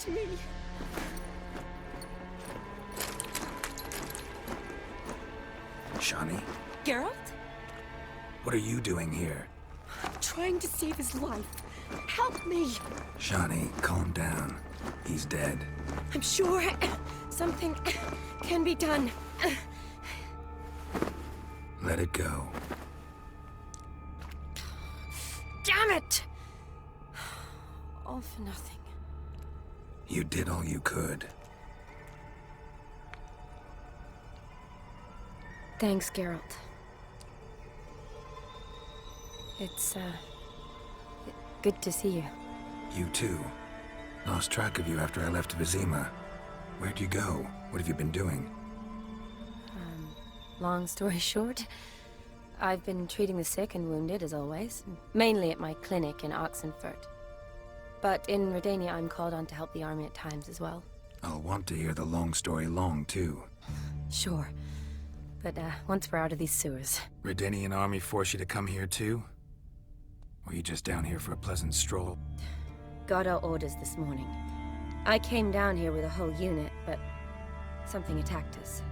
to me. Shani? Geralt? What are you doing here? I'm trying to save his life. Help me! Shani, calm down. He's dead. I'm sure something can be done. Let it go. Damn it! All for nothing. You did all you could. Thanks, Geralt. It's, good to see you. You too. Lost track of you after I left Vizima. Where'd you go? What have you been doing? Long story short, I've been treating the sick and wounded, as always. Mainly at my clinic in Oxenfurt. But in Redania, I'm called on to help the army at times as well. I'll want to hear the long story long, too. Sure. But, once we're out of these sewers. Redanian army force you to come here, too? Or are you just down here for a pleasant stroll? Got our orders this morning. I came down here with a whole unit, but something attacked us.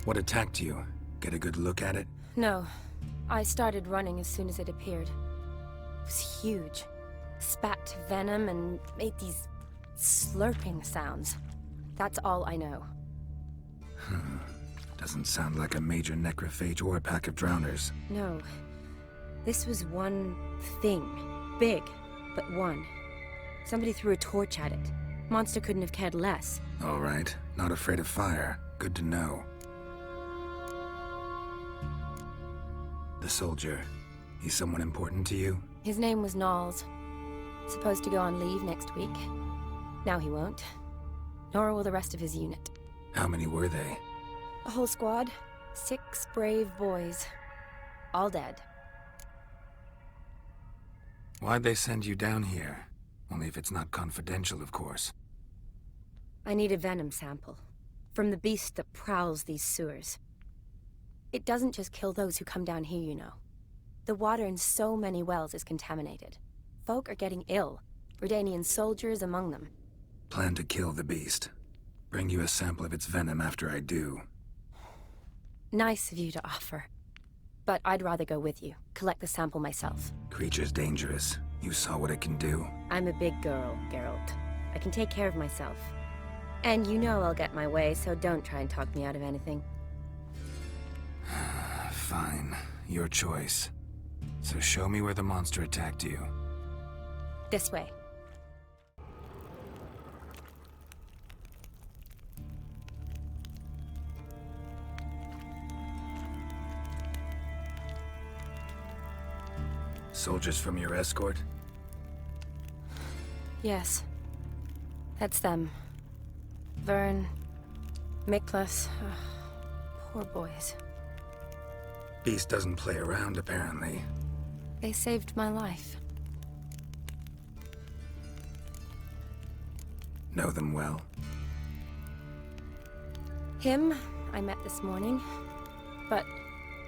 What attacked you? Get a good look at it? No. I started running as soon as it appeared. It was huge. Spat venom and made these slurping sounds. That's all I know. Doesn't sound like a major necrophage or a pack of drowners. No. This was one thing. Big, but one. Somebody threw a torch at it. Monster couldn't have cared less. All right. Not afraid of fire. Good to know. The soldier. He's someone important to you? His name was Knowles. Supposed to go on leave next week. Now he won't. Nor will the rest of his unit. How many were they? A whole squad. 6 brave boys. All dead. Why'd they send you down here? Only if it's not confidential, of course. I need a venom sample. From the beast that prowls these sewers. It doesn't just kill those who come down here, you know. The water in so many wells is contaminated. Folk are getting ill. Redanian soldiers among them. Plan to kill the beast. Bring you a sample of its venom after I do. Nice of you to offer. But I'd rather go with you. Collect the sample myself. Creature's dangerous. You saw what it can do. I'm a big girl, Geralt. I can take care of myself. And you know I'll get my way, so don't try and talk me out of anything. Fine. Your choice. So show me where the monster attacked you. This way. Soldiers from your escort? Yes. That's them. Vern, Miklas. Poor boys. Beast doesn't play around, apparently. They saved my life. Know them well? Him, I met this morning. But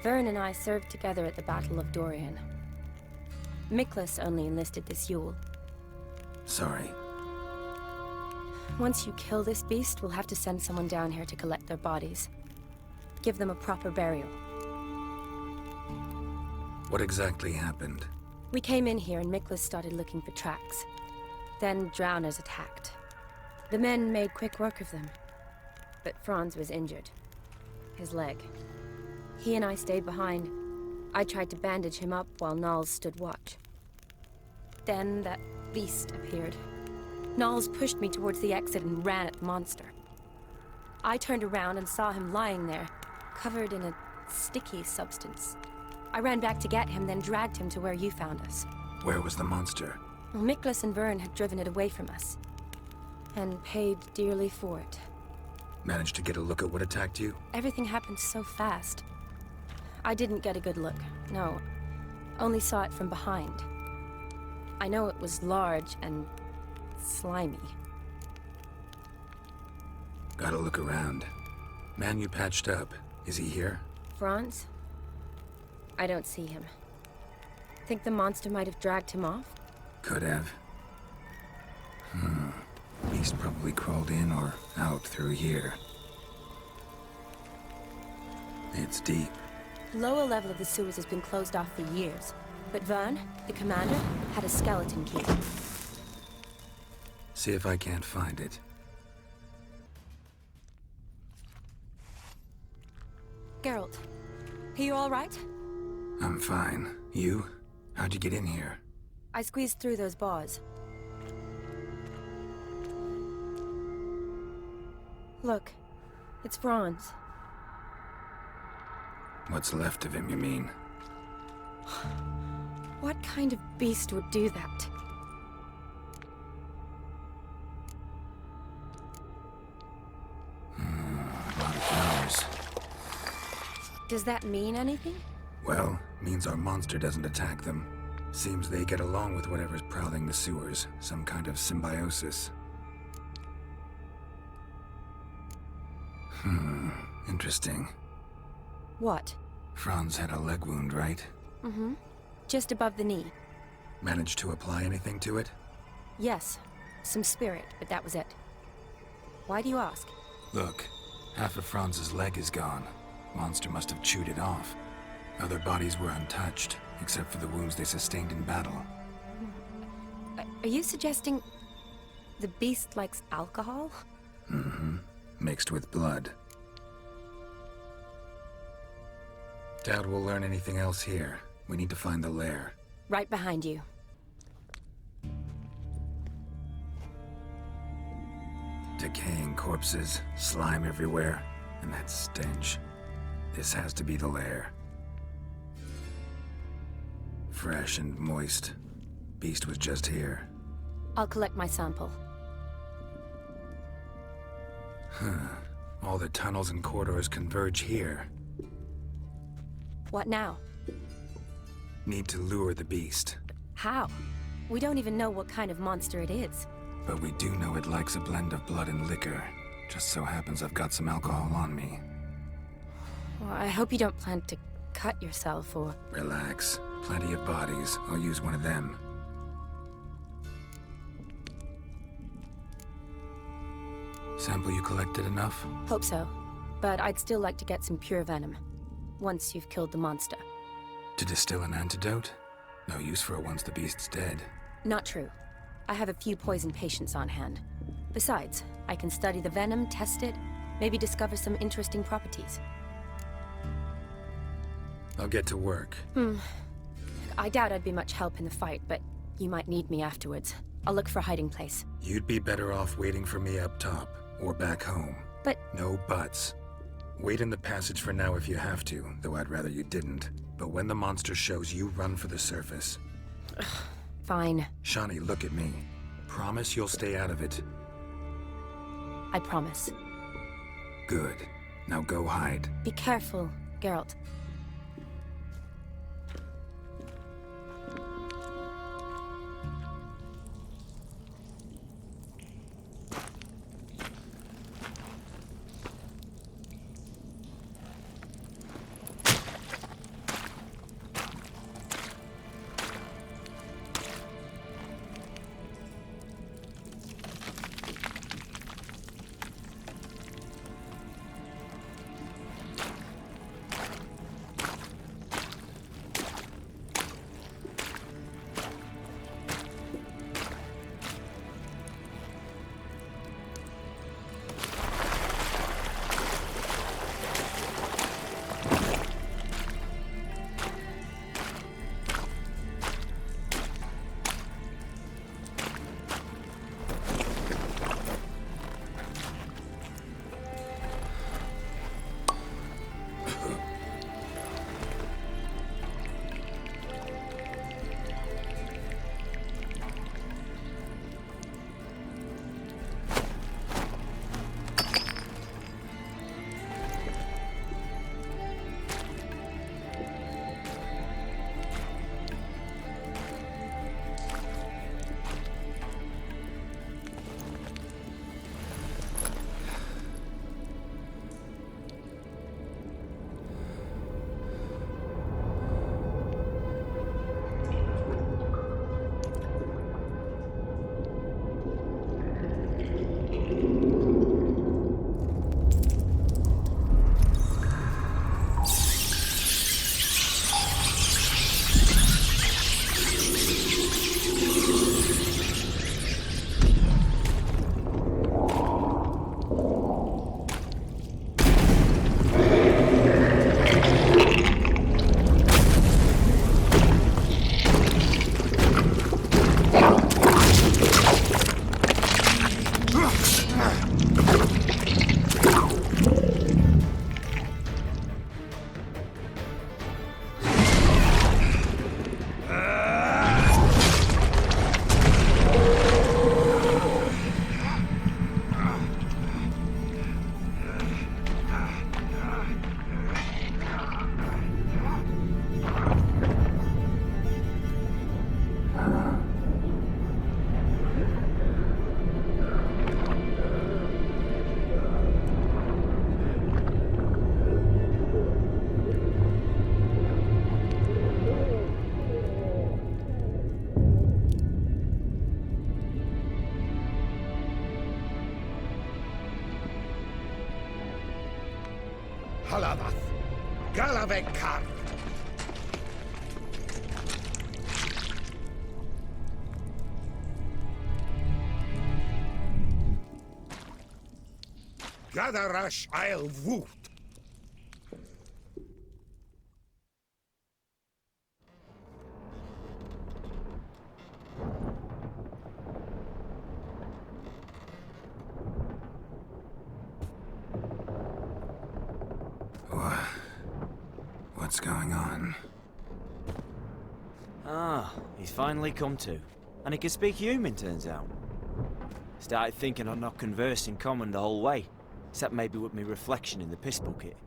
Vern and I served together at the Battle of Dorian. Miklas only enlisted this Yule. Sorry. Once you kill this beast, we'll have to send someone down here to collect their bodies. Give them a proper burial. What exactly happened? We came in here and Miklas started looking for tracks. Then drowners attacked. The men made quick work of them. But Franz was injured. His leg. He and I stayed behind. I tried to bandage him up while Knowles stood watch. Then that beast appeared. Knowles pushed me towards the exit and ran at the monster. I turned around and saw him lying there, covered in a sticky substance. I ran back to get him, then dragged him to where you found us. Where was the monster? Well, Miklas and Vern had driven it away from us. And paid dearly for it. Managed to get a look at what attacked you? Everything happened so fast. I didn't get a good look, no. Only saw it from behind. I know it was large and slimy. Gotta look around. Man you patched up, is he here? Franz? I don't see him. Think the monster might have dragged him off? Could have. Beast probably crawled in or out through here. It's deep. Lower level of the sewers has been closed off for years. But Vern, the commander, had a skeleton key. See if I can't find it. Geralt, are you all right? I'm fine. You? How'd you get in here? I squeezed through those bars. Look, it's Franz. What's left of him, you mean? What kind of beast would do that? A lot of flowers. Does that mean anything? Well, means our monster doesn't attack them. Seems they get along with whatever's prowling the sewers. Some kind of symbiosis. Interesting. What? Franz had a leg wound, right? Mm-hmm. Just above the knee. Managed to apply anything to it? Yes. Some spirit, but that was it. Why do you ask? Look, half of Franz's leg is gone. Monster must have chewed it off. Other bodies were untouched, except for the wounds they sustained in battle. Are you suggesting the beast likes alcohol? Mm-hmm. Mixed with blood. Doubt we'll learn anything else here. We need to find the lair. Right behind you. Decaying corpses, slime everywhere, and that stench. This has to be the lair. Fresh and moist. Beast was just here. I'll collect my sample. All the tunnels and corridors converge here. What now? Need to lure the beast. How? We don't even know what kind of monster it is. But we do know it likes a blend of blood and liquor. Just so happens I've got some alcohol on me. Well, I hope you don't plan to cut yourself or... Relax. Plenty of bodies. I'll use one of them. Sample you collected enough? Hope so. But I'd still like to get some pure venom. Once you've killed the monster. To distill an antidote? No use for it once the beast's dead. Not true. I have a few poison patients on hand. Besides, I can study the venom, test it, maybe discover some interesting properties. I'll get to work. I doubt I'd be much help in the fight, but you might need me afterwards. I'll look for a hiding place. You'd be better off waiting for me up top, or back home. But... No buts. Wait in the passage for now if you have to, though I'd rather you didn't. But when the monster shows, you run for the surface. Fine. Shani, look at me. Promise you'll stay out of it. I promise. Good. Now go hide. Be careful, Geralt. Halavath, Galavekar. Gadarash I'll woot. What's going on? Ah, he's finally come to. And he can speak human, turns out. Started thinking I'd not conversed in common the whole way, except maybe with me reflection in the piss bucket.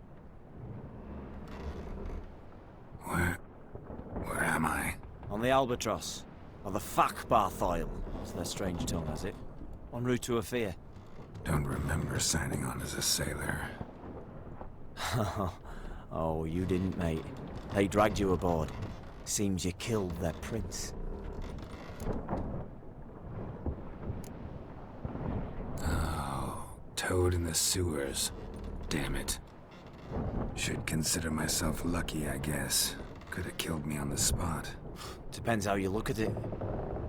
Where am I? On the Albatross, or the Fakbarth Isle, as their strange tongue has it, en route to Afir. Don't remember signing on as a sailor. Oh, you didn't, mate. They dragged you aboard. Seems you killed their prince. Oh, toad in the sewers. Damn it. Should consider myself lucky, I guess. Could have killed me on the spot. Depends how you look at it.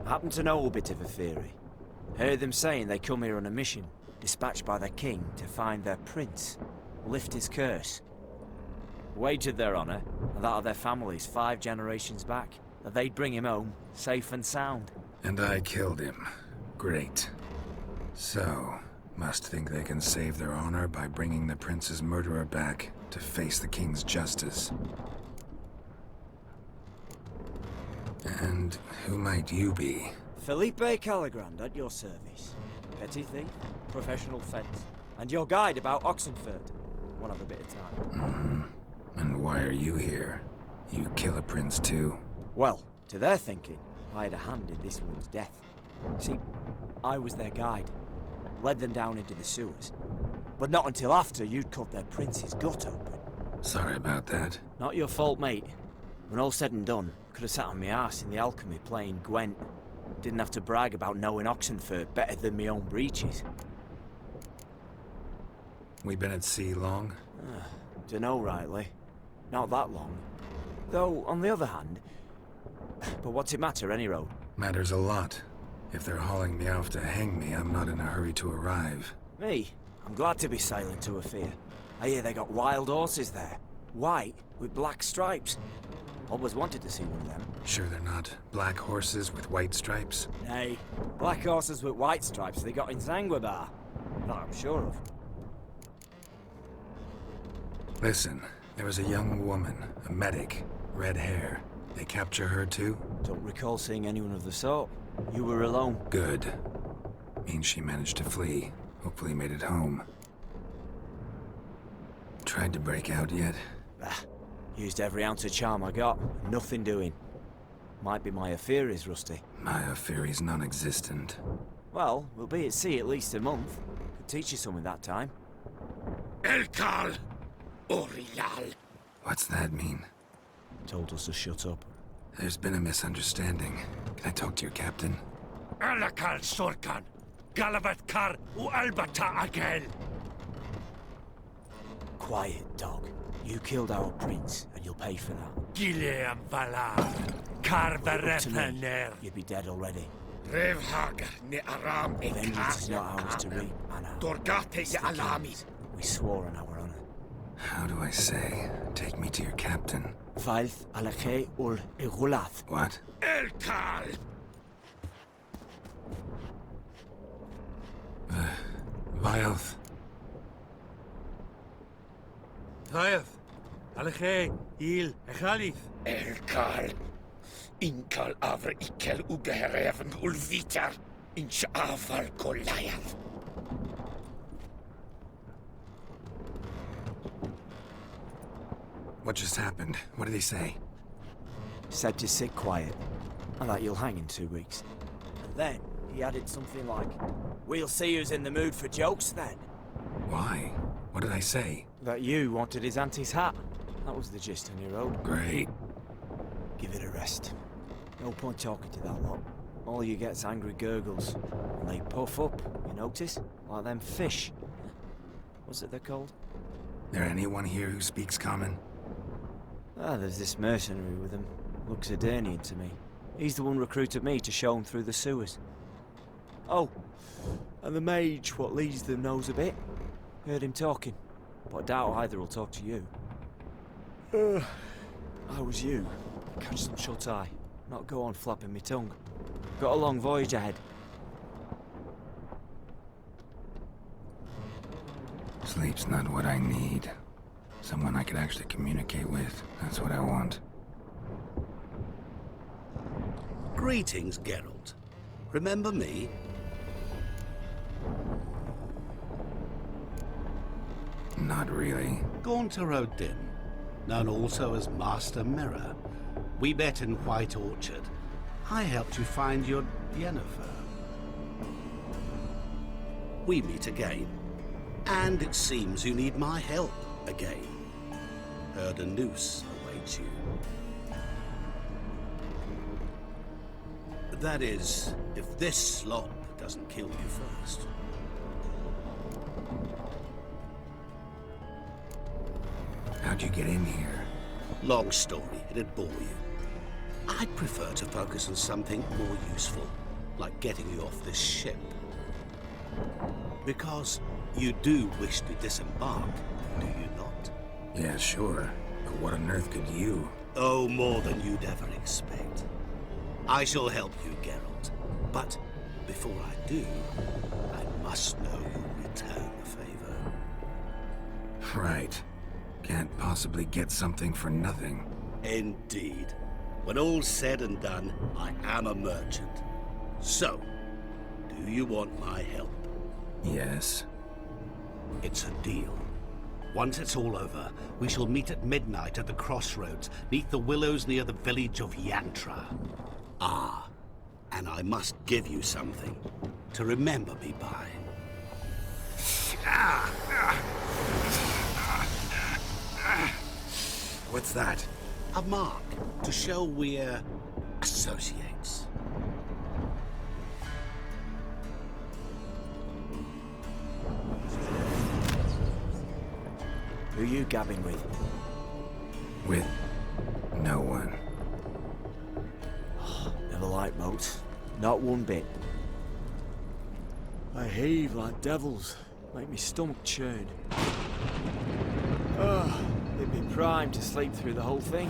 I happen to know a bit of a theory. Heard them saying they come here on a mission, dispatched by their king to find their prince, lift his curse. Wagered their honor, and that of their families 5 generations back, that they'd bring him home, safe and sound. And I killed him. Great. So, must think they can save their honor by bringing the prince's murderer back to face the king's justice. And who might you be? Felipe Caligrand at your service. Petty thief, professional fence, and your guide about Oxenford. Wanna have a bit of time. And why are you here? You kill a prince too? Well, to their thinking, I had a hand in this one's death. See, I was their guide. Led them down into the sewers. But not until after you'd cut their prince's gut open. Sorry about that. Not your fault, mate. When all said and done, could have sat on my arse in the alchemy playing Gwent. Didn't have to brag about knowing Oxenford better than my own breeches. We been at sea long? Dunno rightly. Not that long. Though, on the other hand... But what's it matter, any road? Matters a lot. If they're hauling me off to hang me, I'm not in a hurry to arrive. Me? I'm glad to be sailing to Afir. I hear they got wild horses there. White, with black stripes. Always wanted to see one of them. Sure they're not black horses with white stripes? Nay, black horses with white stripes they got in Zanguebar. That I'm sure of. Listen, there was a young woman, a medic, red hair. They capture her too? Don't recall seeing anyone of the sort. You were alone. Good. Means she managed to flee. Hopefully made it home. Tried to break out yet? Used every ounce of charm I got. Nothing doing. Might be my Afiri's rusty. My Afiri's non-existent. Well, we'll be at sea at least a month. Could teach you something that time. Elkal, Orial. What's that mean? Told us to shut up. There's been a misunderstanding. Can I talk to your captain? Alakal Sorkan, Galavat Kar, Albata Agel. Quiet, dog. You killed our prince, and you'll pay for that. Gileam Valar, Kar To me, Varefaner, you'd be dead already. Revhagar ne Aram Vengeance is not ours to reap, Anna. Dorgate It's ye the Alami. king's. We swore on our honor. How do I say? Take me to your captain. Failth alakhe ul igulath. What? Elkal! Vilth. Vilth. Alakhe, Il, Echalith. Elkal. Inkal Avre Ikel Ugehereven Ulvitar. Inch Aval Goliath. What just happened? What did he say? Said to sit quiet, and that you'll hang in 2 weeks. And then he added something like, "We'll see who's in the mood for jokes then." Why? What did I say? That you wanted his auntie's hat. That was the gist on your road. Great. Give it a rest. No point talking to that lot. All you get's angry gurgles. And they puff up, you notice? Like them fish. What's it they're called? There anyone here who speaks common? Ah, there's this mercenary with him. Looks Edirnian to me. He's the one recruited me to show him through the sewers. Oh, and the mage what leads them knows a bit. Heard him talking, but I doubt either will talk to you. How was you? Catch some shut-eye, not go on flapping me tongue. Got a long voyage ahead. Sleep's not what I need. Someone I could actually communicate with. That's what I want. Greetings, Geralt. Remember me? Not really. Gaunter O'Din, known also as Master Mirror. We met in White Orchard. I helped you find your Yennefer. We meet again. And it seems you need my help again. Heard a noose awaits you. That is, if this slop doesn't kill you first. How'd you get in here? Long story, it'd bore you. I'd prefer to focus on something more useful, like getting you off this ship. Because you do wish to disembark, do you not? Yeah, sure. But what on earth could you? Oh, more than you'd ever expect. I shall help you, Geralt. But before I do, I must know who'll return the favor. Right. Can't possibly get something for nothing. Indeed. When all's said and done, I am a merchant. So, do you want my help? Yes. It's a deal. Once it's all over, we shall meet at midnight at the crossroads, neath the willows near the village of Yantra. Ah, and I must give you something to remember me by. What's that? A mark to show we're associates. Who you gabbing with? With no one. Never liked moats. Not one bit. They heave like devils. Make me stomach churn. They'd be primed to sleep through the whole thing.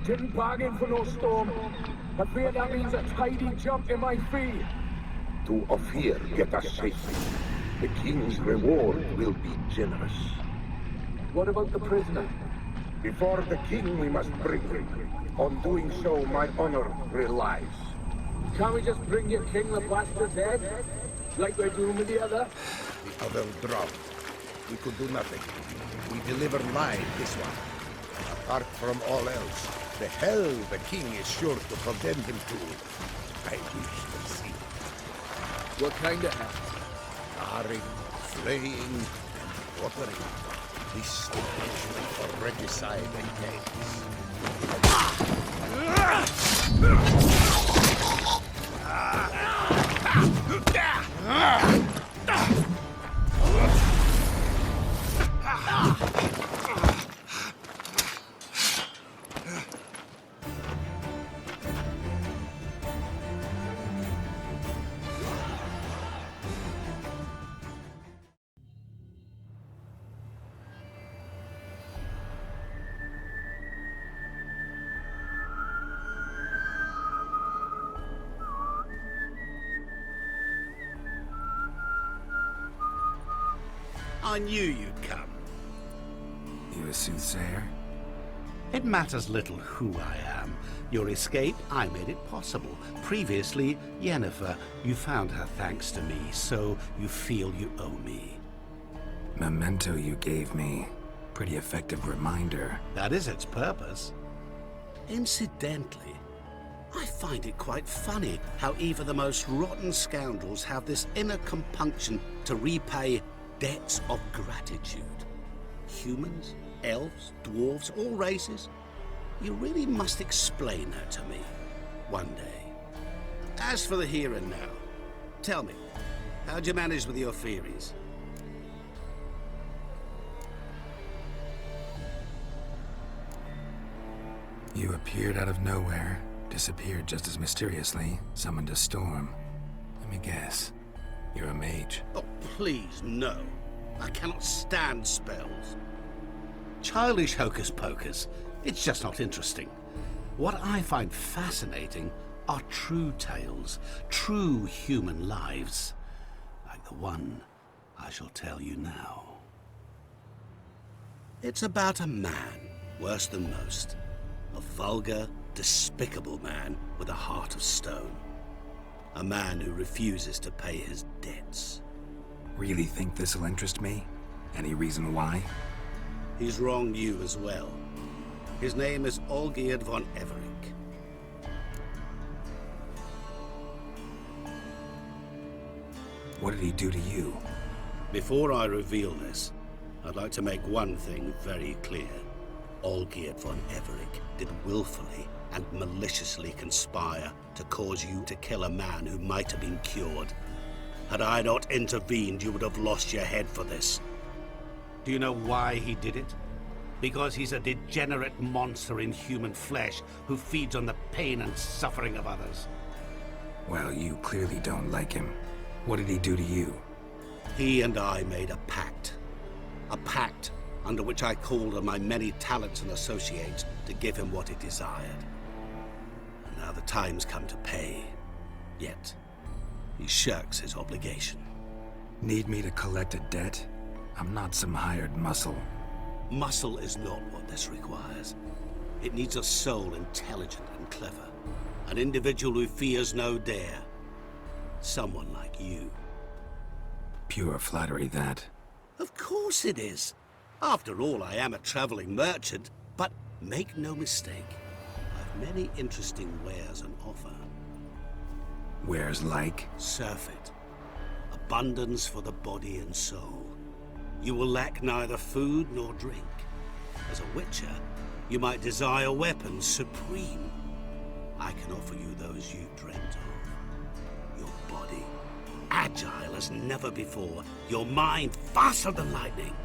Didn't bargain for no storm. I fear that means a tidy jump in my fee. To Ophir get us safely. The king's reward will be generous. What about the prisoner? Before the king we must bring him. On doing so, my honor relies. Can't we just bring your king the bastard's head? Like we're doing with the other? The other drowned. We could do nothing. We deliver live this one. Apart from all else, the hell the king is sure to condemn him to. I wish to see. What kind of hell? Charring, flaying, and watering. This punishment for regicide and I knew you'd come. You a soothsayer? It matters little who I am. Your escape, I made it possible. Previously, Yennefer, you found her thanks to me, so you feel you owe me. Memento you gave me. Pretty effective reminder. That is its purpose. Incidentally, I find it quite funny how even the most rotten scoundrels have this inner compunction to repay debts of gratitude. Humans, elves, dwarves, all races? You really must explain her to me one day. As for the here and now, tell me, how'd you manage with your theories? You appeared out of nowhere, disappeared just as mysteriously, summoned a storm. Let me guess. You're a mage. Oh, please, no. I cannot stand spells. Childish hocus pocus. It's just not interesting. What I find fascinating are true tales, true human lives, like the one I shall tell you now. It's about a man, worse than most. A vulgar, despicable man with a heart of stone. A man who refuses to pay his debts. Really think this'll interest me? Any reason why? He's wronged you as well. His name is Olgierd von Everec. What did he do to you? Before I reveal this, I'd like to make one thing very clear. Olgierd von Everec did willfully and maliciously conspire to cause you to kill a man who might have been cured. Had I not intervened, you would have lost your head for this. Do you know why he did it? Because he's a degenerate monster in human flesh who feeds on the pain and suffering of others. Well, you clearly don't like him. What did he do to you? He and I made a pact. A pact under which I called on my many talents and associates to give him what he desired. And now the time's come to pay. Yet, he shirks his obligation. Need me to collect a debt? I'm not some hired muscle. Muscle is not what this requires. It needs a soul intelligent and clever. An individual who fears no dare. Someone like you. Pure flattery, that. Of course it is. After all, I am a traveling merchant. But make no mistake, I've many interesting wares on offer. Wares like? Surfeit. Abundance for the body and soul. You will lack neither food nor drink. As a witcher, you might desire weapons supreme. I can offer you those you dreamt of. Your body, agile as never before. Your mind, faster than lightning.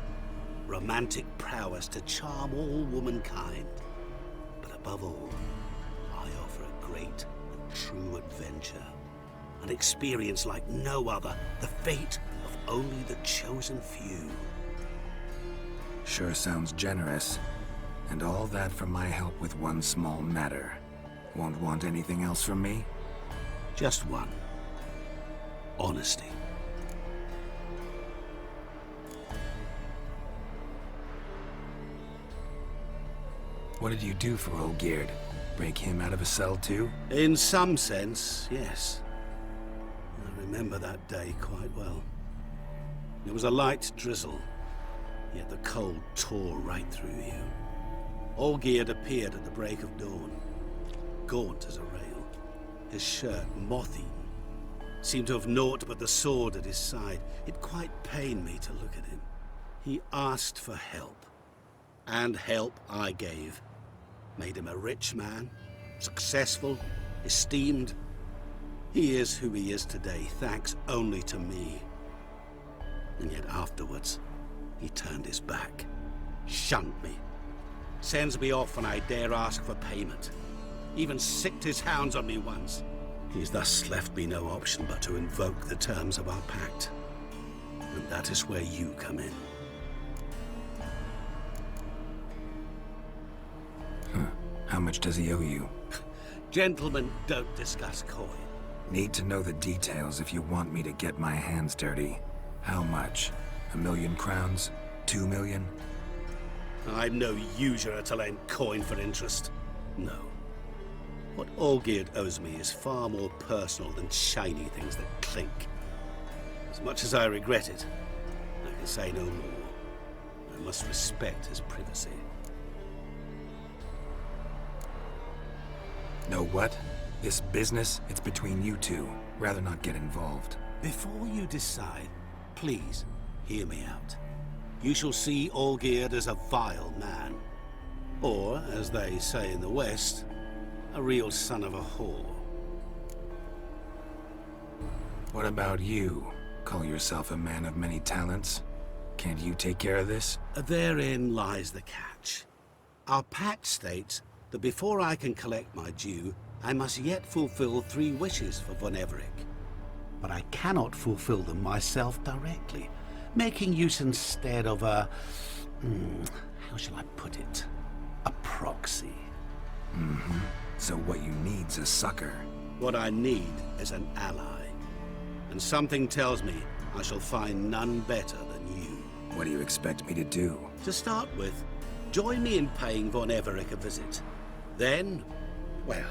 Romantic prowess to charm all womankind. But above all, I offer a great and true adventure. An experience like no other. The fate of only the chosen few. Sure sounds generous. And all that for my help with one small matter. Won't want anything else from me? Just one. Honesty. What did you do for Olgierd? Break him out of a cell too? In some sense, yes. I remember that day quite well. It was a light drizzle, yet the cold tore right through you. Olgierd appeared at the break of dawn, gaunt as a rail, his shirt moth-eaten. Seemed to have naught but the sword at his side. It quite pained me to look at him. He asked for help, and help I gave. Made him a rich man, successful, esteemed. He is who he is today, thanks only to me. And yet afterwards, he turned his back, shunned me, sends me off when I dare ask for payment. Even sicked his hounds on me once. He's thus left me no option but to invoke the terms of our pact. And that is where you come in. How much does he owe you? Gentlemen don't discuss coin. Need to know the details if you want me to get my hands dirty. How much? 1,000,000 crowns? 2 million? I'm no usurer to lend coin for interest. No. What Olgierd owes me is far more personal than shiny things that clink. As much as I regret it, I can say no more. I must respect his privacy. Know what? This business, it's between you two. Rather not get involved. Before you decide, please hear me out. you shall see Olgierd as a vile man. Or, as they say in the West, a real son of a whore. What about you? Call yourself a man of many talents? Can't you take care of this? Therein lies the catch. Our pact states that before I can collect my due, I must yet fulfill 3 wishes for Von Everec. But I cannot fulfill them myself directly, making use instead of a... how shall I put it? A proxy. So what you need's a sucker. What I need is an ally. And something tells me I shall find none better than you. What do you expect me to do? To start with, join me in paying Von Everec a visit. Then, well,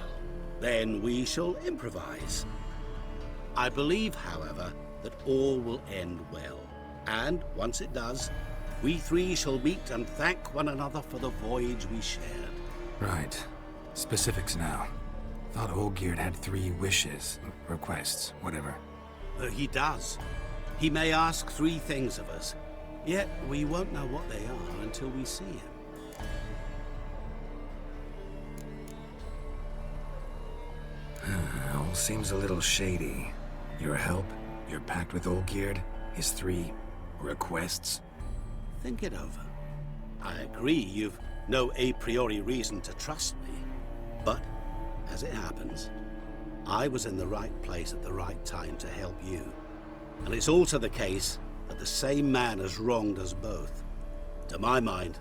then we shall improvise. I believe, however, that all will end well. And once it does, we 3 shall meet and thank one another for the voyage we shared. Right. Specifics now. Thought Olgierd had 3 wishes, requests, whatever. He does. He may ask 3 things of us, yet we won't know what they are until we see him. All seems a little shady. Your help, your pact with Olgierd, his 3 requests. Think it over. I agree you've no a priori reason to trust me. But, as it happens, I was in the right place at the right time to help you. And it's also the case that the same man has wronged us both. To my mind,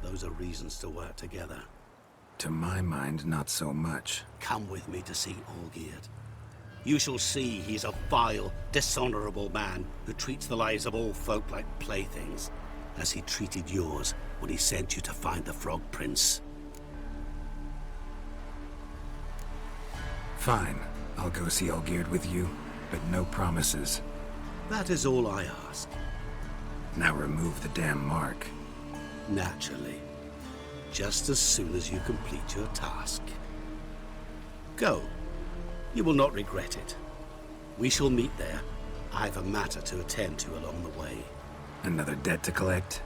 those are reasons to work together. To my mind, not so much. Come with me to see Olgierd. You shall see he's a vile, dishonorable man who treats the lives of all folk like playthings, as he treated yours when he sent you to find the Frog Prince. Fine. I'll go see Olgierd with you, but no promises. That is all I ask. Now remove the damn mark. Naturally. Just as soon as you complete your task. Go. You will not regret it. We shall meet there. I have a matter to attend to along the way. Another debt to collect?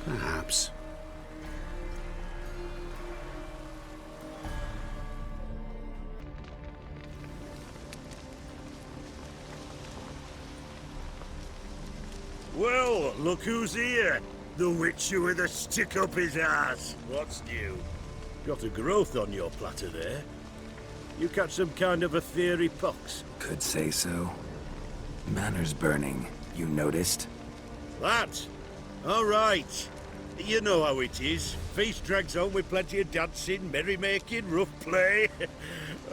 Perhaps. Well, look who's here. The Witcher with a stick up his ass. What's new? Got a growth on your platter there. You catch some kind of a theory pox? Could say so. Manor's burning. You noticed? That? All right. You know how it is. Feast drags on with plenty of dancing, merrymaking, rough play.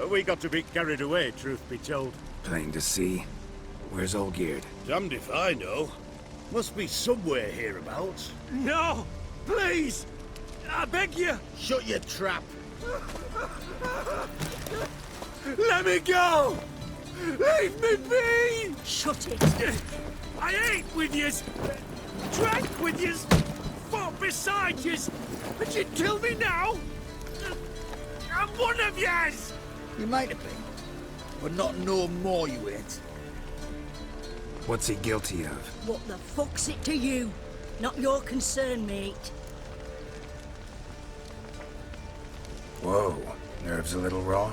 We got a bit carried away, truth be told. Plain to see. Where's Olgierd? Damned if I know. Must be somewhere hereabouts. No! Please! I beg you! Shut your trap. Let me go! Leave me be! Shut it! I ate with yous! Drank with yous! Fought beside yous! And you kill me now? I'm one of yous! You might have been, but not no more you ain't. What's he guilty of? What the fuck's it to you? Not your concern, mate. Whoa. Nerves a little raw?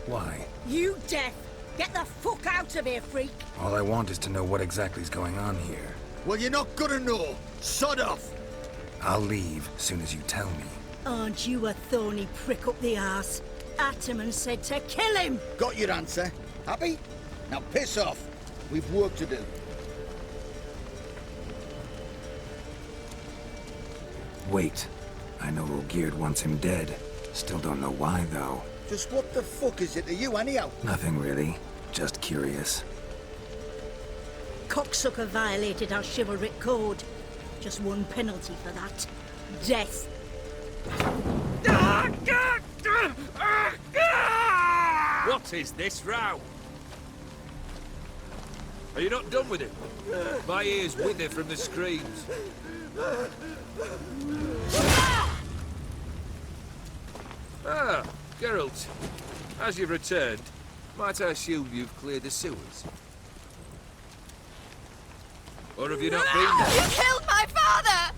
Why? You deaf! Get the fuck out of here, freak! All I want is to know what exactly is going on here. Well, you're not gonna know. Sod off. I'll leave soon as you tell me. Aren't you a thorny prick up the arse? Ataman said to kill him! Got your answer. Happy? Now piss off. We've work to do. Wait. I know Olgierd wants him dead. Still don't know why, though. Just what the fuck is it to you, anyhow? Nothing really. Just curious. Cocksucker violated our chivalric code. Just one penalty for that. Death. What is this row? Are you not done with it? My ears wither from the screams. Ah, Geralt. As you've returned, might I assume you've cleared the sewers? Or have you not been there? You killed my father!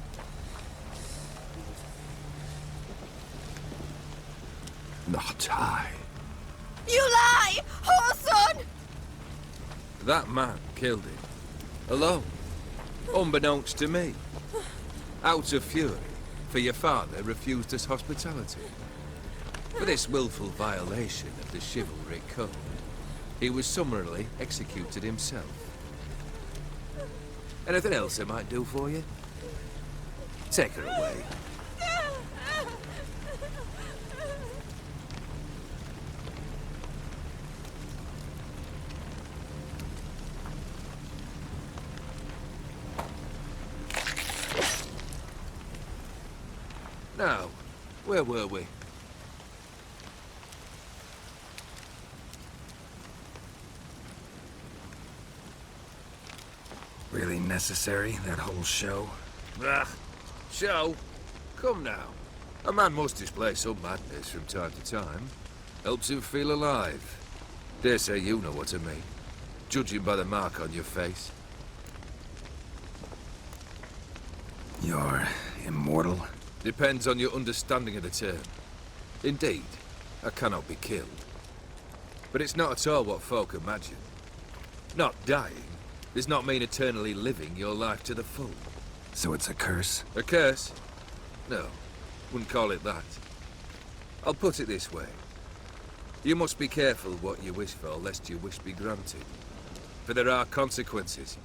Not I. You lie! Whoreson! That man killed him. Alone. Unbeknownst to me. Out of fury, for your father refused us hospitality. For this willful violation of the chivalric code, he was summarily executed himself. Anything else I might do for you? Take her away. Now, where were we? Really necessary, that whole show? Ah, show? Come now. A man must display some madness from time to time. Helps him feel alive. Dare say you know what I mean. Judging by the mark on your face. You're immortal? Depends on your understanding of the term. Indeed, I cannot be killed. But it's not at all what folk imagine. Not dying does not mean eternally living your life to the full. So it's a curse? A curse? No, wouldn't call it that. I'll put it this way. You must be careful what you wish for, lest your wish be granted. For there are consequences.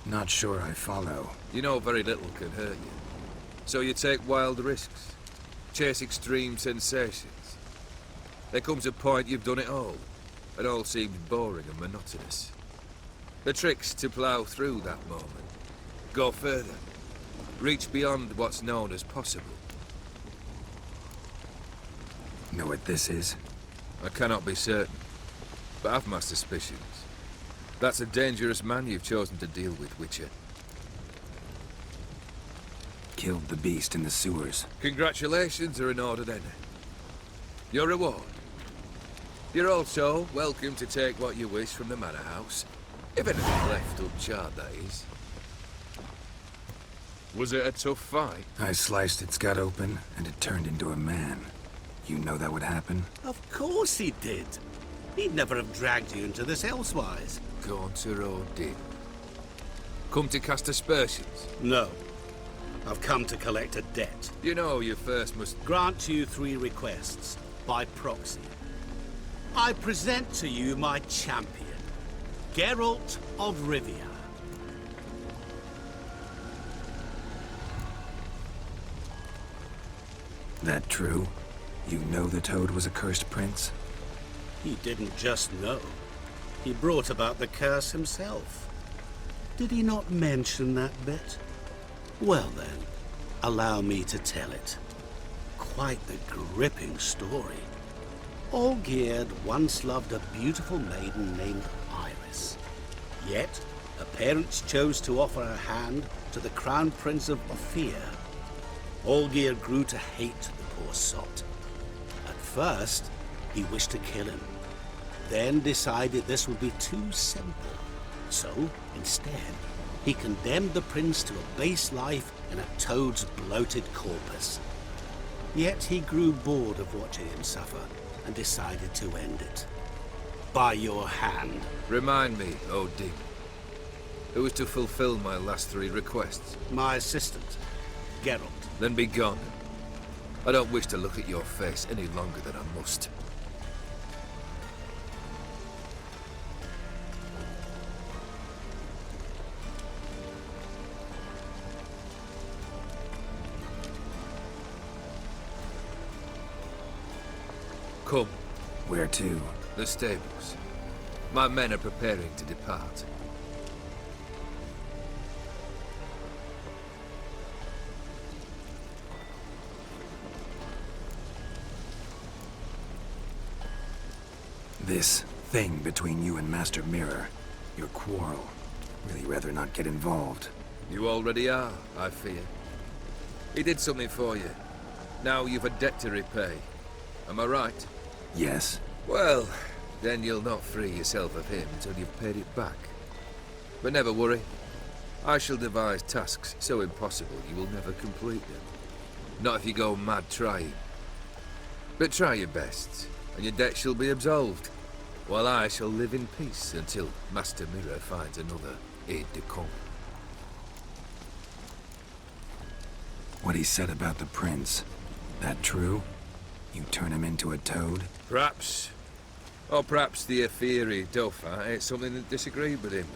Not sure I follow. You know very little can hurt you. So you take wild risks. Chase extreme sensations. There comes a point you've done it all. It all seems boring and monotonous. The trick's to plough through that moment. Go further. Reach beyond what's known as possible. Know what this is? I cannot be certain, but I've my suspicions. That's a dangerous man you've chosen to deal with, Witcher. Killed the beast in the sewers. Congratulations are in order then. Your reward. You're also welcome to take what you wish from the manor house. If anything left uncharred, that is. Was it a tough fight? I sliced its gut open, and it turned into a man. You know that would happen? Of course he did. He'd never have dragged you into this elsewise. Gaunter Odin. Come to cast aspersions? No. I've come to collect a debt. You know you first must... Grant you 3 requests, by proxy. I present to you my champion, Geralt of Rivia. That true? You know the Toad was a cursed prince? He didn't just know. He brought about the curse himself. Did he not mention that bit? Well then, allow me to tell it. Quite the gripping story. Olgierd once loved a beautiful maiden named Iris. Yet, her parents chose to offer her hand to the Crown Prince of Ophir. Olgierd grew to hate the poor sot. At first, he wished to kill him. Then decided this would be too simple. So, instead, he condemned the prince to a base life in a toad's bloated corpus. Yet he grew bored of watching him suffer and decided to end it. By your hand. Remind me, Odin. Who was to fulfill my last 3 requests? My assistant, Geralt. Then be gone. I don't wish to look at your face any longer than I must. Come. Where to? The stables. My men are preparing to depart. This thing between you and Master Mirror, your quarrel. Really rather not get involved. You already are, I fear. He did something for you. Now you've a debt to repay. Am I right? Yes. Well, then you'll not free yourself of him until you've paid it back. But never worry. I shall devise tasks so impossible you will never complete them. Not if you go mad trying. But try your best, and your debt shall be absolved, while I shall live in peace until Master Mirror finds another aide-de-camp. What he said about the prince, that true? You turn him into a toad? Perhaps. Or perhaps the Ephiri Dauphin ate something that disagreed with him.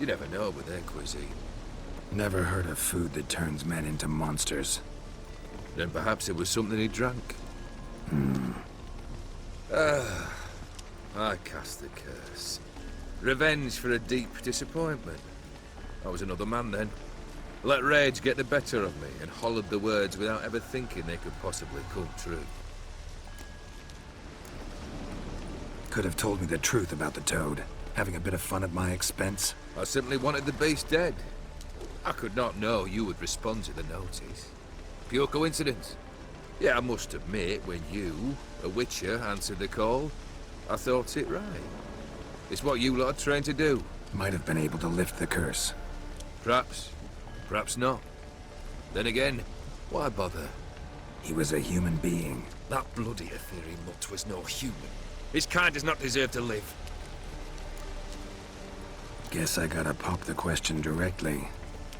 You never know with their cuisine. Never heard of food that turns men into monsters. Then perhaps it was something he drank. I cast the curse. Revenge for a deep disappointment. I was another man then. Let rage get the better of me and hollered the words without ever thinking they could possibly come true. Could have told me the truth about the toad, having a bit of fun at my expense. I simply wanted the beast dead. I could not know you would respond to the notice. Pure coincidence. Yeah, I must admit, when you, a witcher, answered the call, I thought it right. It's what you lot are trained to do. Might have been able to lift the curse. Perhaps. Perhaps not. Then again, why bother? He was a human being. That bloody Ethereal mutt was no human. His kind does not deserve to live. Guess I gotta pop the question directly.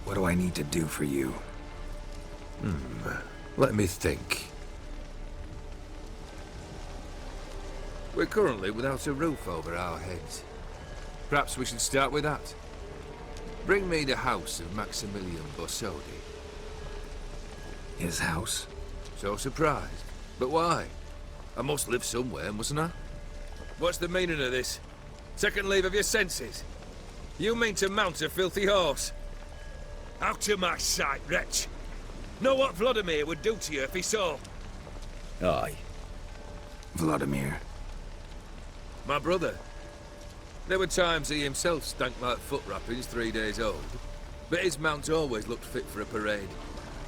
What do I need to do for you? Let me think. We're currently without a roof over our heads. Perhaps we should start with that. Bring me the house of Maximilian Borsodi. His house? So surprised. But why? I must live somewhere, mustn't I? What's the meaning of this? Second leave of your senses? You mean to mount a filthy horse? Out of my sight, wretch! Know what Vladimir would do to you if he saw? Aye. Vladimir. My brother. There were times he himself stank like foot wrappings 3 days old, but his mount always looked fit for a parade.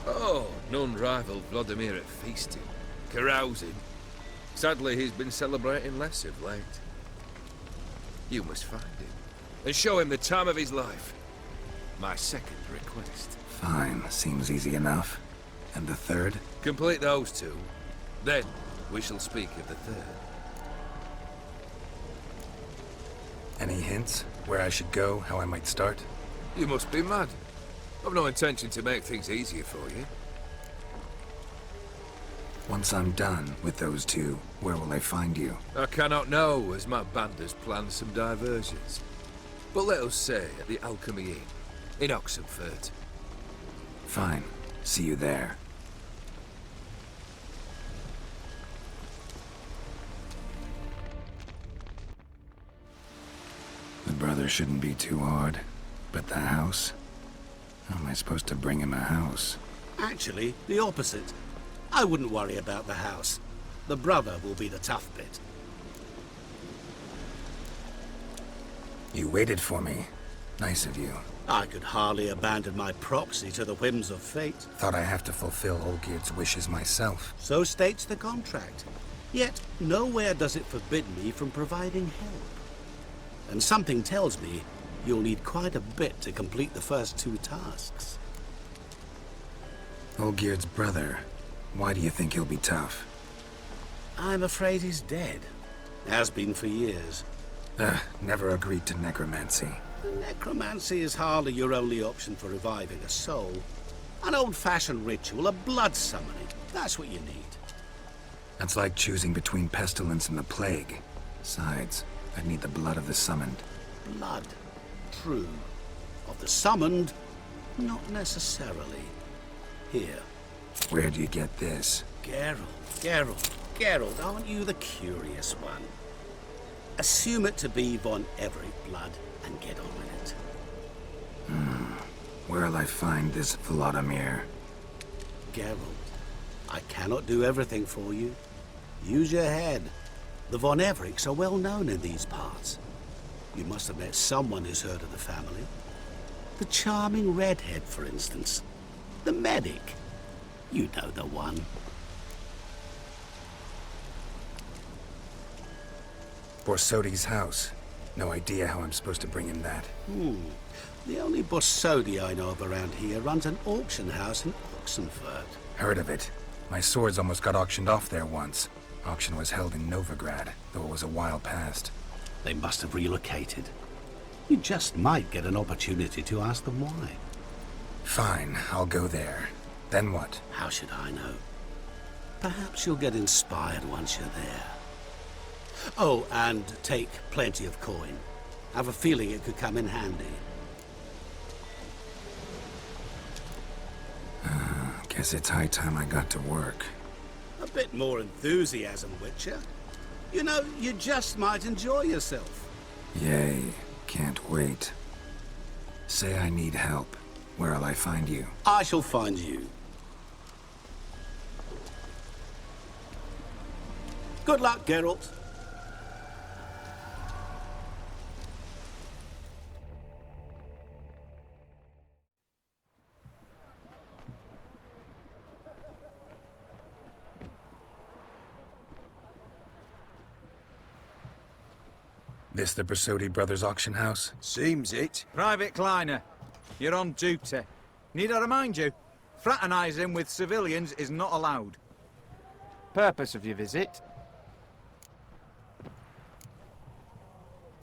Oh, none rivaled Vladimir at feasting, carousing. Sadly, he's been celebrating less of late. You must find him, and show him the time of his life. My second request. Fine, seems easy enough. And the third? Complete those two, then we shall speak of the third. Any hints? Where I should go? How I might start? You must be mad. I've no intention to make things easier for you. Once I'm done with those two, where will I find you? I cannot know, as my band has planned some diversions. But let us say at the Alchemy Inn, in Oxenfurt. Fine. See you there. The brother shouldn't be too hard. But the house? How am I supposed to bring him a house? Actually, the opposite. I wouldn't worry about the house. The brother will be the tough bit. You waited for me. Nice of you. I could hardly abandon my proxy to the whims of fate. Thought I have to fulfill Olgierd's wishes myself. So states the contract. Yet, nowhere does it forbid me from providing help. And something tells me you'll need quite a bit to complete the first two tasks. Olgierd's brother. Why do you think he'll be tough? I'm afraid he's dead. Has been for years. Never agreed to necromancy. Necromancy is hardly your only option for reviving a soul. An old-fashioned ritual, a blood summoning. That's what you need. That's like choosing between pestilence and the plague. Besides, I'd need the blood of the summoned. Blood. True. Of the summoned, not necessarily. Here. Where do you get this? Geralt, aren't you the curious one? Assume it to be von Everett blood and get on with it. Where'll I find this Vladimir? Geralt, I cannot do everything for you. Use your head. The von Evericks are well known in these parts. You must have met someone who's heard of the family. The charming redhead, for instance. The medic. You know the one. Borsodi's house. No idea how I'm supposed to bring him that. The only Bossodi I know of around here runs an auction house in Oxenford. Heard of it. My swords almost got auctioned off there once. Auction was held in Novigrad, though it was a while past. They must have relocated. You just might get an opportunity to ask them why. Fine, I'll go there. Then what? How should I know? Perhaps you'll get inspired once you're there. Oh, and take plenty of coin. I have a feeling it could come in handy. Guess it's high time I got to work. A bit more enthusiasm, Witcher. You know, you just might enjoy yourself. Yay. Can't wait. Say I need help. Where'll I find you? I shall find you. Good luck, Geralt. This the Brasodi Brothers auction house? Seems it. Private Kleiner, you're on duty. Need I remind you? Fraternizing with civilians is not allowed. Purpose of your visit?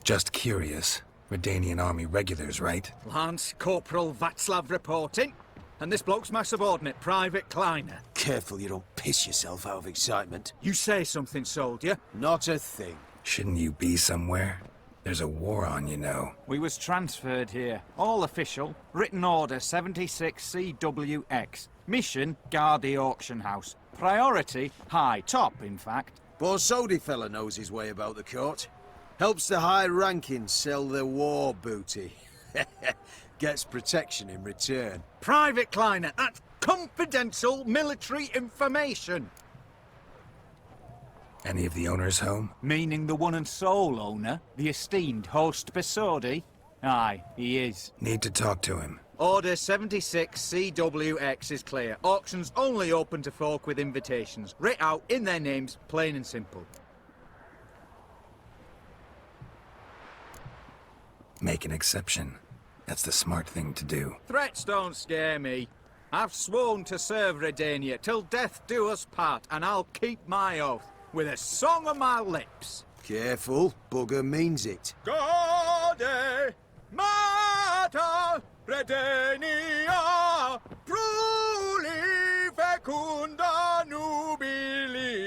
Just curious. Redanian army regulars, right? Lance Corporal Václav reporting. And this bloke's my subordinate, Private Kleiner. Careful you don't piss yourself out of excitement. You say something, soldier. Not a thing. Shouldn't you be somewhere? There's a war on, you know. We was transferred here. All official. Written order 76 CWX. Mission, guard the auction house. Priority, high. Top, in fact. Borsodi fella knows his way about the court. Helps the high rankings sell their war booty. Gets protection in return. Private Kleiner, that's confidential military information. Any of the owners home? Meaning the one and sole owner, the esteemed host Borsodi? Aye, he is. Need to talk to him. Order 76 CWX is clear. Auctions only open to folk with invitations. Writ out in their names, plain and simple. Make an exception. That's the smart thing to do. Threats don't scare me. I've sworn to serve Redania till death do us part, and I'll keep my oath. With a song on my lips. Careful, bugger means it. Gaude Mater Redania Pruli Fecunda Nubili.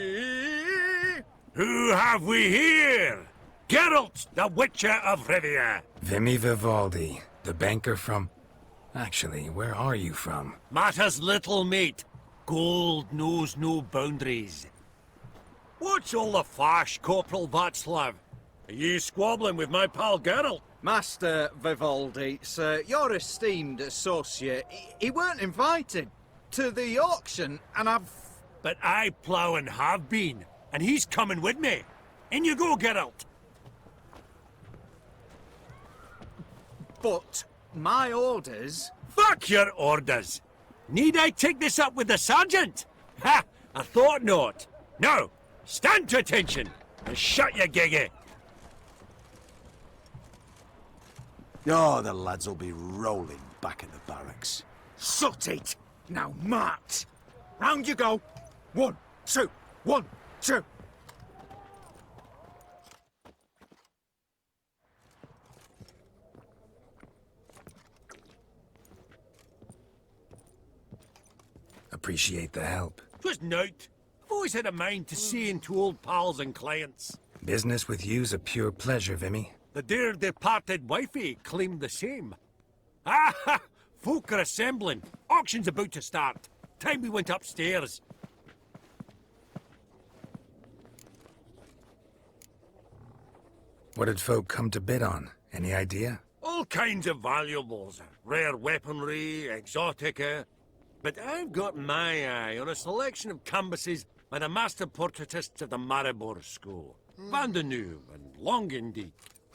Who have we here? Geralt, the Witcher of Rivia. Vimy Vivaldi, the banker from... Actually, where are you from? Matters little, mate. Gold knows no boundaries. What's all the fash, Corporal Václav? Are you squabbling with my pal Geralt? Master Vivaldi, sir, your esteemed associate, he weren't invited to the auction, and I've... But I plough and have been, and he's coming with me. In you go, Geralt. But my orders... Fuck your orders! Need I take this up with the sergeant? Ha! I thought not. No! Stand to attention and shut your giggy. Oh, the lads will be rolling back in the barracks. Sot it! Now march! Round you go! 1, 2, 1, 2! Appreciate the help. 'Twas nowt. I've always had a mind to seeing to old pals and clients. Business with you's a pure pleasure, Vimy. The dear departed wifey claimed the same. Ah ha! Folk are assembling. Auction's about to start. Time we went upstairs. What did folk come to bid on? Any idea? All kinds of valuables. Rare weaponry, exotica. But I've got my eye on a selection of canvases by the master portraitists of the Maribor School. Van de Neuve and Longendiek.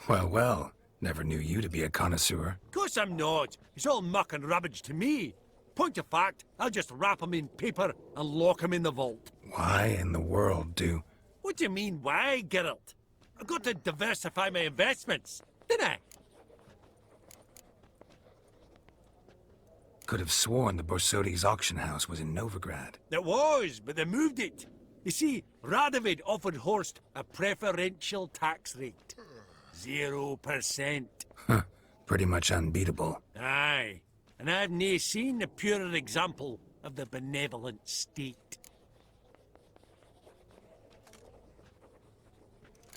Well, well. Never knew you to be a connoisseur. Course I'm not. It's all muck and rubbish to me. Point of fact, I'll just wrap 'em in paper and lock 'em in the vault. Why in the world do... What do you mean, why, Geralt? I've got to diversify my investments, didn't I? Could have sworn the Borsodi's auction house was in Novigrad. It was, but they moved it. You see, Radovid offered Horst a preferential tax rate. 0%. Huh. Pretty much unbeatable. Aye. And I've nae seen a purer example of the benevolent state.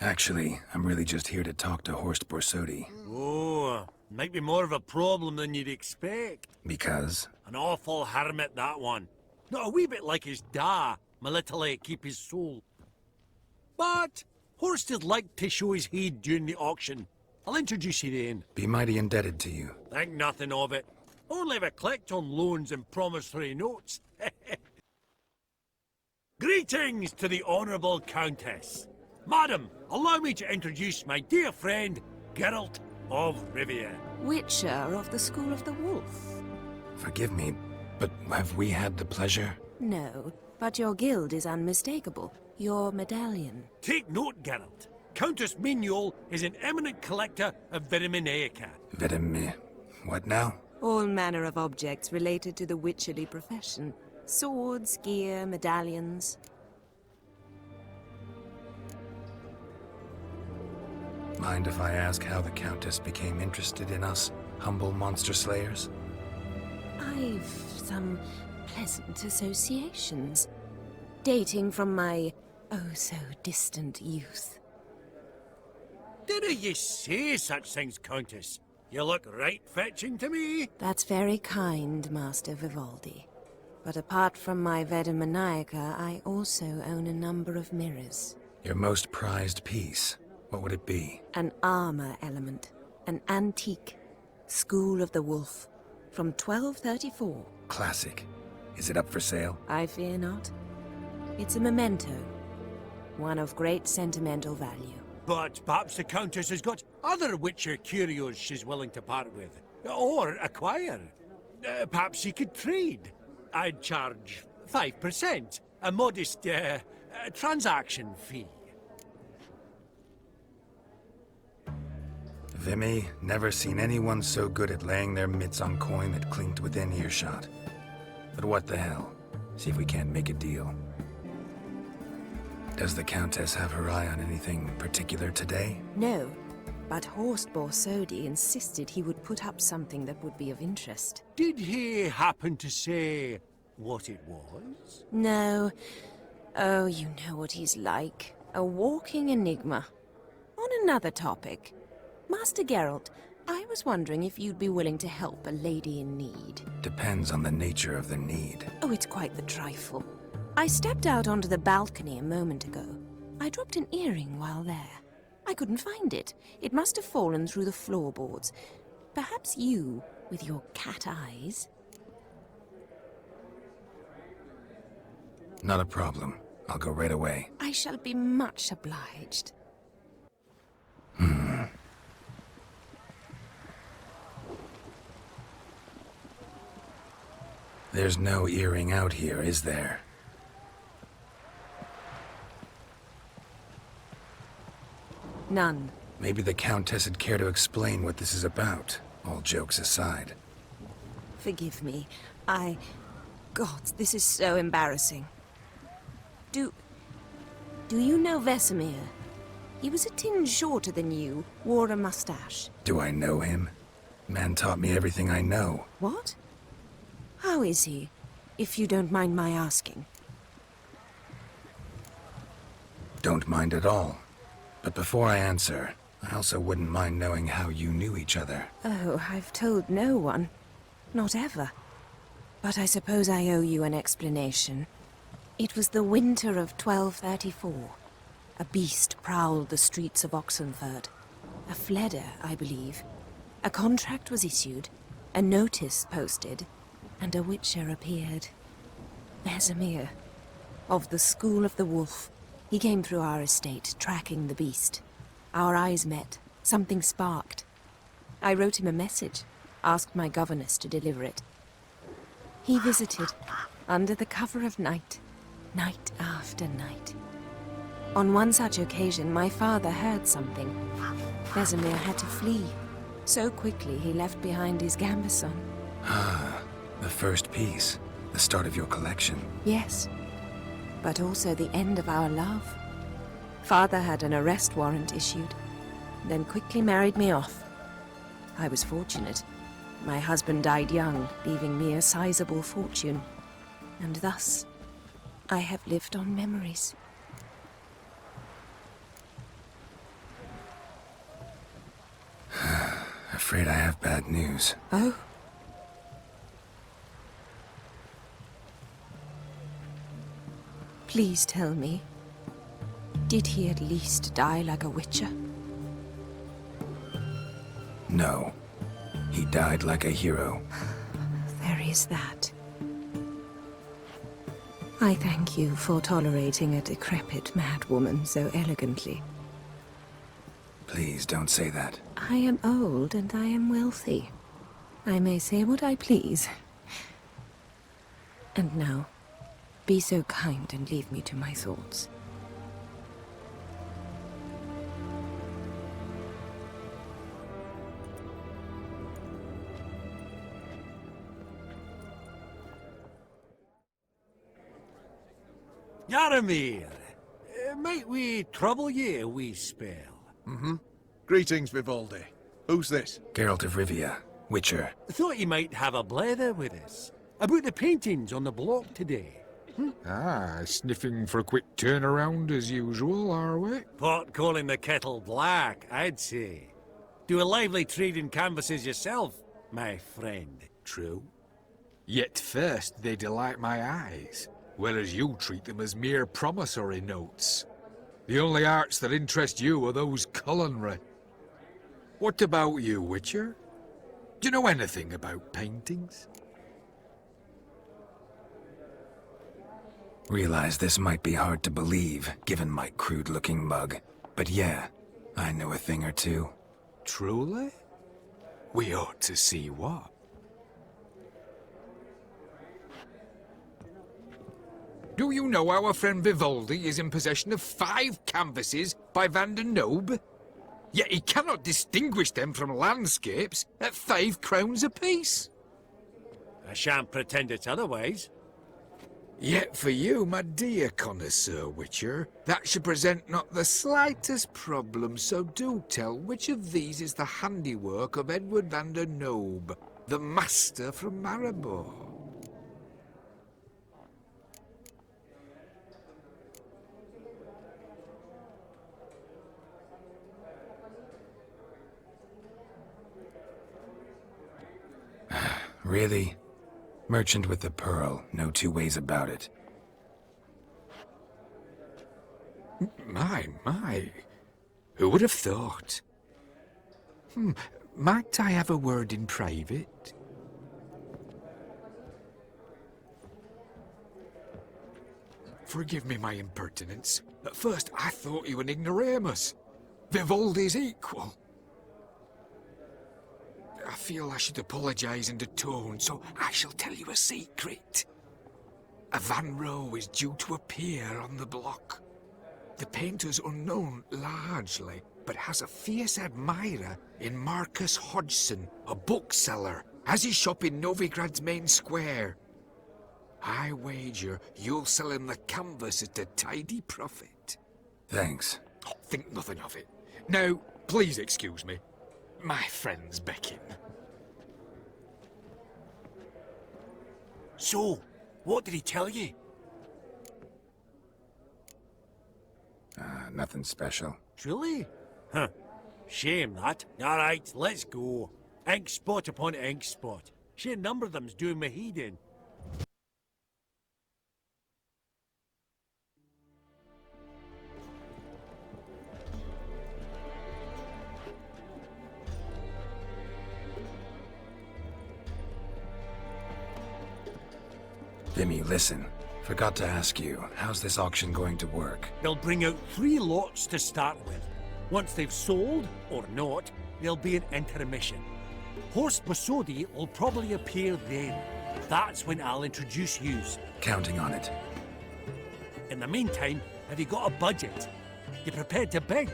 Actually, I'm really just here to talk to Horst Borsodi. Oh, might be more of a problem than you'd expect. Because? An awful hermit, that one. Not a wee bit like his da, my little keep his soul. But Horst would like to show his head during the auction. I'll introduce you then. Be mighty indebted to you. Think nothing of it. Only if I collect on loans and promissory notes. Greetings to the Honourable Countess. Madam, allow me to introduce my dear friend, Geralt of Rivia. Witcher of the School of the Wolf. Forgive me, but have we had the pleasure? No, but your guild is unmistakable. Your medallion. Take note, Geralt. Countess Mignol is an eminent collector of Vitaminaica. What now? All manner of objects related to the witcherly profession. Swords, gear, medallions. Mind if I ask how the Countess became interested in us, humble monster slayers? I've some pleasant associations, dating from my oh-so-distant youth. Dinna ye say such things, Countess? You look right fetching to me. That's very kind, Master Vivaldi. But apart from my Vitaminaica, I also own a number of mirrors. Your most prized piece, what would it be? An armor element. An antique. School of the Wolf. From 1234. Classic. Is it up for sale? I fear not. It's a memento. One of great sentimental value. But perhaps the Countess has got other Witcher curios she's willing to part with. Or acquire. Perhaps she could trade. I'd charge 5%. A modest, transaction fee. Vimy, never seen anyone so good at laying their mitts on coin that clinked within earshot. But what the hell? See if we can't make a deal. Does the Countess have her eye on anything particular today? No, but Horst Borsodi insisted he would put up something that would be of interest. Did he happen to say what it was? No. Oh, you know what he's like. A walking enigma. On another topic, Master Geralt, I was wondering if you'd be willing to help a lady in need. Depends on the nature of the need. Oh, it's quite the trifle. I stepped out onto the balcony a moment ago. I dropped an earring while there. I couldn't find it. It must have fallen through the floorboards. Perhaps you, with your cat eyes... Not a problem. I'll go right away. I shall be much obliged. There's no earring out here, is there? None. Maybe the Countess would care to explain what this is about, all jokes aside. Forgive me. God, this is so embarrassing. Do you know Vesemir? He was a tinge shorter than you, wore a mustache. Do I know him? Man taught me everything I know. What? How is he, if you don't mind my asking? Don't mind at all. But before I answer, I also wouldn't mind knowing how you knew each other. Oh, I've told no one. Not ever. But I suppose I owe you an explanation. It was the winter of 1234. A beast prowled the streets of Oxenford. A fledder, I believe. A contract was issued, a notice posted, and a witcher appeared. Vesemir, of the School of the Wolf. He came through our estate, tracking the beast. Our eyes met. Something sparked. I wrote him a message, asked my governess to deliver it. He visited, under the cover of night, night after night. On one such occasion, my father heard something. Vesemir had to flee. So quickly, he left behind his gambeson. Ah, The first piece. The start of your collection. Yes, but also the end of our love. Father had an arrest warrant issued, then quickly married me off. I was fortunate. My husband died young, leaving me a sizable fortune. And thus, I have lived on memories. Afraid I have bad news. Oh? Please tell me, did he at least die like a witcher? No. He died like a hero. There is that. I thank you for tolerating a decrepit madwoman so elegantly. Please don't say that. I am old and I am wealthy. I may say what I please. And now, be so kind and leave me to my thoughts. Yaramir, might we trouble ye a wee spell? Mm-hmm. Greetings, Vivaldi. Who's this? Geralt of Rivia, Witcher. Thought you might have a blether with us. About the paintings on the block today. Ah, sniffing for a quick turnaround as usual, are we? Pot calling the kettle black, I'd say. Do a lively trade in canvases yourself, my friend. True. Yet first they delight my eyes, whereas you treat them as mere promissory notes. The only arts that interest you are those culinary. What about you, Witcher? Do you know anything about paintings? Realize this might be hard to believe, given my crude-looking mug. But yeah, I know a thing or two. Truly? We ought to see what. Do you know our friend Vivaldi is in possession of 5 canvases by Van der Nobe? Yet he cannot distinguish them from landscapes at 5 crowns apiece. I shan't pretend it's otherwise. Yet for you, my dear connoisseur Witcher, that should present not the slightest problem, so do tell which of these is the handiwork of Edward van der Nobe, the master from Maribor. Really? Merchant with the pearl, no two ways about it. My. Who would have thought? Might I have a word in private? Forgive me my impertinence. At first I thought you an ignoramus. Vivaldi's equal. I feel I should apologize and atone, so I shall tell you a secret. A Van Row is due to appear on the block. The painter's unknown, largely, but has a fierce admirer in Marcus Hodgson, a bookseller, has his shop in Novigrad's main square. I wager you'll sell him the canvas at a tidy profit. Thanks. Oh, think nothing of it. Now, please excuse me. My friend's beckon. So, what did he tell you? Nothing special. Truly? Huh. Shame that. Alright, let's go. Ink spot upon ink spot. Sheer number of them's doing my head in. Vimy, listen. Forgot to ask you, how's this auction going to work? They'll bring out 3 lots to start with. Once they've sold, or not, there'll be an intermission. Horse Basodi will probably appear then. That's when I'll introduce yous. Counting on it. In the meantime, have you got a budget? You prepared to bid?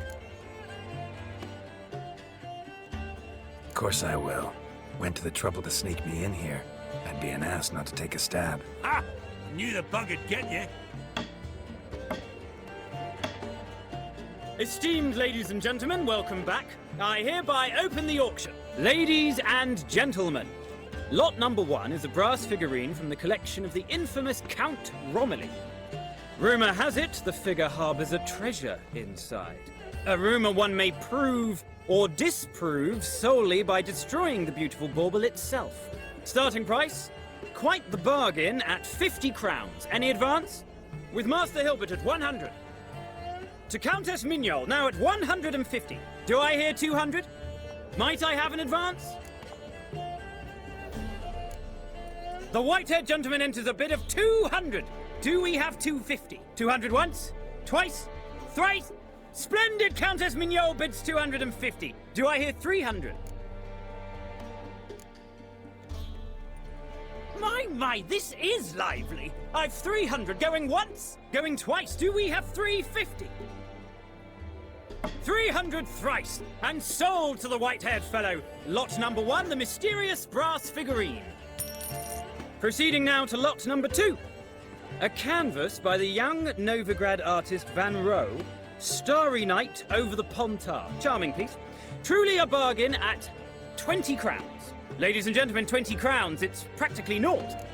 Of course I will. Went to the trouble to sneak me in here. I'd be an ass not to take a stab. Ha! I knew the bug would get you. Esteemed ladies and gentlemen, welcome back. I hereby open the auction. Ladies and gentlemen, lot number 1 is a brass figurine from the collection of the infamous Count Romilly. Rumour has it the figure harbours a treasure inside. A rumour one may prove or disprove solely by destroying the beautiful bauble itself. Starting price? Quite the bargain at 50 crowns. Any advance? With Master Hilbert at 100. To Countess Mignol, now at 150. Do I hear 200? Might I have an advance? The white-haired gentleman enters a bid of 200. Do we have 250? 200 once? Twice? Thrice? Splendid! Countess Mignol bids 250. Do I hear 300? My, this is lively. I've 300 going once, going twice. Do we have 350? 300 thrice, and sold to the white-haired fellow. Lot number 1, the mysterious brass figurine. Proceeding now to lot number 2. A canvas by the young Novigrad artist Van Rohe, Starry Night over the Pontar. Charming piece. Truly a bargain at 20 crowns. Ladies and gentlemen, 20 crowns, it's practically naught.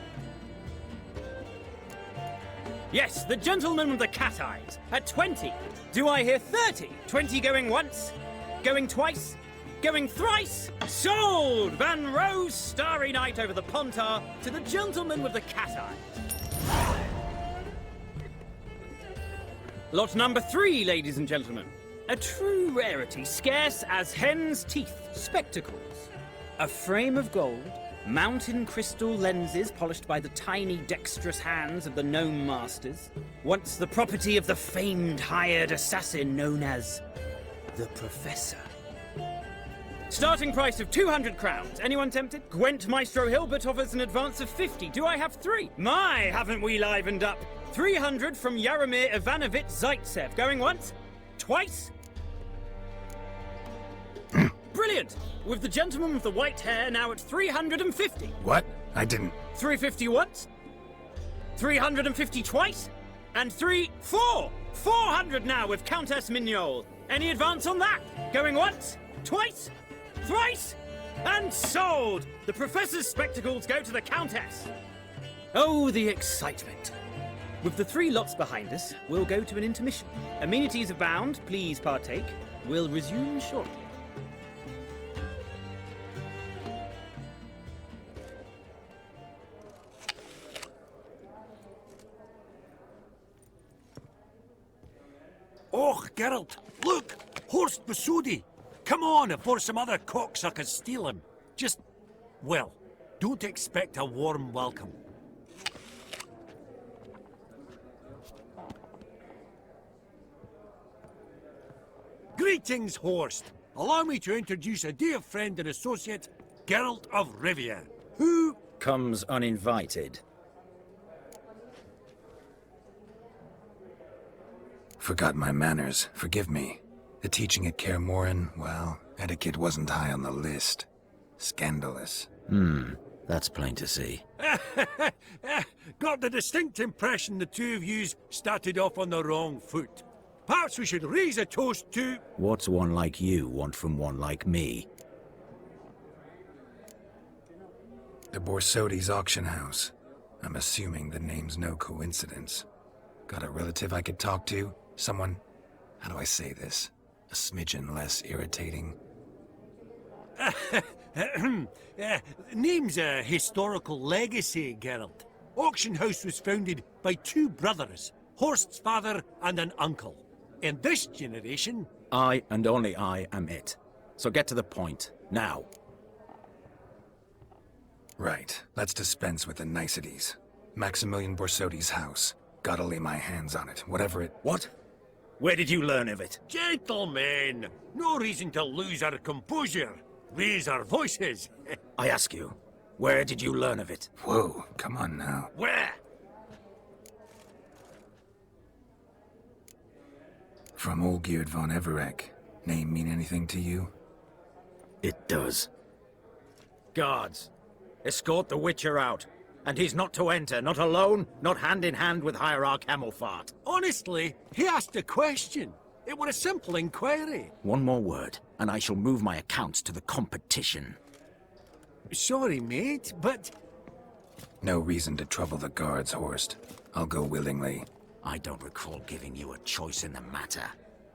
Yes, the gentleman with the cat eyes, at 20. Do I hear 30? 20 going once, going twice, going thrice? Sold! Van Rohe's Starry Night over the Pontar to the gentleman with the cat eyes. Lot number 3, ladies and gentlemen. A true rarity, scarce as hen's teeth. Spectacles. A frame of gold, mountain crystal lenses polished by the tiny dexterous hands of the gnome masters. Once the property of the famed hired assassin known as the Professor. Starting price of 200 crowns. Anyone tempted? Gwent Maestro Hilbert offers an advance of 50. Do I have 3? My, haven't we livened up? 300 from Yaromir Ivanovich Zaitsev. Going once? Twice? Brilliant! With the gentleman with the white hair now at 350. What? I didn't... 350 once? 350 twice? And 400 now with Countess Mignol. Any advance on that? Going once? Twice? Thrice? And sold! The Professor's spectacles go to the Countess. Oh, the excitement. With the 3 lots behind us, we'll go to an intermission. Amenities abound, please partake. We'll resume shortly. Oh, Geralt, look! Horst Basudi! Come on, before some other cocksuckers steal him. Just, well, don't expect a warm welcome. Greetings, Horst. Allow me to introduce a dear friend and associate, Geralt of Rivia, who... comes uninvited. Forgot my manners. Forgive me. The teaching at Kaer Morhen, well, etiquette wasn't high on the list. Scandalous. That's plain to see. Got the distinct impression the two of yous started off on the wrong foot. Perhaps we should raise a toast to... What's one like you want from one like me? The Borsodi's auction house. I'm assuming the name's no coincidence. Got a relative I could talk to? Someone... how do I say this? A smidgen less irritating. Name's a historical legacy, Geralt. Auction house was founded by 2 brothers, Horst's father and an uncle. In this generation... I and only I am it. So get to the point, now. Right, let's dispense with the niceties. Maximilian Borsodi's house. Gotta lay my hands on it, whatever it... What? Where did you learn of it? Gentlemen, no reason to lose our composure. Raise our voices. I ask you, where did you learn of it? Whoa, come on now. Where? From Olgierd von Everec. Name mean anything to you? It does. Guards, Escort the Witcher out. And he's not to enter, not alone, not hand in hand with Hierarch Hemelfart. Honestly, he asked a question. It were a simple inquiry. One more word, and I shall move my accounts to the competition. Sorry, mate, but... No reason to trouble the guards, Horst. I'll go willingly. I don't recall giving you a choice in the matter.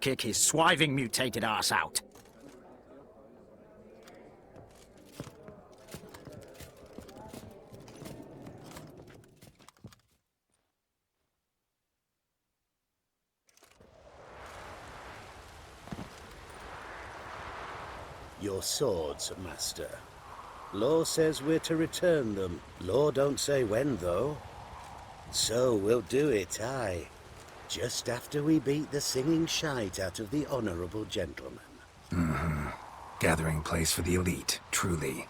Kick his swiving mutated ass out. Your swords, Master. Law says we're to return them. Law don't say when, though. So we'll do it, aye. Just after we beat the singing shite out of the honourable gentleman. Mm-hmm. Gathering place for the elite, truly.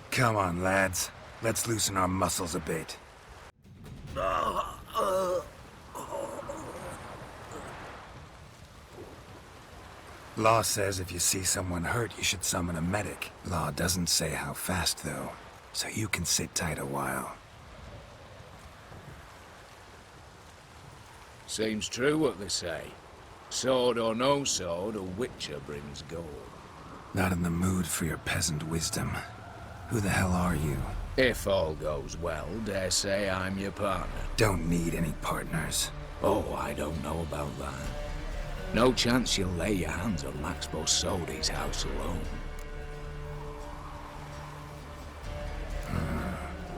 Come on, lads. Let's loosen our muscles a bit. Law says if you see someone hurt, you should summon a medic. Law doesn't say how fast, though, so you can sit tight a while. Seems true what they say. Sword or no sword, a witcher brings gold. Not in the mood for your peasant wisdom. Who the hell are you? If all goes well, dare say I'm your partner. Don't need any partners. Oh, I don't know about that. No chance you'll lay your hands on Max Borsodi's house alone.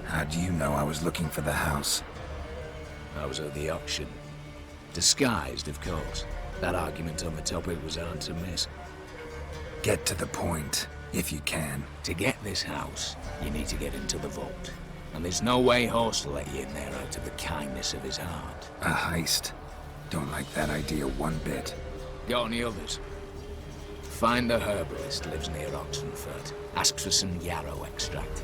How do you know I was looking for the house? I was at the auction. Disguised, of course. That argument on the topic was hard to miss. Get to the point, if you can. To get this house, you need to get into the vault. And there's no way Horst will let you in there out of the kindness of his heart. A heist? Don't like that idea one bit. Got any others? Find the herbalist, lives near Oxenfurt. Ask for some yarrow extract.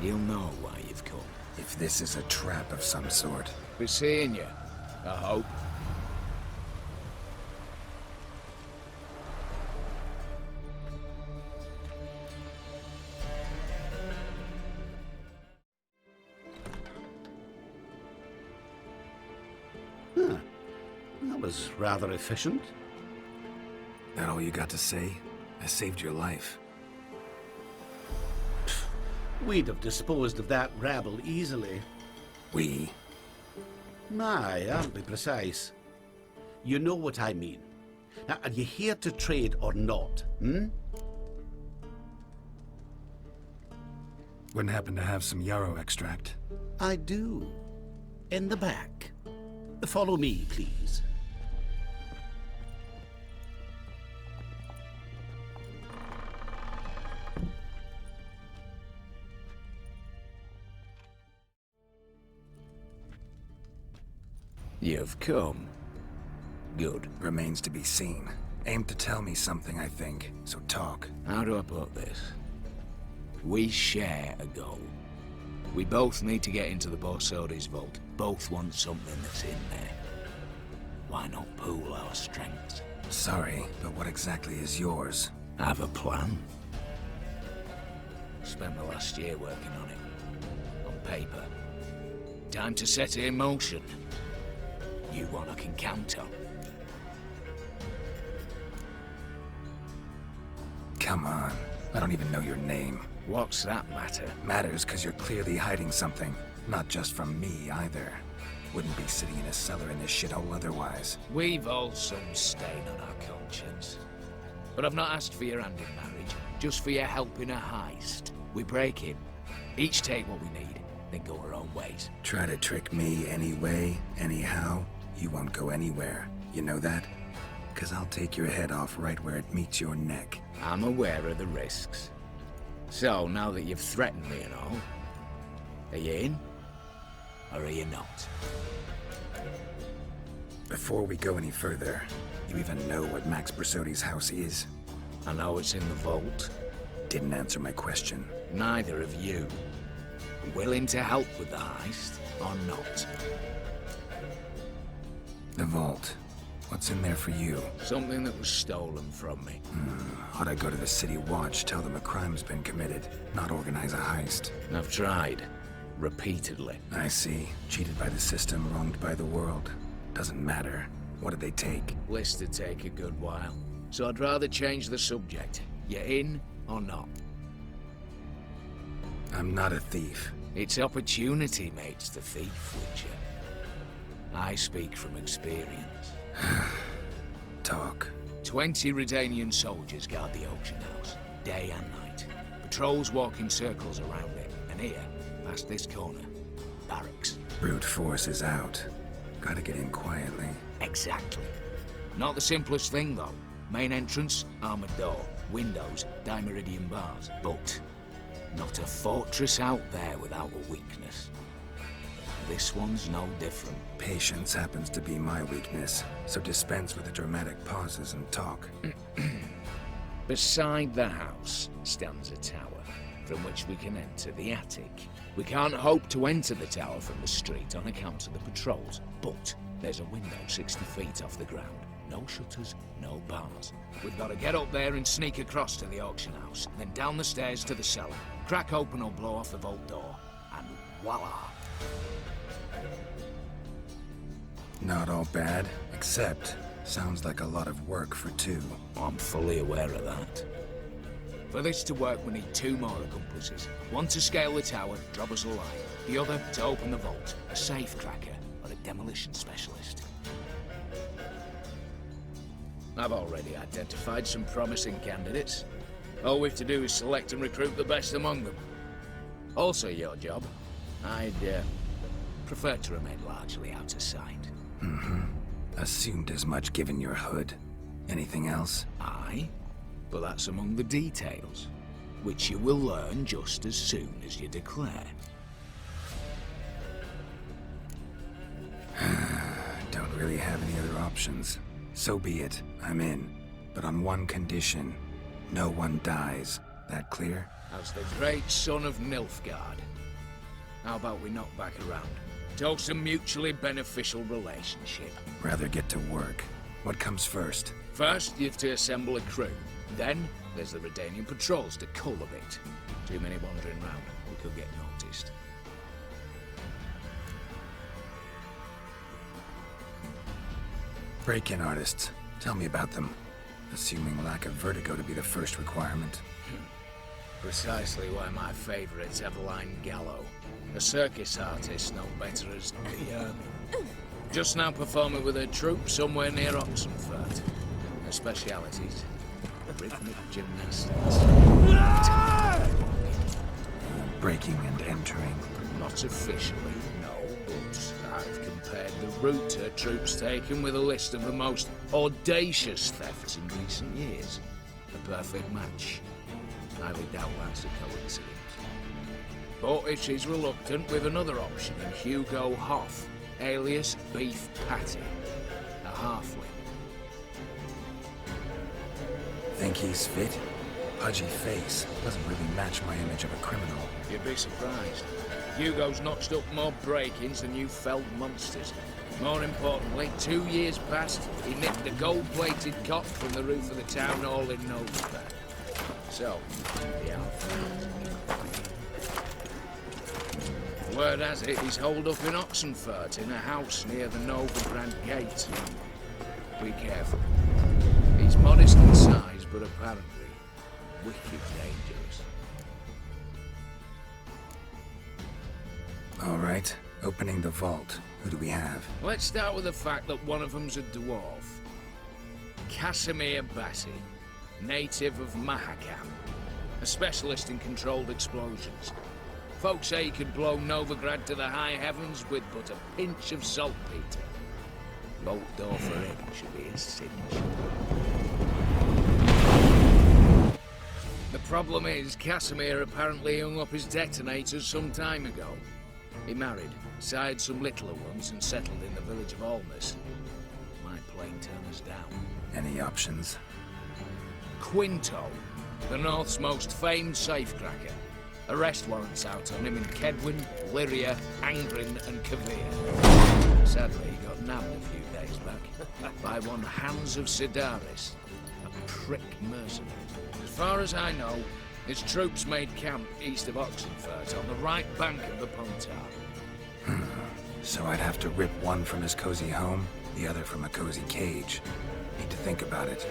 You'll know why you've come. If this is a trap of some sort. Be seeing you, I hope. Huh. That was rather efficient. That all you got to say? I saved your life. We'd have disposed of that rabble easily. We? My, I'll be precise. You know what I mean. Now, are you here to trade or not, Wouldn't happen to have some yarrow extract. I do. In the back. Follow me, please. You've come. Good. Remains to be seen. Aim to tell me something, I think. So talk. How do I put this? We share a goal. We both need to get into the Borsodi's vault. Both want something that's in there. Why not pool our strengths? Sorry, but what exactly is yours? Have a plan. Spent the last year working on it. On paper. Time to set it in motion. You one I can count on. Come on. I don't even know your name. What's that matter? Matters because you're clearly hiding something. Not just from me, either. Wouldn't be sitting in a cellar in this shithole otherwise. We've all some stain on our conscience. But I've not asked for your hand in marriage, just for your help in a heist. We break in, each take what we need, then go our own ways. Try to trick me anyway, anyhow, you won't go anywhere. You know that? Because I'll take your head off right where it meets your neck. I'm aware of the risks. So, now that you've threatened me and all, are you in? Or are you not? Before we go any further, you even know what Max Borsodi's house is? I know it's in the vault. Didn't answer my question. Neither of you. Willing to help with the heist, or not? The vault. What's in there for you? Something that was stolen from me. Ought I go to the City Watch, tell them a crime's been committed, not organize a heist? I've tried. Repeatedly. I see. Cheated by the system, wronged by the world. Doesn't matter. What did they take? List to take a good while. So I'd rather change the subject. You in or not? I'm not a thief. It's opportunity makes the thief, Witcher. I speak from experience. Talk. 20 Redanian soldiers guard the auction house, day and night. Patrols walk in circles around it, and here, past this corner, barracks. Brute force is out. Gotta get in quietly. Exactly. Not the simplest thing, though. Main entrance, armored door. Windows, dimeridian bars. But not a fortress out there without a weakness. This one's no different. Patience happens to be my weakness, so dispense with the dramatic pauses and talk. Beside the house stands a tower, from which we can enter the attic. We can't hope to enter the tower from the street on account of the patrols, but there's a window 60 feet off the ground. No shutters, no bars. We've got to get up there and sneak across to the auction house, then down the stairs to the cellar, crack open or blow off the vault door, and voila! Not all bad, except sounds like a lot of work for two. I'm fully aware of that. For this to work, we need 2 more accomplices. One to scale the tower, drop us a line. The other to open the vault, a safe cracker or a demolition specialist. I've already identified some promising candidates. All we have to do is select and recruit the best among them. Also your job. I'd prefer to remain largely out of sight. Assumed as much given your hood. Anything else? Aye, but that's among the details, which you will learn just as soon as you declare. Don't really have any other options. So be it, I'm in. But on one condition. No one dies. That clear? As the great son of Nilfgaard. How about we knock back around? Toast a mutually beneficial relationship. Rather get to work. What comes first? First, you have to assemble a crew. Then, there's the Redanian patrols to cull a bit. Too many wandering round. We could get noticed. Break-in artists. Tell me about them. Assuming lack of vertigo to be the first requirement. Precisely why my favourite's Eveline Gallo. A circus artist known better as the just now performing with her troupe somewhere near Oxenfurt. Her specialities, rhythmic gymnastics. Breaking and entering. Not officially, no, but I've compared the route her troupe's taken with a list of the most audacious thefts in recent years. A perfect match. Highly doubt that's a coincidence. But if she's reluctant, with another option in Hugo Hoff, alias Beef Patty, a halfling. Think he's fit? Pudgy face. Doesn't really match my image of a criminal. You'd be surprised. Hugo's notched up more break-ins than you felled monsters. More importantly, 2 years past, he nicked a gold-plated cot from the roof of the town hall in Novigrad. So, the outfit. Word has it, he's holed up in Oxenfurt in a house near the Novigrad gate. Be careful. He's modest in size, but apparently wicked dangerous. All right, opening the vault. Who do we have? Let's start with the fact that one of them's a dwarf. Casimir Bassi, native of Mahakam, a specialist in controlled explosions. Folks say he could blow Novigrad to the high heavens with but a pinch of saltpeter. Vault door for him should be a cinch. The problem is, Casimir apparently hung up his detonators some time ago. He married, sired some littler ones, and settled in the village of Almas. Might plain turn us down. Any options? Quinto, the North's most famed safecracker. Arrest warrants out on him in Kedwin, Lyria, Angrin and Kavir. Sadly, he got nabbed a few days back by one Hans of Sidaris, a prick mercenary. As far as I know, his troops made camp east of Oxenfurt on the right bank of the Pontar. So I'd have to rip one from his cozy home, the other from a cozy cage. Need to think about it.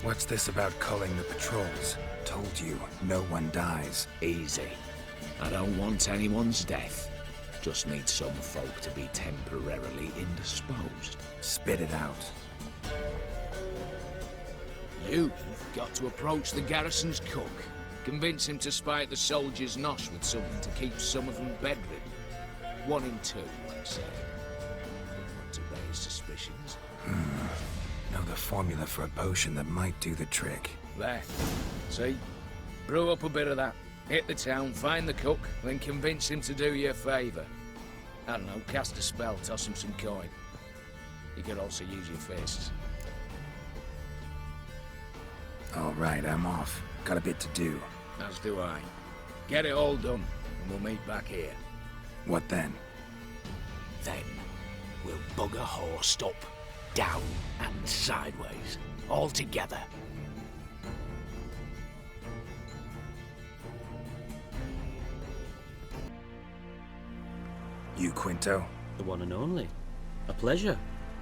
What's this about culling the patrols? Told you, no one dies. Easy. I don't want anyone's death. Just need some folk to be temporarily indisposed. Spit it out. You've got to approach the garrison's cook. Convince him to spike the soldiers' nosh with something to keep some of them bedridden. 1 in 2, let's say. Not to raise suspicions. Know the formula for a potion that might do the trick. There. See? Brew up a bit of that. Hit the town, find the cook, then convince him to do you a favour. I don't know, cast a spell, toss him some coin. You could also use your fists. All right, I'm off. Got a bit to do. As do I. Get it all done, and we'll meet back here. What then? Then, we'll bugger horsed up, down and sideways, all together. You, Quinto? The one and only. A pleasure.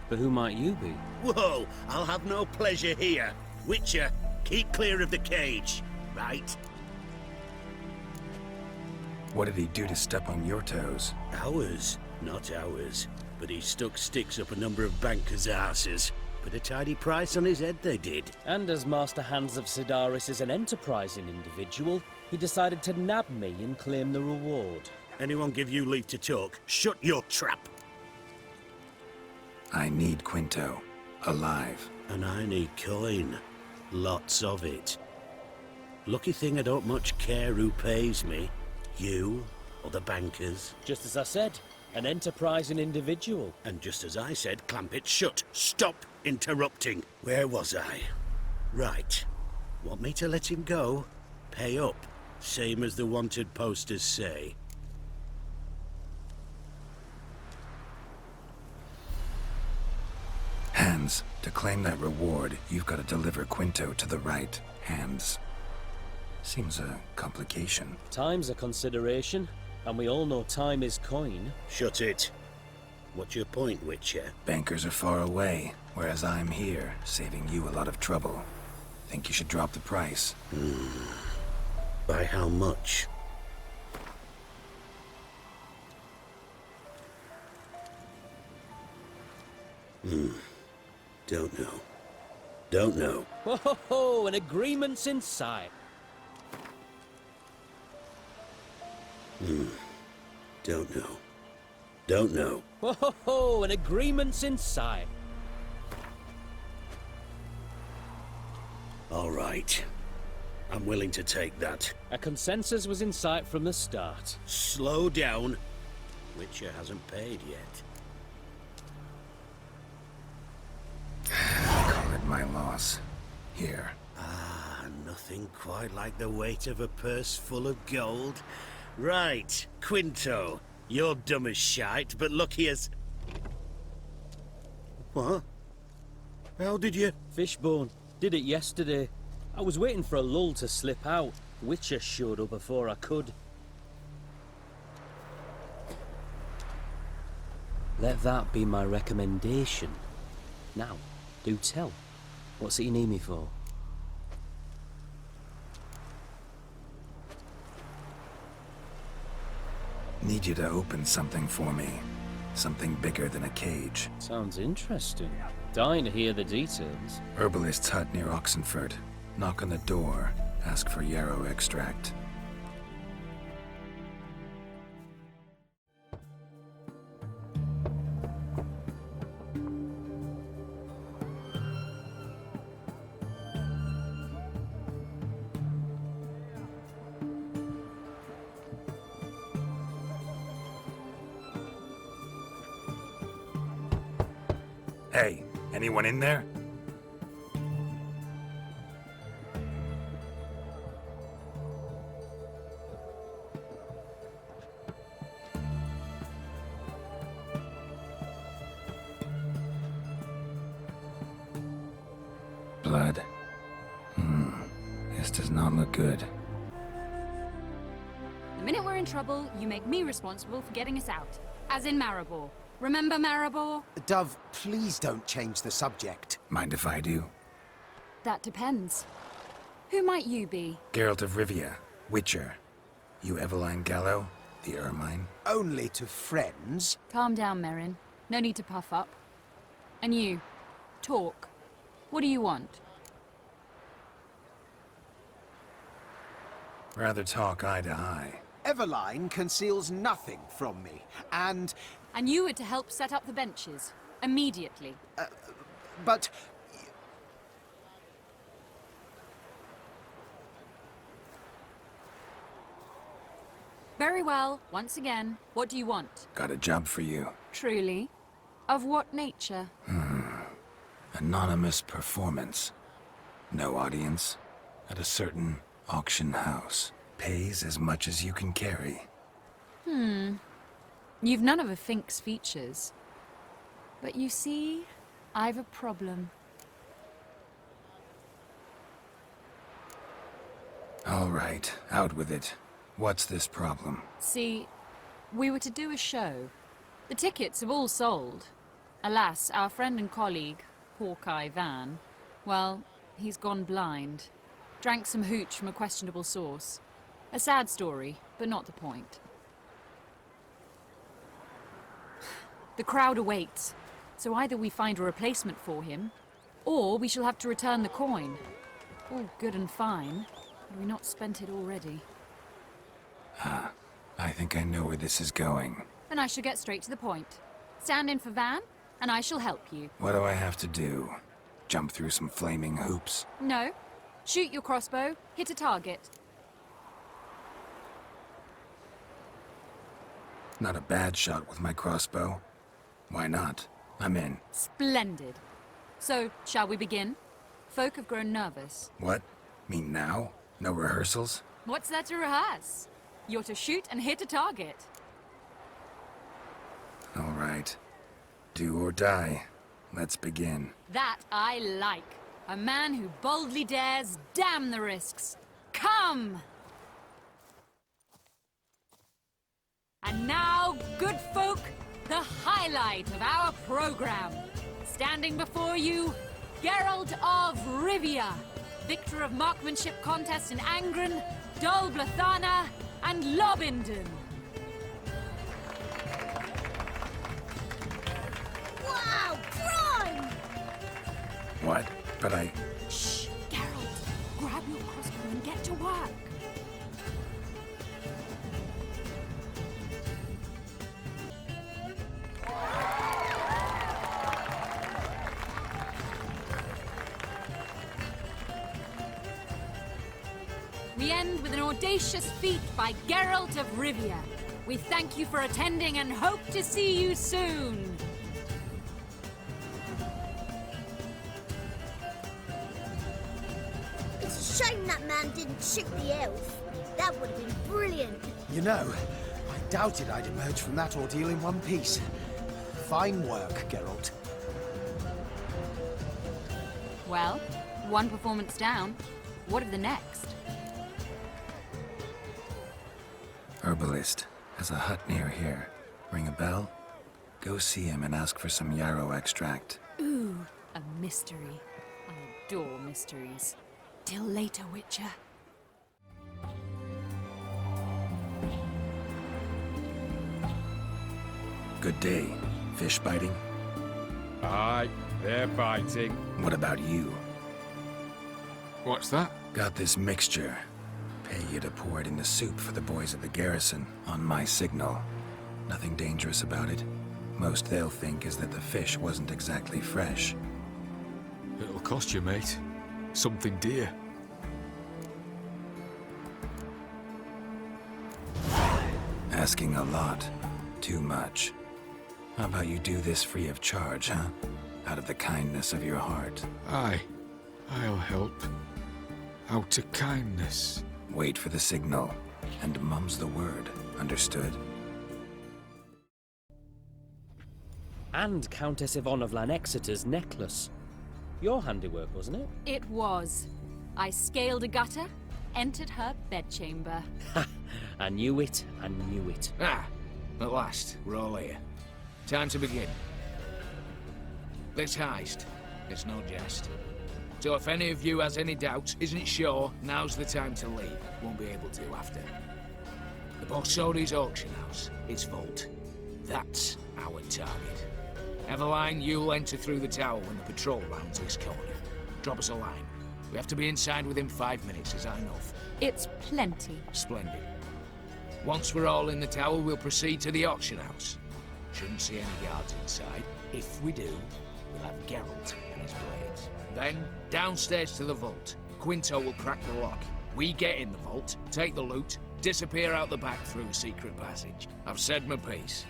But who might you be? Whoa, I'll have no pleasure here. Witcher, keep clear of the cage, right? What did he do to step on your toes? Ours, not ours. But he stuck sticks up a number of bankers' asses. Put a tidy price on his head, they did. And as Master Hans of Sidaris is an enterprising individual, he decided to nab me and claim the reward. Anyone give you leave to talk? Shut your trap! I need Quinto. Alive. And I need coin. Lots of it. Lucky thing I don't much care who pays me. You or the bankers. Just as I said, an enterprising individual. And just as I said, clamp it shut. Stop interrupting. Where was I? Right. Want me to let him go? Pay up. Same as the wanted posters say. Hands. To claim that reward, you've got to deliver Quinto to the right hands. Seems a complication. Time's a consideration, and we all know time is coin. Shut it. What's your point, Witcher? Bankers are far away, whereas I'm here, saving you a lot of trouble. Think you should drop the price? By how much? Don't know. Don't know. Ho ho ho! An agreement's in sight. Don't know. Don't know. Ho ho ho! An agreement's in sight. All right. I'm willing to take that. A consensus was in sight from the start. Slow down. Witcher hasn't paid yet. Call it my loss. Here. Ah, nothing quite like the weight of a purse full of gold. Right, Quinto. You're dumb as shite, but lucky as... What? How did you... Fishbone. Did it yesterday. I was waiting for a lull to slip out. Witcher showed up before I could. Let that be my recommendation. Now, do tell. What's it you need me for? Need you to open something for me. Something bigger than a cage. Sounds interesting. Dying to hear the details. Herbalist's hut near Oxenfurt. Knock on the door. Ask for yarrow extract. Hey, anyone in there? blood. This does not look good. The minute we're in trouble, you make me responsible for getting us out. As in Maribor. Remember Maribor? Dove, please don't change the subject. Mind if I do? That depends. Who might you be? Geralt of Rivia, Witcher. You Eveline Gallo, the Ermine? Only to friends. Calm down, Merrin. No need to puff up. And you, talk. What do you want? Rather talk eye to eye. Eveline conceals nothing from me, and... And you were to help set up the benches. Immediately. But... Very well. Once again, what do you want? Got a job for you. Truly? Of what nature? Anonymous performance. No audience. At a certain auction house. Pays as much as you can carry. You've none of a Fink's features. But you see, I've a problem. All right, out with it. What's this problem? See, we were to do a show. The tickets have all sold. Alas, our friend and colleague, Hawkeye Van, well, he's gone blind. Drank some hooch from a questionable source. A sad story, but not the point. The crowd awaits, so either we find a replacement for him, or we shall have to return the coin. All good and fine, had we not spent it already. I think I know where this is going. Then I shall get straight to the point. Stand in for Van, and I shall help you. What do I have to do? Jump through some flaming hoops? No. Shoot your crossbow, hit a target. Not a bad shot with my crossbow. Why not? I'm in. Splendid. So, shall we begin? Folk have grown nervous. What? Mean now? No rehearsals? What's there to rehearse? You're to shoot and hit a target. All right. Do or die. Let's begin. That I like. A man who boldly dares, damn the risks. Come! And now, good folk, the highlight of our program. Standing before you, Geralt of Rivia, victor of marksmanship contests in Angren, Dol Blathana, and Lobindon. Wow, prime! What? But I... Shh, Geralt. Grab your crossbow and get to work. We end with an audacious feat by Geralt of Rivia. We thank you for attending and hope to see you soon. It's a shame that man didn't shoot the elf. That would have been brilliant. You know, I doubted I'd emerge from that ordeal in one piece. Fine work, Geralt. Well, one performance down. What of the next? Herbalist has a hut near here. Ring a bell? Go see him and ask for some yarrow extract. Ooh, a mystery. I adore mysteries. Till later, Witcher. Good day. Fish biting? Aye, they're biting. What about you? What's that? Got this mixture. Pay you to pour it in the soup for the boys at the garrison, on my signal. Nothing dangerous about it. Most they'll think is that the fish wasn't exactly fresh. It'll cost you, mate. Something dear. Asking a lot. Too much. How about you do this free of charge, huh? Out of the kindness of your heart. Aye, I'll help. Out of kindness. Wait for the signal, and mum's the word. Understood? And Countess Yvonne of Lanexeter's necklace. Your handiwork, wasn't it? It was. I scaled a gutter, entered her bedchamber. I knew it, I knew it. Ah, at last, we're all here. Time to begin. This heist, it's no jest. So if any of you has any doubts, isn't sure, now's the time to leave. Won't be able to after. The Borsodi's auction house, its vault. That's our target. Eveline, you'll enter through the tower when the patrol rounds this corner. Drop us a line. We have to be inside within 5 minutes, is that enough? It's plenty. Splendid. Once we're all in the tower, we'll proceed to the auction house. Shouldn't see any guards inside. If we do, we'll have Geralt and his blades. Then, downstairs to the vault. Quinto will crack the lock. We get in the vault, take the loot, disappear out the back through a secret passage. I've said my piece.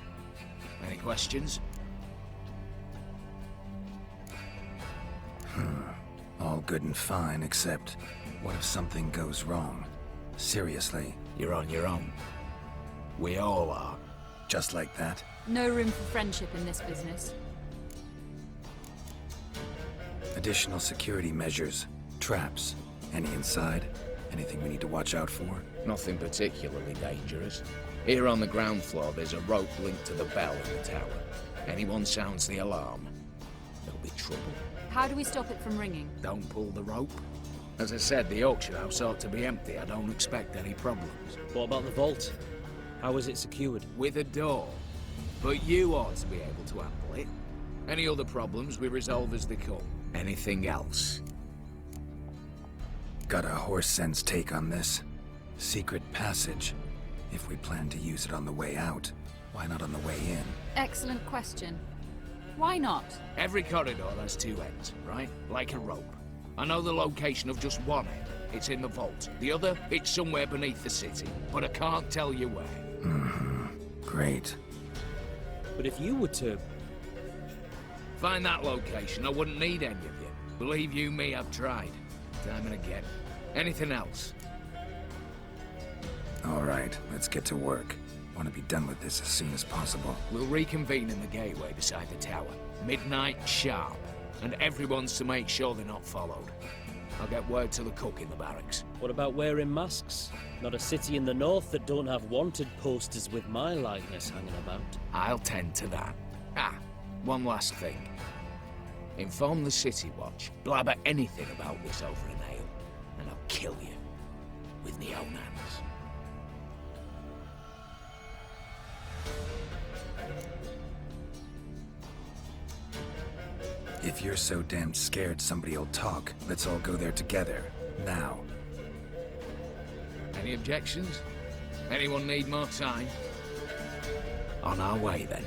Any questions? All good and fine, except what if something goes wrong? Seriously. You're on your own. We all are. Just like that? No room for friendship in this business. Additional security measures, traps. Any inside? Anything we need to watch out for? Nothing particularly dangerous. Here on the ground floor, there's a rope linked to the bell in the tower. Anyone sounds the alarm, there'll be trouble. How do we stop it from ringing? Don't pull the rope. As I said, the auction house ought to be empty. I don't expect any problems. What about the vault? How is it secured? With a door. But you ought to be able to handle it. Any other problems we resolve as they come. Anything else? Got a horse sense take on this. Secret passage. If we plan to use it on the way out, why not on the way in? Excellent question. Why not? Every corridor has two ends, right? Like a rope. I know the location of just one end. It's in the vault. The other, it's somewhere beneath the city. But I can't tell you where. Great. But if you were to... find that location, I wouldn't need any of you. Believe you me, I've tried. Time and again. Anything else? All right, let's get to work. Want to be done with this as soon as possible. We'll reconvene in the gateway beside the tower. Midnight sharp. And everyone's to make sure they're not followed. I'll get word to the cook in the barracks. What about wearing masks? Not a city in the north that don't have wanted posters with my likeness hanging about. I'll tend to that. Ah, one last thing. Inform the City Watch. Blabber anything about this over an ale, and I'll kill you. With my own hands. If you're so damn scared somebody'll talk, let's all go there together. Now. Any objections? Anyone need more time? On our way, then.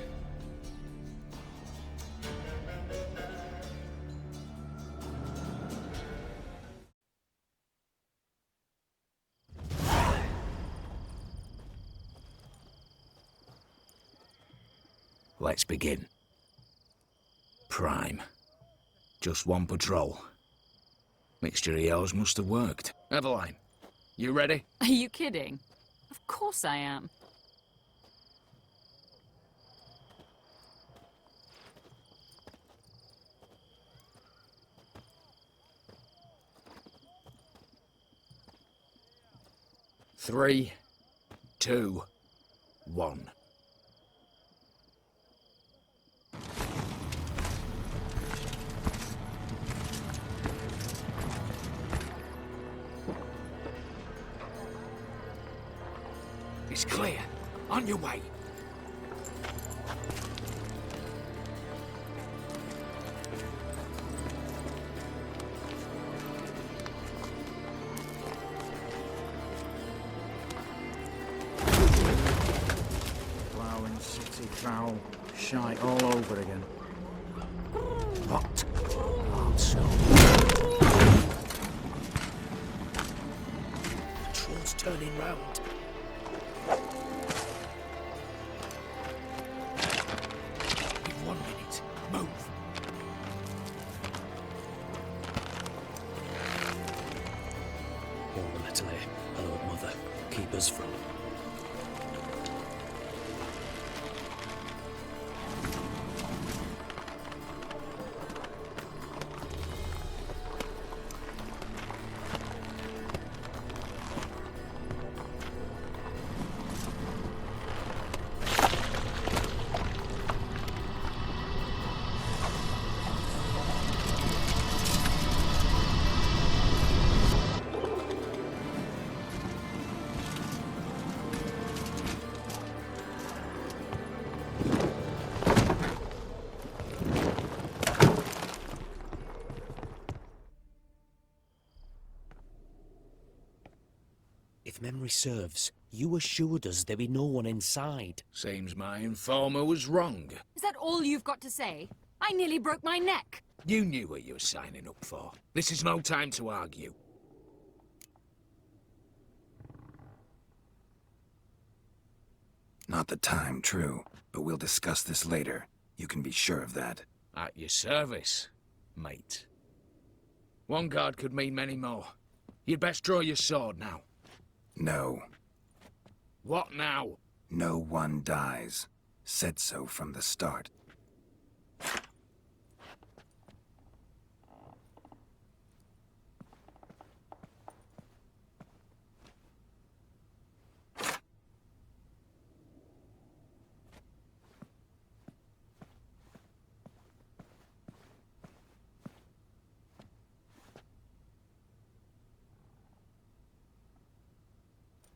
Let's begin. Prime. Just one patrol. Mixture of yours must have worked. Eveline, you ready? Are you kidding? Of course I am. Three, 2, 1. It's clear. On your way. Plowing city foul. Shite all over again. What? Also. Patrol's turning round. From. If memory serves, you assured us there be no one inside. Seems my informer was wrong. Is that all you've got to say? I nearly broke my neck. You knew what you were signing up for. This is no time to argue. Not the time, true. But we'll discuss this later. You can be sure of that. At your service, mate. One guard could mean many more. You'd best draw your sword now. No. What now? No one dies. Said so from the start.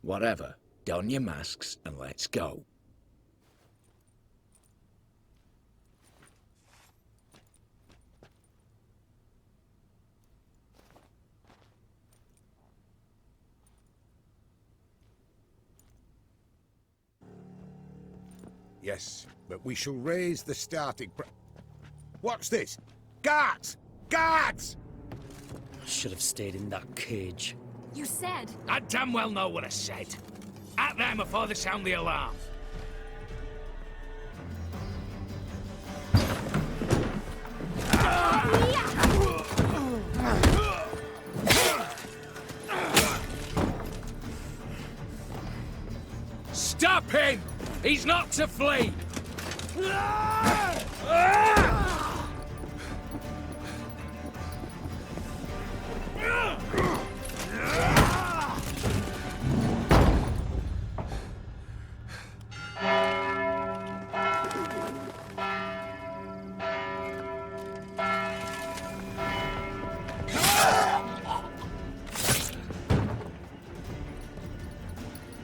Whatever. Don your masks and let's go. Yes, but we shall raise the starting What's this? Guards! Guards! I should have stayed in that cage. You said... I damn well know what I said. At them before they sound the alarm. Stop him! He's not to flee!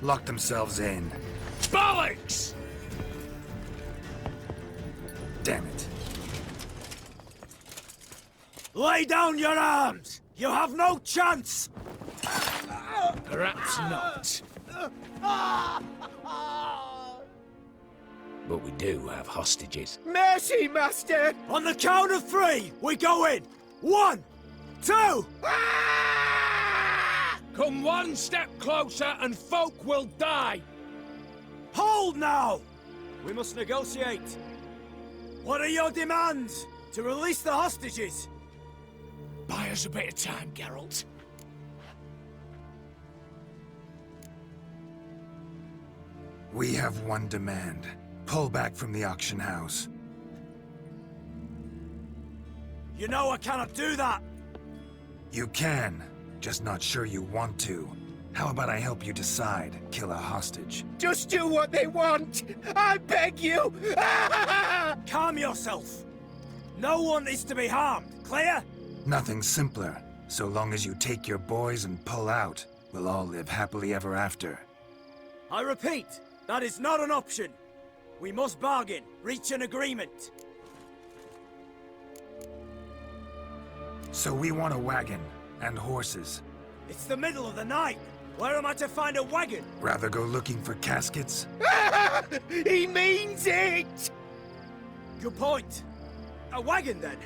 Lock themselves in. Bollocks! Damn it. Lay down your arms! You have no chance! Perhaps not. But we do have hostages. Mercy, Master! On the count of 3, we go in! 1, 2... Come one step closer and folk will die! Hold now! We must negotiate. What are your demands? To release the hostages? Buy us a bit of time, Geralt. We have one demand. Pull back from the auction house. You know I cannot do that! You can. Just not sure you want to. How about I help you decide? Kill a hostage. Just do what they want! I beg you! Calm yourself. No one is to be harmed, clear? Nothing simpler. So long as you take your boys and pull out, we'll all live happily ever after. I repeat, that is not an option. We must bargain, reach an agreement. So we want a wagon. And horses. It's the middle of the night. Where am I to find a wagon? Rather go looking for caskets? He means it! Good point. A wagon, then?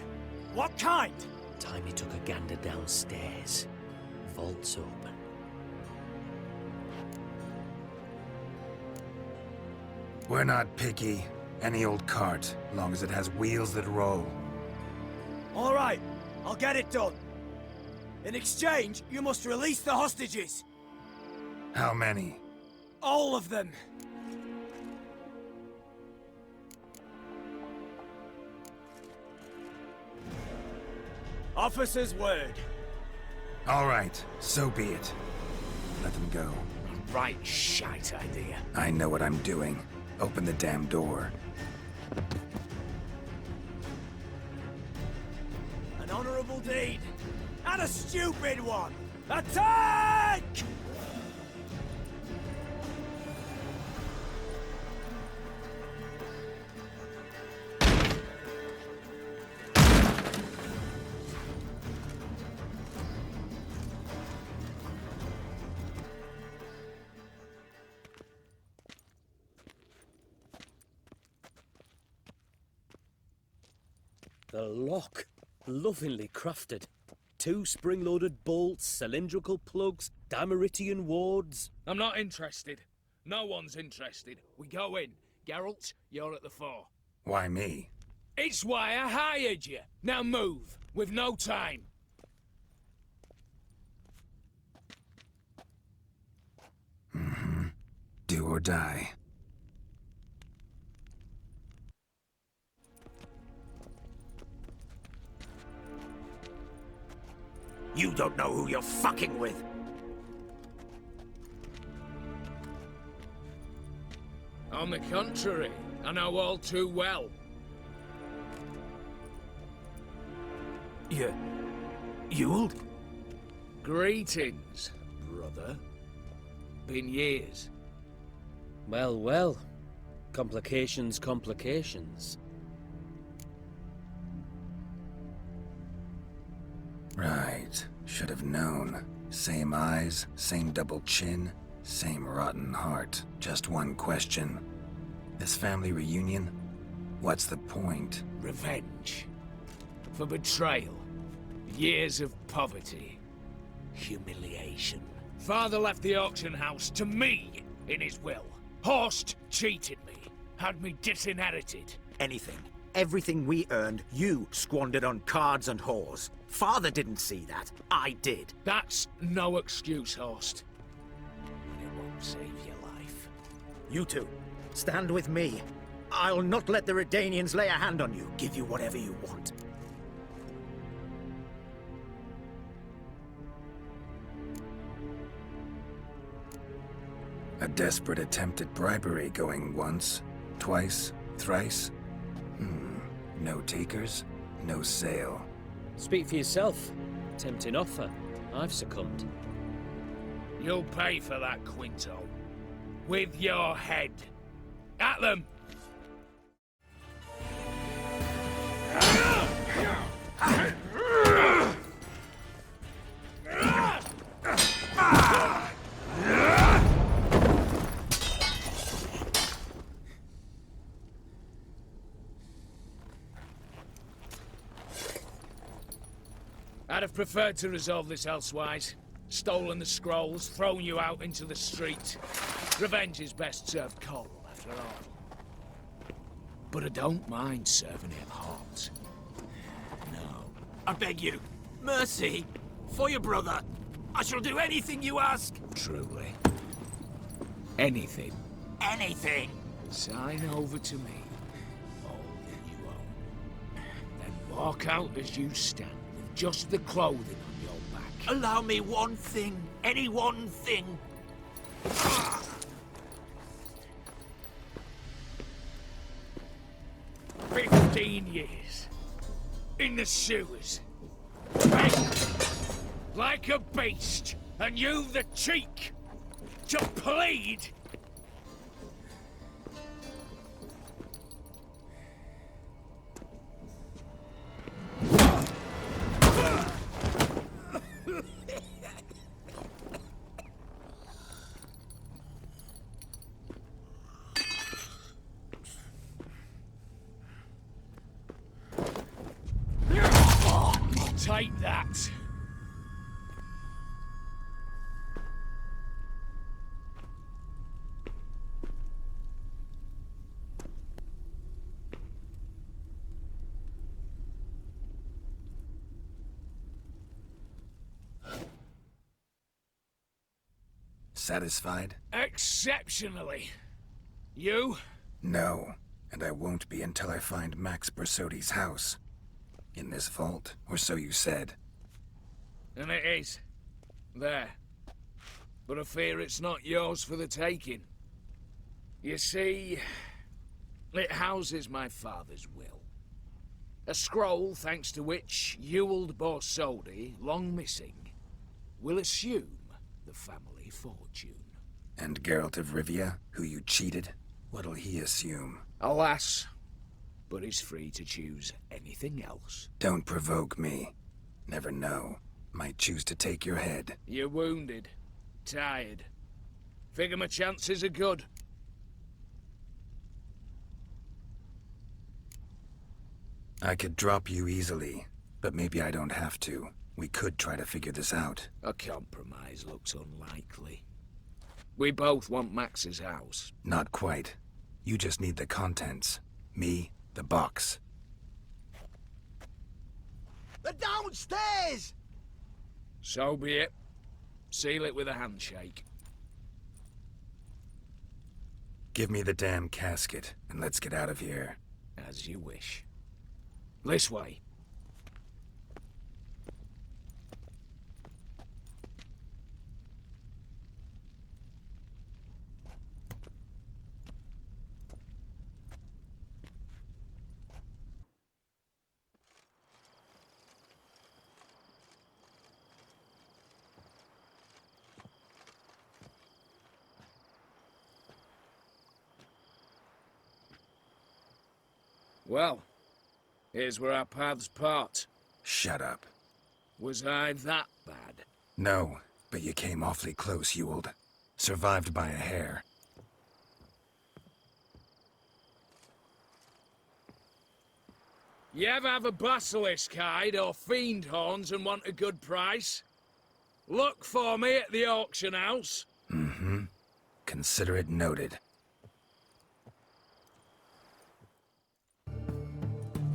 What kind? Timey took a gander downstairs. Vault's open. We're not picky. Any old cart, long as it has wheels that roll. All right, I'll get it done. In exchange, you must release the hostages. How many? All of them. Officer's word. All right, so be it. Let them go. Right shite idea. I know what I'm doing. Open the damn door. An honorable deed. And a stupid one! Attack! The lock. Lovingly crafted. 2 spring-loaded bolts, cylindrical plugs, Dimeritian wards. I'm not interested. No one's interested. We go in. Geralt, you're at the fore. Why me? It's why I hired you. Now move. We've no time. Do or die. You don't know who you're fucking with. On the contrary, I know all too well. You'll? Greetings, brother. Been years. Well, well. Complications, complications. Right. Should have known. Same eyes, same double chin, same rotten heart. Just one question. This family reunion? What's the point? Revenge. For betrayal. Years of poverty. Humiliation. Father left the auction house to me in his will. Horst cheated me. Had me disinherited. Anything. Everything we earned, you squandered on cards and whores. Father didn't see that. I did. That's no excuse, Horst. And it won't save your life. You two, stand with me. I'll not let the Redanians lay a hand on you. Give you whatever you want. A desperate attempt at bribery going once, twice, thrice? No takers, no sale. Speak for yourself. Tempting offer. I've succumbed. You'll pay for that, Quinto. With your head. At them! I'd have preferred to resolve this elsewise. Stolen the scrolls, thrown you out into the street. Revenge is best served cold, after all. But I don't mind serving it hot. No. I beg you, mercy, for your brother. I shall do anything you ask. Truly. Anything. Anything. Sign over to me. All that you own. Then walk out as you stand. Just the clothing on your back. Allow me one thing. Any one thing. 15 years. In the sewers. Begging. Like a beast. And you the cheek. To plead. Take that. Satisfied? Exceptionally. You? No, and I won't be until I find Max Bersodi's house. In this vault, or so you said. And it is. There. But I fear it's not yours for the taking. You see, it houses my father's will. A scroll thanks to which Ewald Borsodi, long missing, will assume the family fortune. And Geralt of Rivia, who you cheated, what'll he assume? Alas, but he's free to choose anything else. Don't provoke me. Never know. Might choose to take your head. You're wounded. Tired. Figure my chances are good. I could drop you easily, but maybe I don't have to. We could try to figure this out. A compromise looks unlikely. We both want Max's house. Not quite. You just need the contents. Me, the box. They're downstairs! So be it. Seal it with a handshake. Give me the damn casket, and let's get out of here. As you wish. This way. Well, here's where our paths part. Shut up. Was I that bad? No, but you came awfully close, Ewald. Survived by a hair. You ever have a basilisk hide or fiend horns and want a good price? Look for me at the auction house. Mm-hmm. Consider it noted.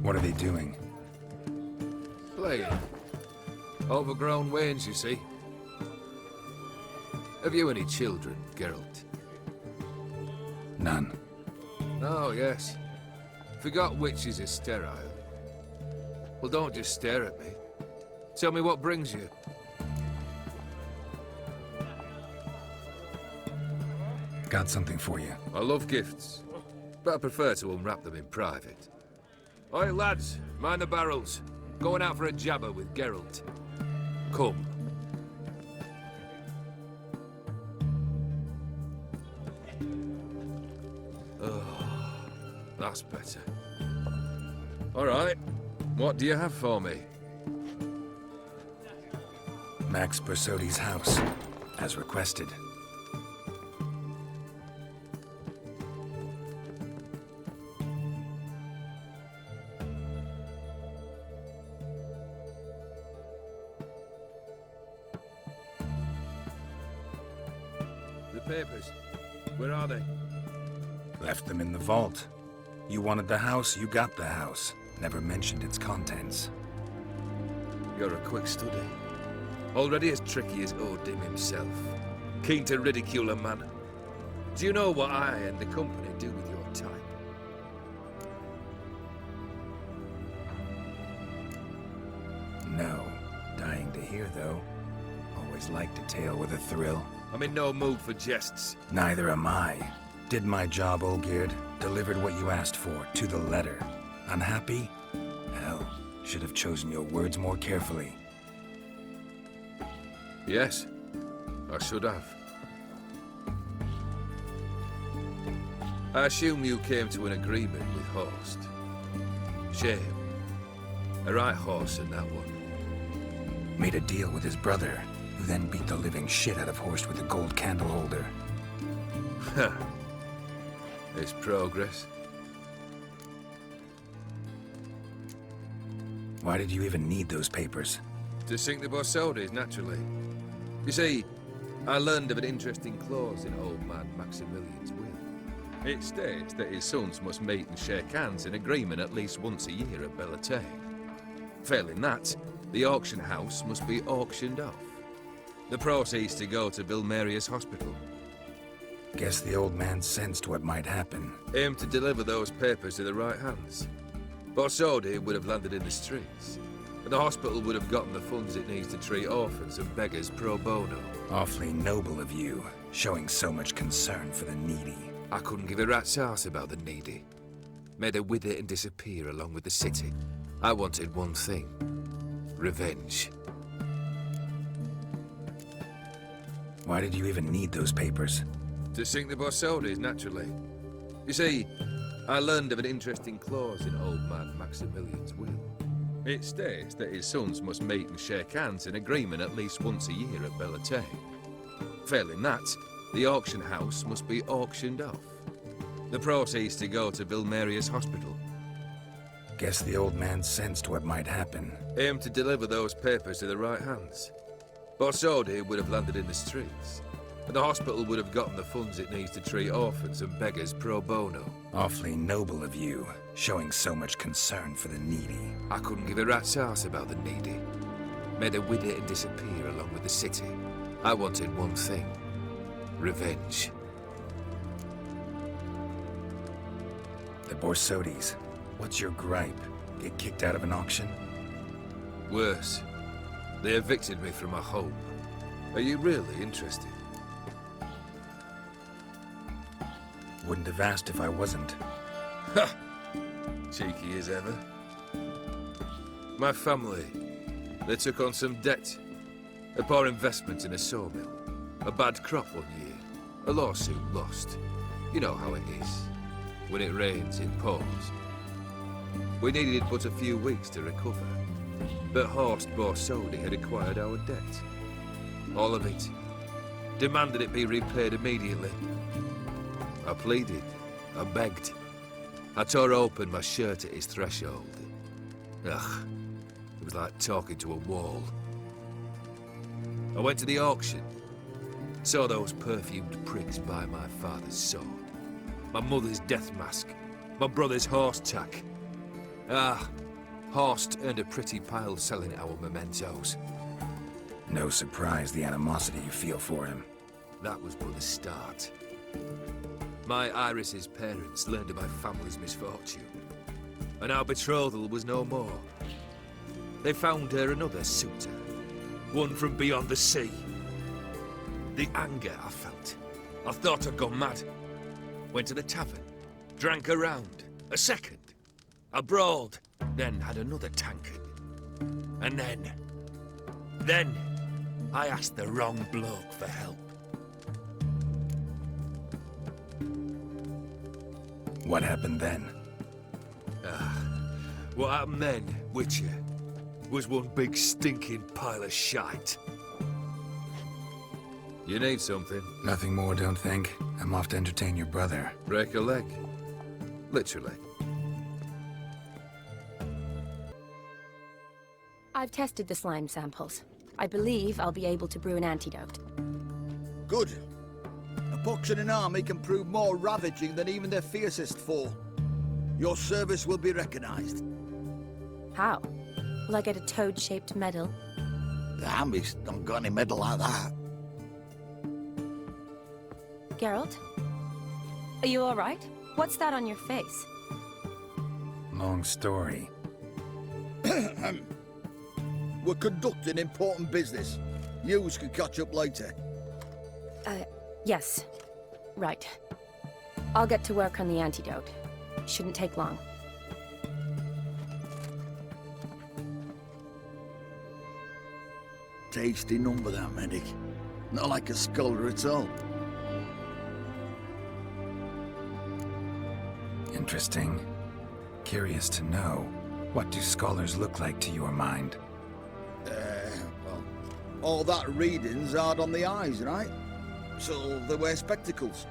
What are they doing? Playing. Overgrown wains, you see. Have you any children, Geralt? None. Oh, yes. Forgot witches are sterile. Well, don't just stare at me. Tell me what brings you. Got something for you. I love gifts, but I prefer to unwrap them in private. Oi, lads, mind the barrels. Going out for a jabber with Geralt. Come. Oh, that's better. All right, what do you have for me? Max Bersodi's house, as requested. Papers. Where are they? Left them in the vault. You wanted the house, you got the house. Never mentioned its contents. You're a quick study. Already as tricky as Odin himself. Keen to ridicule a man. Do you know what I and the company do with your type? No. Dying to hear, though. Always liked a tale with a thrill. I'm in no mood for jests. Neither am I. Did my job, Olgierd. Delivered what you asked for, to the letter. Unhappy? Hell, should have chosen your words more carefully. Yes, I should have. I assume you came to an agreement with Horst. Shame. A right horse in that one. Made a deal with his brother, who then beat the living shit out of Horst with a gold candle holder. Huh. It's progress. Why did you even need those papers? To sink the Borsodis, naturally. You see, I learned of an interesting clause in old man Maximilian's will. It states that his sons must meet and shake hands in agreement at least once a year at Bellatane. Failing that, the auction house must be auctioned off. The proceeds to go to Vilmeria's hospital. Guess the old man sensed what might happen. Aimed to deliver those papers to the right hands. Borsodi would have landed in the streets, and the hospital would have gotten the funds it needs to treat orphans and beggars pro bono. Awfully noble of you, showing so much concern for the needy. I couldn't give a rat's ass about the needy. Made her wither and disappear along with the city. I wanted one thing. Revenge. Why did you even need those papers? To sink the Borsodis, naturally. You see, I learned of an interesting clause in old man Maximilian's will. It states that his sons must meet and shake hands in agreement at least once a year at Bellatane. Failing that, the auction house must be auctioned off. The proceeds to go to Vilmeria's hospital. Guess the old man sensed what might happen. Aim to deliver those papers to the right hands. Borsodi would have landed in the streets, and the hospital would have gotten the funds it needs to treat orphans and beggars pro bono. Awfully noble of you, showing so much concern for the needy. I couldn't give a rat's ass about the needy. Made a widow disappear along with the city. I wanted one thing. Revenge. The Borsodis. What's your gripe? Get kicked out of an auction? Worse. They evicted me from my home. Are you really interested? Wouldn't have asked if I wasn't. Ha! Cheeky as ever. My family, they took on some debt. A poor investment in a sawmill. A bad crop one year. A lawsuit lost. You know how it is. When it rains, it pours. We needed but a few weeks to recover. But Horst Borsodi had acquired our debt. All of it. Demanded it be repaid immediately. I pleaded. I begged. I tore open my shirt at his threshold. Ugh. It was like talking to a wall. I went to the auction. Saw those perfumed pricks buy my father's sword. My mother's death mask. My brother's horse tack. Ah, Horst earned a pretty pile selling our mementos. No surprise the animosity you feel for him. That was but the start. My Iris's parents learned of my family's misfortune, and our betrothal was no more. They found her another suitor, one from beyond the sea. The anger I felt. I thought I'd gone mad. Went to the tavern, drank a round, a second. I brawled, then had another tankard. And then, I asked the wrong bloke for help. What happened then? What happened then, Witcher, was one big stinking pile of shite. You need something? Nothing more, don't think. I'm off to entertain your brother. Break a leg? Literally. I've tested the slime samples. I believe I'll be able to brew an antidote. Good. A pox in an army can prove more ravaging than even their fiercest foe. Your service will be recognized. How? Will I get a toad-shaped medal? The army's don't got any medal like that. Geralt? Are you all right? What's that on your face? Long story. We're conducting important business. Yous can catch up later. Yes. Right. I'll get to work on the antidote. Shouldn't take long. Tasty number, that medic. Not like a scholar at all. Interesting. Curious to know, what do scholars look like to your mind? Well, all that reading's hard on the eyes, right? So they wear spectacles.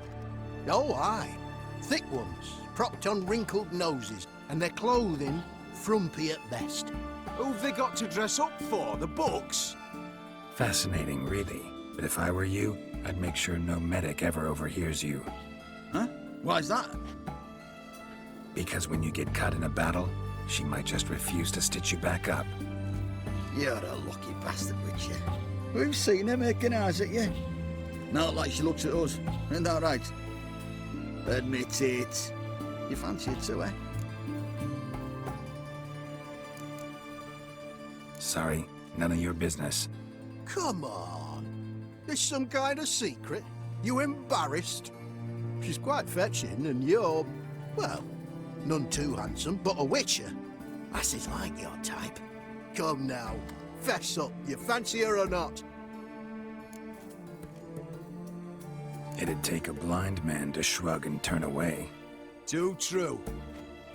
Oh, aye. Thick ones, propped on wrinkled noses, and their clothing frumpy at best. Who've they got to dress up for? The books? Fascinating, really. But if I were you, I'd make sure no medic ever overhears you. Huh? Why's that? Because when you get caught in a battle, she might just refuse to stitch you back up. You're a lucky bastard, Witcher. We've seen her making eyes at you. Not like she looks at us. Isn't that right? Admit it. You fancy it too, eh? Sorry, none of your business. Come on. There's some kind of secret? You embarrassed? She's quite fetching, and you're, well, none too handsome, but a witcher. Lasses like your type. Come now, fess up. You fancy her or not? It'd take a blind man to shrug and turn away. Too true.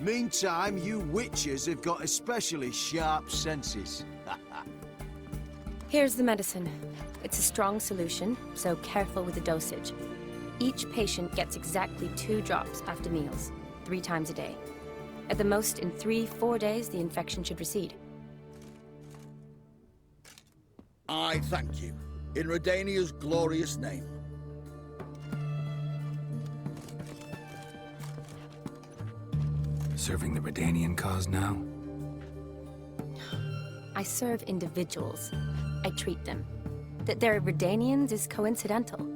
Meantime, you witches have got especially sharp senses. Here's the medicine. It's a strong solution, so careful with the dosage. Each patient gets exactly 2 drops after meals, 3 times a day. At the most, in 3-4 days, the infection should recede. I thank you. In Redania's glorious name. Serving the Redanian cause now? I serve individuals. I treat them. That they're Redanians is coincidental.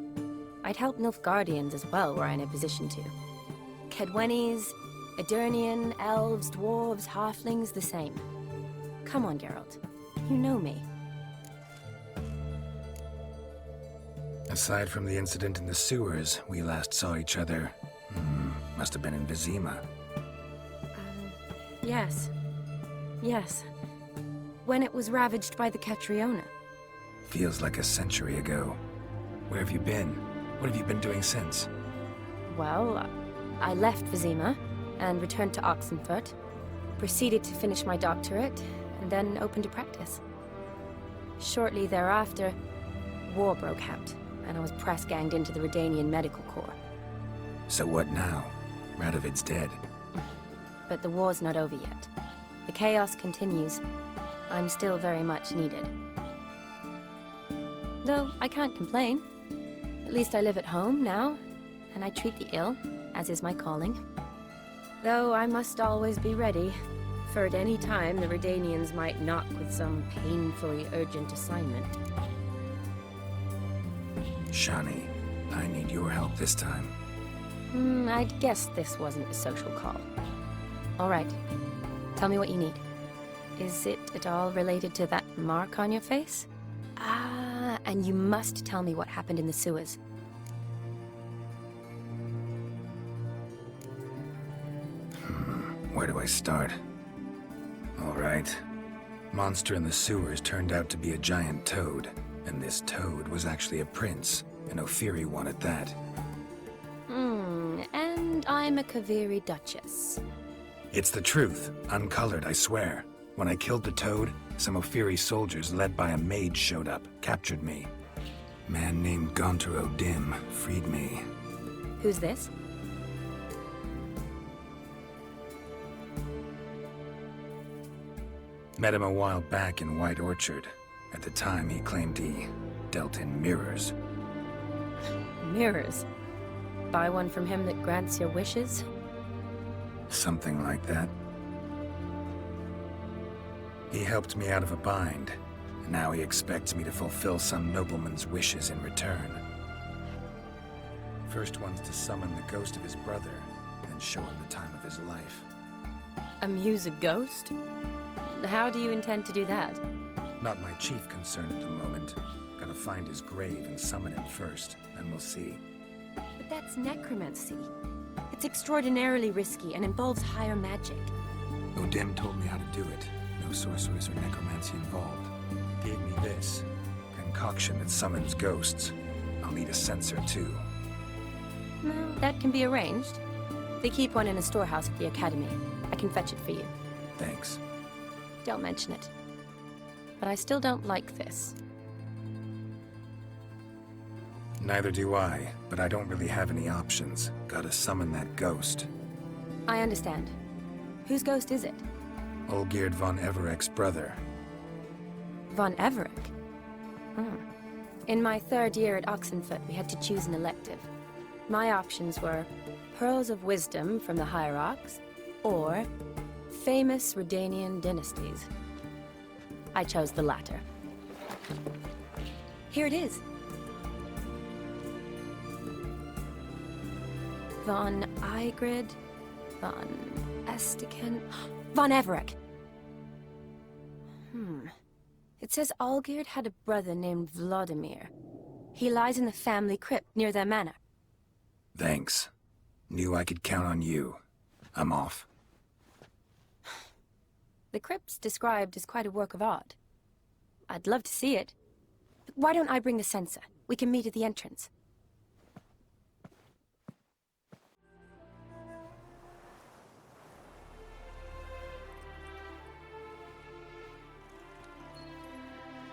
I'd help Nilfgaardians as well, were I in a position to. Kedwenis, Edirnian, elves, dwarves, halflings, the same. Come on, Geralt. You know me. Aside from the incident in the sewers, we last saw each other. Must have been in Vizima. Yes. Yes. When it was ravaged by the Catriona. Feels like a century ago. Where have you been? What have you been doing since? Well, I left Vizima and returned to Oxenfurt, proceeded to finish my doctorate, and then opened a practice. Shortly thereafter, war broke out, and I was press-ganged into the Redanian Medical Corps. So what now? Radovid's dead. But the war's not over yet. The chaos continues. I'm still very much needed. Though I can't complain. At least I live at home now, and I treat the ill, as is my calling. Though I must always be ready, for at any time the Redanians might knock with some painfully urgent assignment. Shani, I need your help this time. I'd guess this wasn't a social call. All right. Tell me what you need. Is it at all related to that mark on your face? Ah, and you must tell me what happened in the sewers. Where do I start? All right. Monster in the sewers turned out to be a giant toad, and this toad was actually a prince, an Ophiri one at that. And I'm a Kaviri Duchess. It's the truth, uncolored, I swear. When I killed the toad, some Ophiri soldiers led by a mage showed up, captured me. Man named Gontaro Dim freed me. Who's this? Met him a while back in White Orchard. At the time, he claimed he dealt in mirrors. Mirrors? Buy one from him that grants your wishes? Something like that. He helped me out of a bind, and now he expects me to fulfill some nobleman's wishes in return. First one's to summon the ghost of his brother, then show him the time of his life. Amuse a ghost? How do you intend to do that? Not my chief concern at the moment. Gotta find his grave and summon him first, then we'll see. But that's necromancy. It's extraordinarily risky and involves higher magic. Odim told me how to do it. No sorcerers or necromancy involved. Gave me this. Concoction that summons ghosts. I'll need a censer too. Well, that can be arranged. They keep one in a storehouse at the academy. I can fetch it for you. Thanks. Don't mention it. But I still don't like this. Neither do I, but I don't really have any options. Gotta summon that ghost. I understand. Whose ghost is it? Olgierd von Everek's brother. Von Everek? In my 3rd year at Oxenfurt, we had to choose an elective. My options were Pearls of Wisdom from the Hierarchs, or famous Redanian dynasties. I chose the latter. Here it is. Von Igrid, Von Estiken, Von Everek. It says Olgierd had a brother named Vladimir. He lies in the family crypt near their manor. Thanks. Knew I could count on you. I'm off. The crypt's described as quite a work of art. I'd love to see it. But why don't I bring the censer? We can meet at the entrance.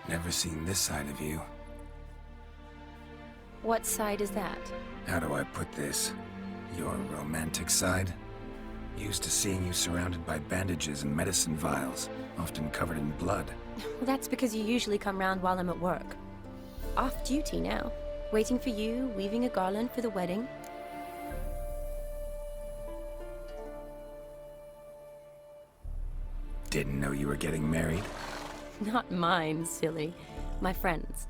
Never seen this side of you. What side is that? How do I put this? Your romantic side? Used to seeing you surrounded by bandages and medicine vials, often covered in blood. Well, that's because you usually come round while I'm at work. Off duty now. Waiting for you, weaving a garland for the wedding. Didn't know you were getting married? Not mine, silly. My friend's.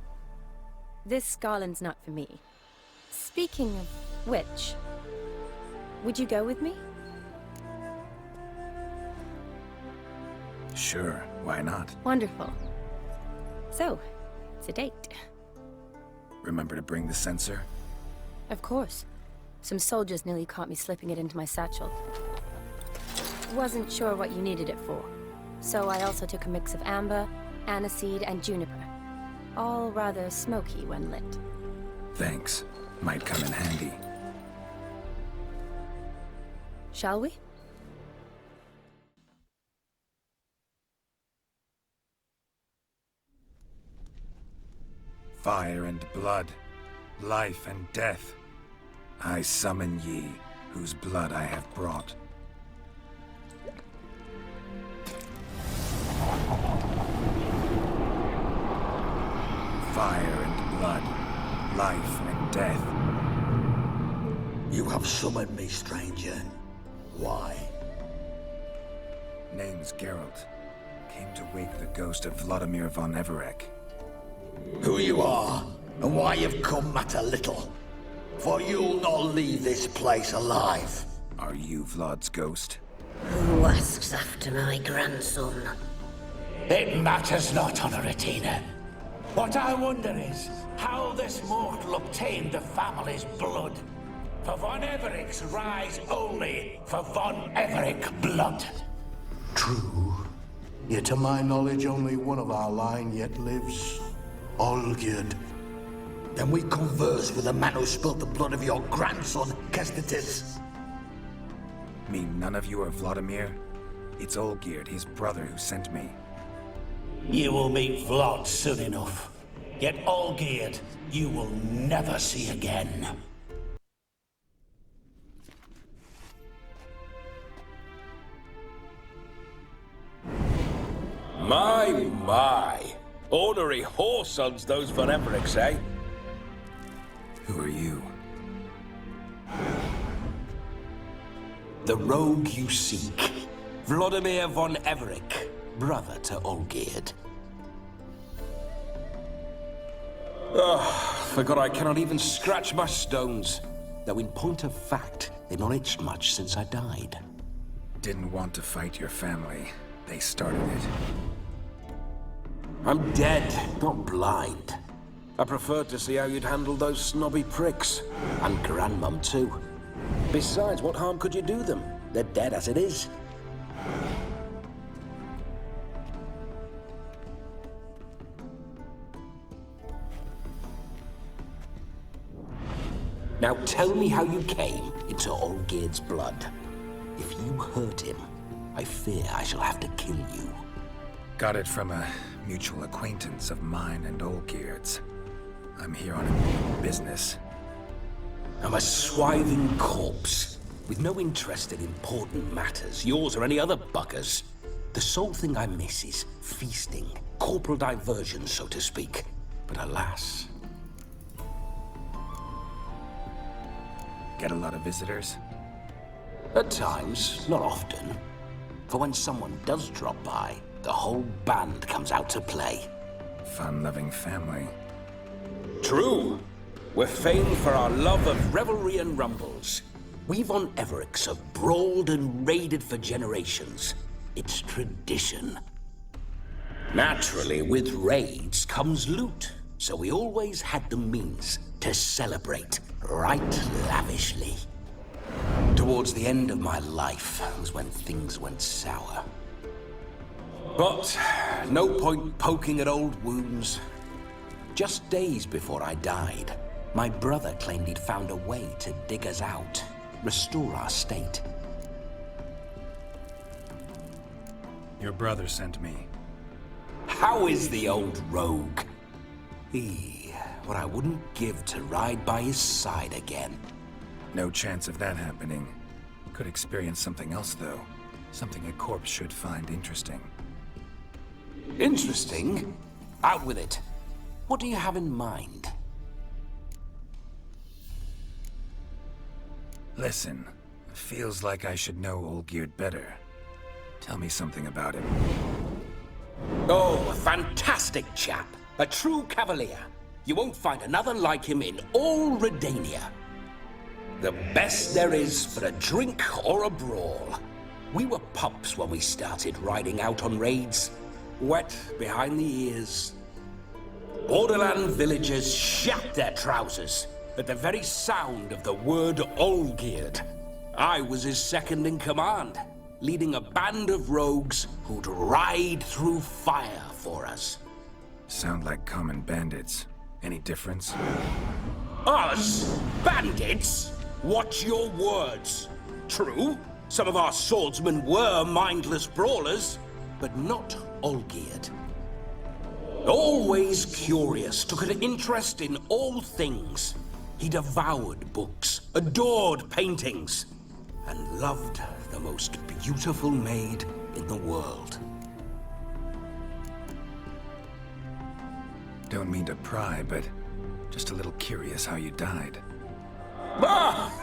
This garland's not for me. Speaking of which, would you go with me? Sure, why not? Wonderful. So, it's a date. Remember to bring the sensor? Of course. Some soldiers nearly caught me slipping it into my satchel. Wasn't sure what you needed it for. So I also took a mix of amber, aniseed, and juniper. All rather smoky when lit. Thanks. Might come in handy. Shall we? Fire and blood, life and death. I summon ye, whose blood I have brought. Fire and blood, life and death. You have summoned me, stranger. Why? Name's Geralt. Came to wake the ghost of Vladimir von Everec. Who you are, and why you've come matter little. For you'll not leave this place alive. Are you Vlad's ghost? Who asks after my grandson? It matters not, Honoratina. What I wonder is how this mortal obtained the family's blood. For von Everic's rise only for von Everec blood. True. Yet to my knowledge, only one of our line yet lives. Olgierd. Then we converse with the man who spilled the blood of your grandson, Kestetis. Mean none of you are Vladimir? It's Olgierd, his brother, who sent me. You will meet Vlad soon enough. Yet Olgierd, you will never see again. My. Ornery whoresons those von Evericks, eh? Who are you? The rogue you seek. Vladimir von Everec, brother to Olgierd. Forgot I cannot even scratch my stones. Though in point of fact, they've not itched much since I died. Didn't want to fight your family. They started it. I'm dead, not blind. I preferred to see how you'd handle those snobby pricks. And Grandmum too. Besides, what harm could you do them? They're dead as it is. Now tell me how you came into Olgierd's blood. If you hurt him, I fear I shall have to kill you. Got it from a mutual acquaintance of mine and Olgierd's. I'm here on important business. I'm a swiving corpse, with no interest in important matters, yours or any other buggers. The sole thing I miss is feasting, corporal diversion, so to speak. But alas... Get a lot of visitors? At times, not often. For when someone does drop by, the whole band comes out to play. Fun-loving family. True. We're famed for our love of revelry and rumbles. We von Evericks have brawled and raided for generations. It's tradition. Naturally, with raids comes loot, so we always had the means to celebrate right lavishly. Towards the end of my life was when things went sour. But no point poking at old wounds. Just days before I died, my brother claimed he'd found a way to dig us out, restore our state. Your brother sent me. How is the old rogue? What I wouldn't give to ride by his side again. No chance of that happening. Could experience something else, though. Something a corpse should find interesting. Interesting? Out with it. What do you have in mind? Listen, feels like I should know Olgierd better. Tell me something about him. Oh, a fantastic chap. A true cavalier. You won't find another like him in all Redania. The best there is for a drink or a brawl. We were pups when we started riding out on raids. Wet behind the ears. Borderland villagers shat their trousers at the very sound of the word Olgierd. I was his second in command, leading a band of rogues who'd ride through fire for us. Sound like common bandits. Any difference? Us? Bandits? Watch your words. True, some of our swordsmen were mindless brawlers, but not Olgierd. Always curious, took an interest in all things. He devoured books, adored paintings, and loved the most beautiful maid in the world. Don't mean to pry, but just a little curious how you died. Ah!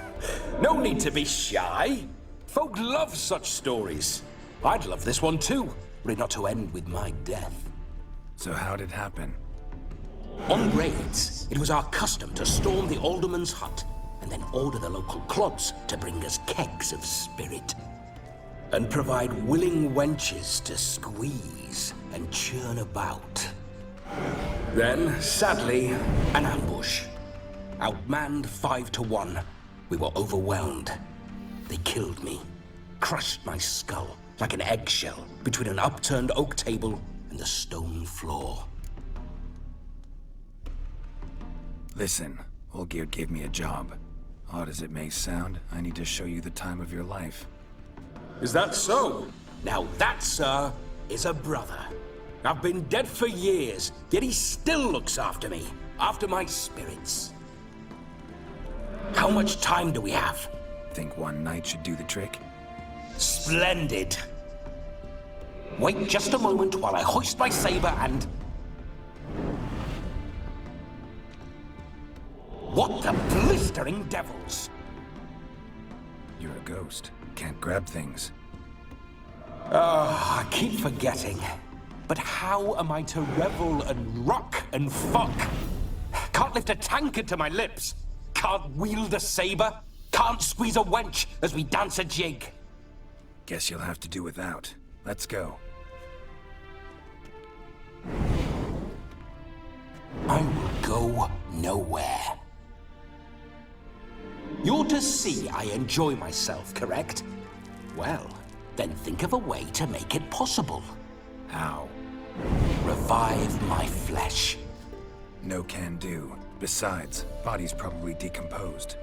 No need to be shy. Folk love such stories. I'd love this one too, were it not to end with my death. So how'd it happen? On raids, it was our custom to storm the alderman's hut and then order the local clods to bring us kegs of spirit. And provide willing wenches to squeeze and churn about. Then, sadly, an ambush. Outmanned 5-1, we were overwhelmed. They killed me, crushed my skull like an eggshell between an upturned oak table and the stone floor. Listen, Olgierd gave me a job. Odd as it may sound, I need to show you the time of your life. Is that so? Now that, sir, is a brother. I've been dead for years, yet he still looks after me, after my spirits. How much time do we have? Think one night should do the trick? Splendid. Wait just a moment while I hoist my saber and... What the blistering devils? You're a ghost. Can't grab things. I keep forgetting. But how am I to revel and rock and fuck? Can't lift a tankard to my lips. Can't wield a saber. Can't squeeze a wench as we dance a jig. Guess you'll have to do without. Let's go. I will go nowhere. You're to see I enjoy myself, correct? Well, then think of a way to make it possible. How? Revive my flesh. No can do. Besides, body's probably decomposed.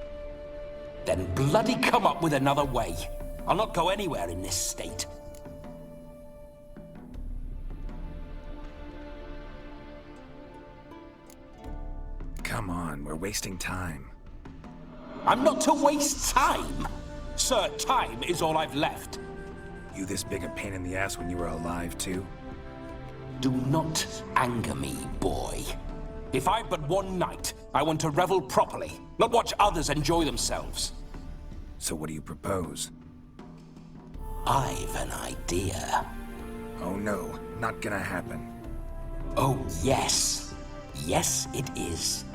Then bloody come up with another way. I'll not go anywhere in this state. Come on, we're wasting time. I'm not to waste time. Sir, time is all I've left. You this big a pain in the ass when you were alive, too? Do not anger me, boy. If I've but one night, I want to revel properly, not watch others enjoy themselves. So what do you propose? I've an idea. Oh no, not gonna happen. Oh yes. Yes, it is.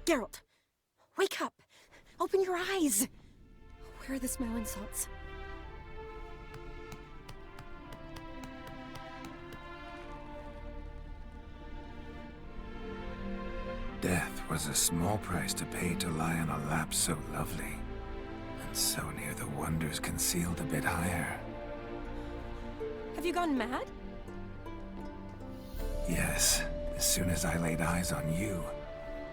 Geralt, wake up! Open your eyes! Where are the smelling salts? Death was a small price to pay to lie on a lap so lovely, and so near the wonders concealed a bit higher. Have you gone mad? Yes, as soon as I laid eyes on you,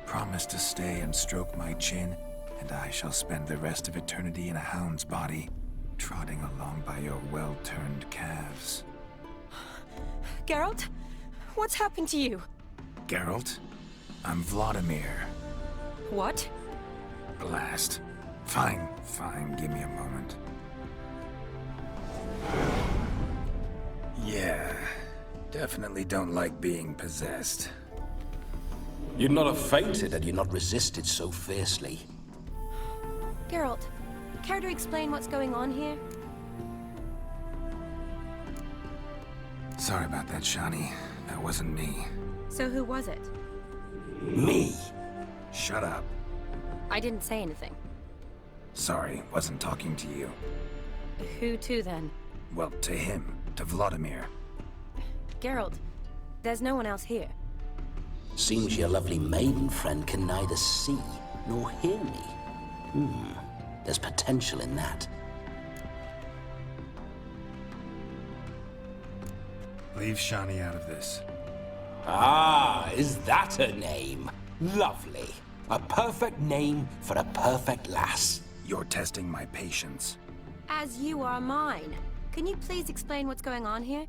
promised to stay and stroke my chin, and I shall spend the rest of eternity in a hound's body, trotting along by your well-turned calves. Geralt, What's happened to you? Geralt, I'm Vladimir. What? Blast. Fine, give me a moment. Yeah, definitely don't like being possessed. You'd not have fainted had you not resisted so fiercely. Geralt, care to explain what's going on here? Sorry about that, Shani. That wasn't me. So who was it? Me? Shut up. I didn't say anything. Sorry, wasn't talking to you. Who to then? Well, to him. To Vladimir. Geralt, there's no one else here. Seems your lovely maiden friend can neither see nor hear me. There's potential in that. Leave Shani out of this. Ah, is that her name? Lovely. A perfect name for a perfect lass. You're testing my patience. As you are mine. Can you please explain what's going on here?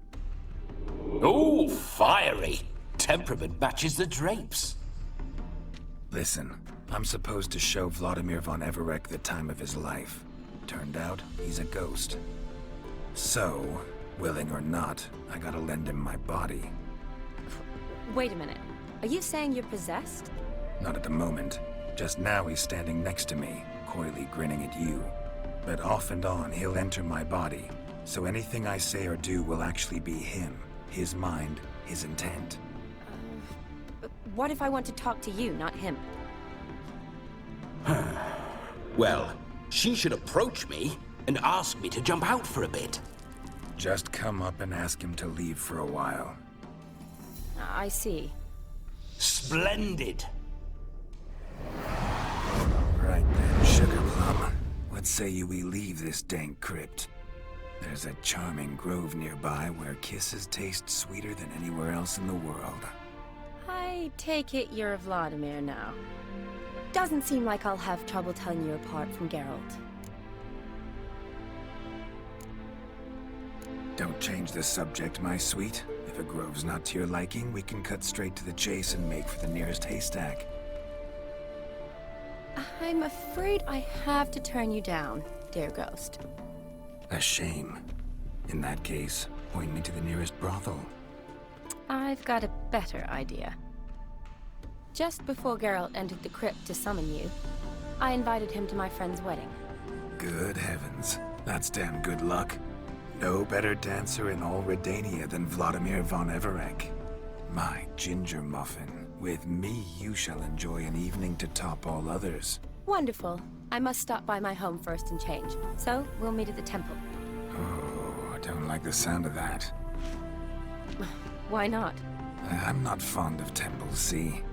Oh, fiery. Temperament matches the drapes. Listen, I'm supposed to show Vladimir von Everec the time of his life. Turned out, he's a ghost. So, willing or not, I gotta lend him my body. Wait a minute. Are you saying you're possessed? Not at the moment. Just now he's standing next to me, coyly grinning at you. But off and on, he'll enter my body. So anything I say or do will actually be him. His mind, his intent. What if I want to talk to you, not him? Well, she should approach me and ask me to jump out for a bit. Just come up and ask him to leave for a while. I see. Splendid. Right then, Sugar Plum. What say you we leave this dank crypt? There's a charming grove nearby where kisses taste sweeter than anywhere else in the world. I take it you're Vladimir now. Doesn't seem like I'll have trouble telling you apart from Geralt. Don't change the subject, my sweet. If a grove's not to your liking, we can cut straight to the chase and make for the nearest haystack. I'm afraid I have to turn you down, dear ghost. A shame. In that case, point me to the nearest brothel. I've got a better idea. Just before Geralt entered the crypt to summon you, I invited him to my friend's wedding. Good heavens. That's damn good luck. No better dancer in all Redania than Vladimir von Everec. My ginger muffin. With me, you shall enjoy an evening to top all others. Wonderful. I must stop by my home first and change, so we'll meet at the temple. Oh, I don't like the sound of that. Why not? I'm not fond of temples, see?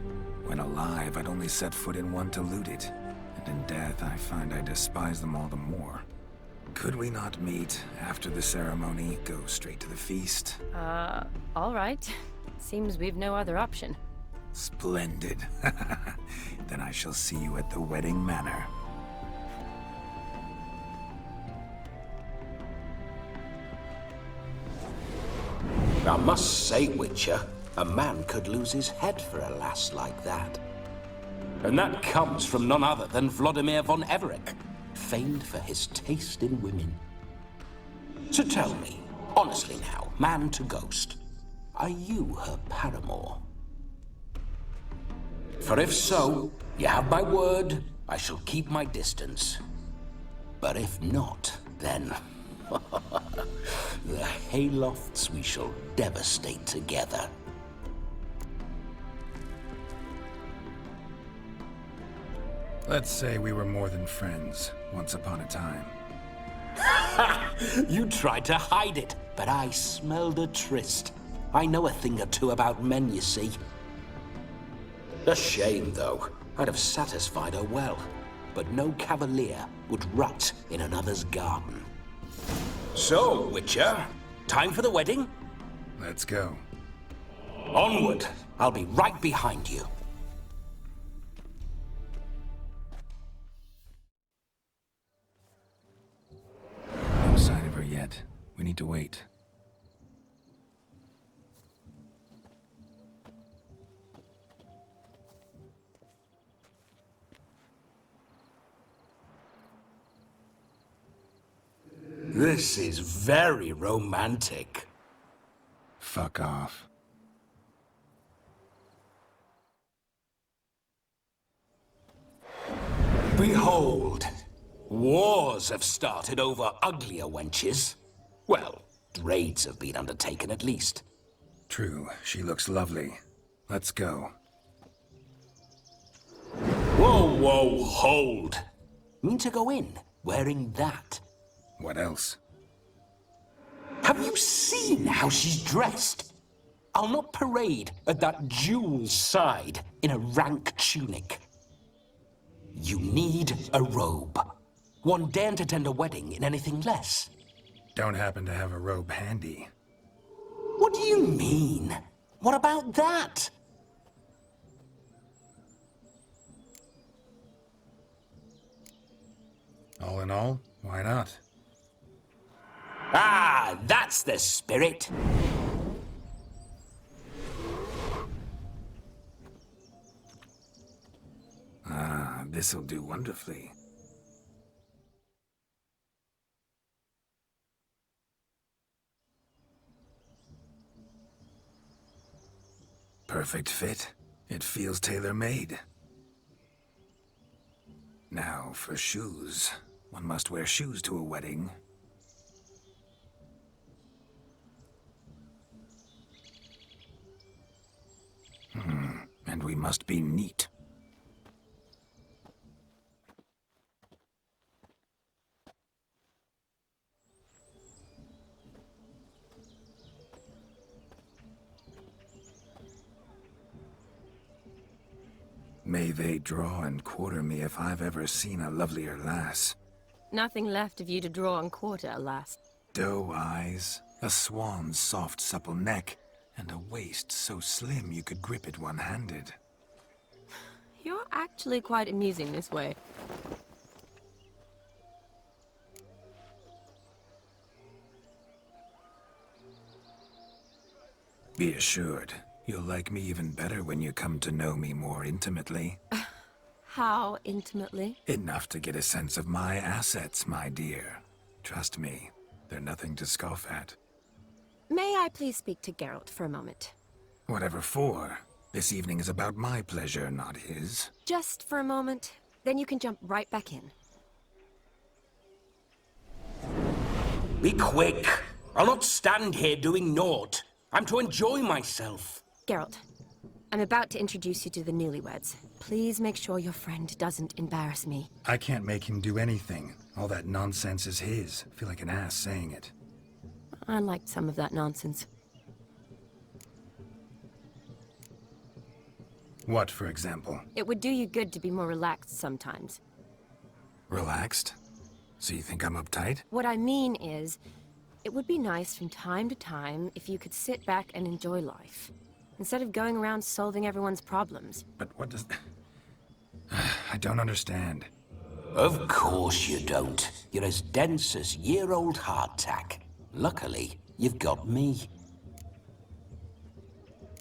When alive, I'd only set foot in one to loot it. And in death, I find I despise them all the more. Could we not meet after the ceremony, go straight to the feast? All right. Seems we've no other option. Splendid. Then I shall see you at the wedding manor. I must say, Witcher, a man could lose his head for a lass like that. And that comes from none other than Vladimir von Everec, famed for his taste in women. So tell me, honestly now, man to ghost, are you her paramour? For if so, you have my word, I shall keep my distance. But if not, then the haylofts we shall devastate together. Let's say we were more than friends, once upon a time. You tried to hide it, but I smelled a tryst. I know a thing or two about men, you see. A shame, though. I'd have satisfied her well, but no cavalier would rot in another's garden. So, Witcher, time for the wedding? Let's go. Onward! I'll be right behind you. No sign of her yet. We need to wait. This is very romantic. Fuck off. Behold, wars have started over uglier wenches. Well, raids have been undertaken at least. True, she looks lovely. Let's go. Whoa, whoa, hold. Mean to go in, wearing that. What else? Have you seen how she's dressed? I'll not parade at that jewel's side in a rank tunic. You need a robe. One daren't attend a wedding in anything less. Don't happen to have a robe handy. What do you mean? What about that? All in all, why not? Ah, that's the spirit. Ah, this'll do wonderfully. Perfect fit. It feels tailor-made. Now, for shoes. One must wear shoes to a wedding. And we must be neat. May they draw and quarter me if I've ever seen a lovelier lass. Nothing left of you to draw and quarter, alas. Doe eyes, a swan's soft supple neck, and a waist so slim you could grip it one-handed. You're actually quite amusing this way. Be assured, you'll like me even better when you come to know me more intimately. How intimately? Enough to get a sense of my assets, my dear. Trust me, they're nothing to scoff at. May I please speak to Geralt for a moment? Whatever for. This evening is about my pleasure, not his. Just for a moment, then you can jump right back in. Be quick. I'll not stand here doing naught. I'm to enjoy myself. Geralt, I'm about to introduce you to the newlyweds. Please make sure your friend doesn't embarrass me. I can't make him do anything. All that nonsense is his. Feel like an ass saying it. I liked some of that nonsense. What, for example? It would do you good to be more relaxed sometimes. Relaxed? So you think I'm uptight? What I mean is, it would be nice from time to time if you could sit back and enjoy life, instead of going around solving everyone's problems. But what does... I don't understand. Of course you don't. You're as dense as year-old hardtack. Luckily, you've got me.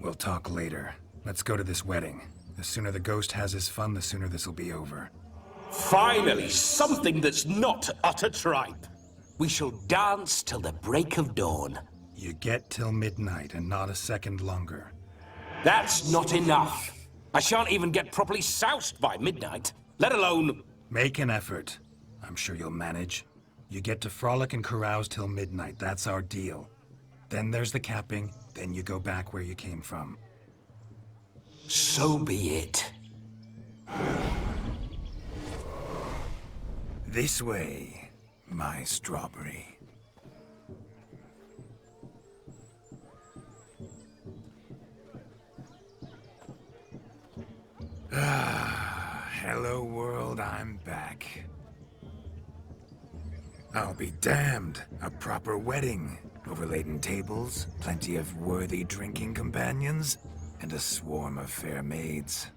We'll talk later. Let's go to this wedding. The sooner the ghost has his fun, the sooner this'll be over. Finally, something that's not utter tripe. We shall dance till the break of dawn. You get till midnight and not a second longer. That's not enough. I shan't even get properly soused by midnight, let alone... Make an effort. I'm sure you'll manage. You get to frolic and carouse till midnight. That's our deal. Then there's the capping, then you go back where you came from. So be it. This way, my strawberry. Ah, hello world, I'm back. I'll be damned. A proper wedding. Overladen tables, plenty of worthy drinking companions, and a swarm of fair maids.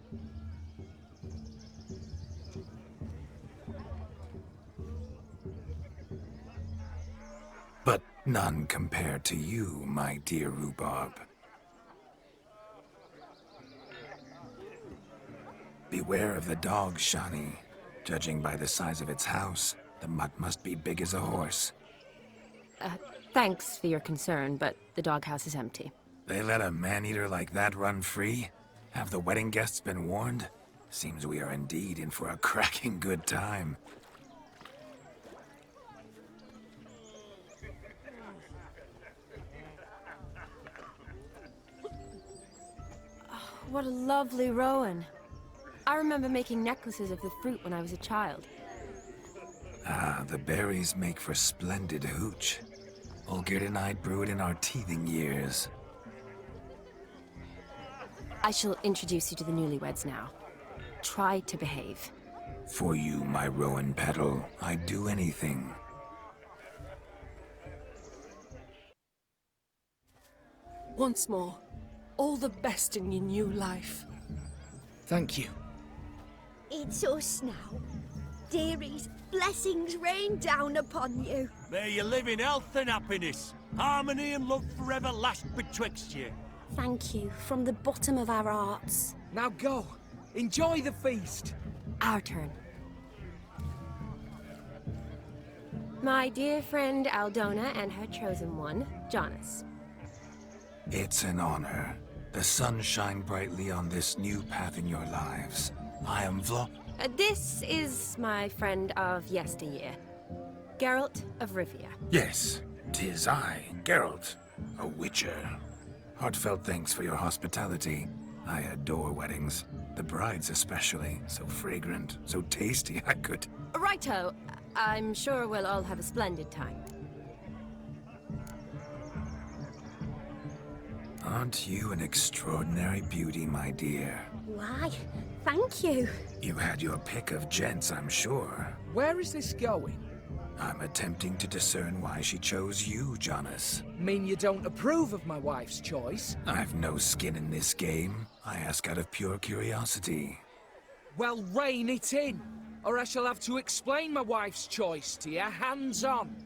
But none compared to you, my dear rhubarb. Beware of the dog, Shani. Judging by the size of its house, the mutt must be big as a horse. Thanks for your concern, but the doghouse is empty. They let a man-eater like that run free? Have the wedding guests been warned? Seems we are indeed in for a cracking good time. What a lovely rowan. I remember making necklaces of the fruit when I was a child. Ah, the berries make for splendid hooch. Olgerd and I brew it in our teething years. I shall introduce you to the newlyweds now. Try to behave. For you, my rowan petal, I'd do anything. Once more, all the best in your new life. Thank you. It's us now. Dearies, blessings rain down upon you. May you live in health and happiness. Harmony and love forever last betwixt you. Thank you from the bottom of our hearts. Now go. Enjoy the feast. Our turn. My dear friend Aldona and her chosen one, Jonas. It's an honor. The sun shine brightly on this new path in your lives. I am This is my friend of yesteryear, Geralt of Rivia. Yes, 'tis I, Geralt, a witcher. Heartfelt thanks for your hospitality. I adore weddings. The brides especially. So fragrant, so tasty, I could... Righto. I'm sure we'll all have a splendid time. Aren't you an extraordinary beauty, my dear? Why, thank you. You had your pick of gents, I'm sure. Where is this going? I'm attempting to discern why she chose you, Jonas. Mean you don't approve of my wife's choice? I've no skin in this game. I ask out of pure curiosity. Well, rein it in, or I shall have to explain my wife's choice to you hands-on.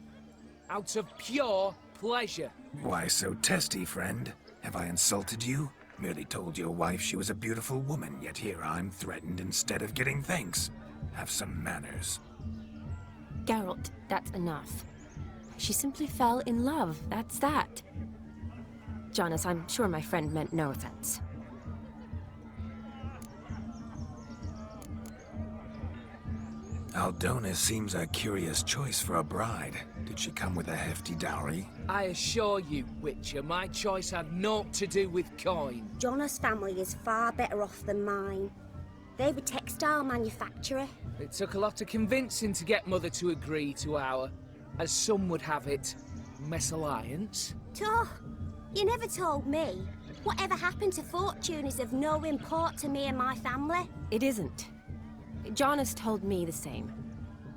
Out of pure pleasure. Why so testy, friend? Have I insulted you? Merely told your wife she was a beautiful woman, yet here I'm threatened instead of getting thanks. Have some manners. Geralt, that's enough. She simply fell in love, that's that. Jonas, I'm sure my friend meant no offense. Aldona seems a curious choice for a bride. Did she come with a hefty dowry? I assure you, Witcher, my choice had naught to do with coin. Jonas' family is far better off than mine. They were textile manufacturer. It took a lot of convincing to get Mother to agree to our, as some would have it, mesalliance. You never told me. Whatever happened to fortune is of no import to me and my family. It isn't. Jonas told me the same.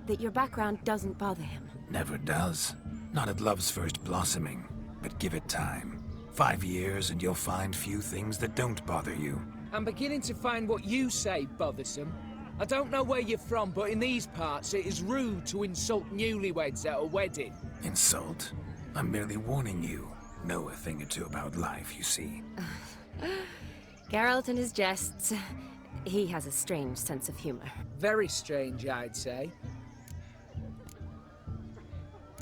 That your background doesn't bother him. Never does. Not at love's first blossoming. But give it time. 5 years and you'll find few things that don't bother you. I'm beginning to find what you say bothersome. I don't know where you're from, but in these parts it is rude to insult newlyweds at a wedding. Insult? I'm merely warning you. Know a thing or two about life, you see. Geralt and his jests. He has a strange sense of humor. Very strange, I'd say.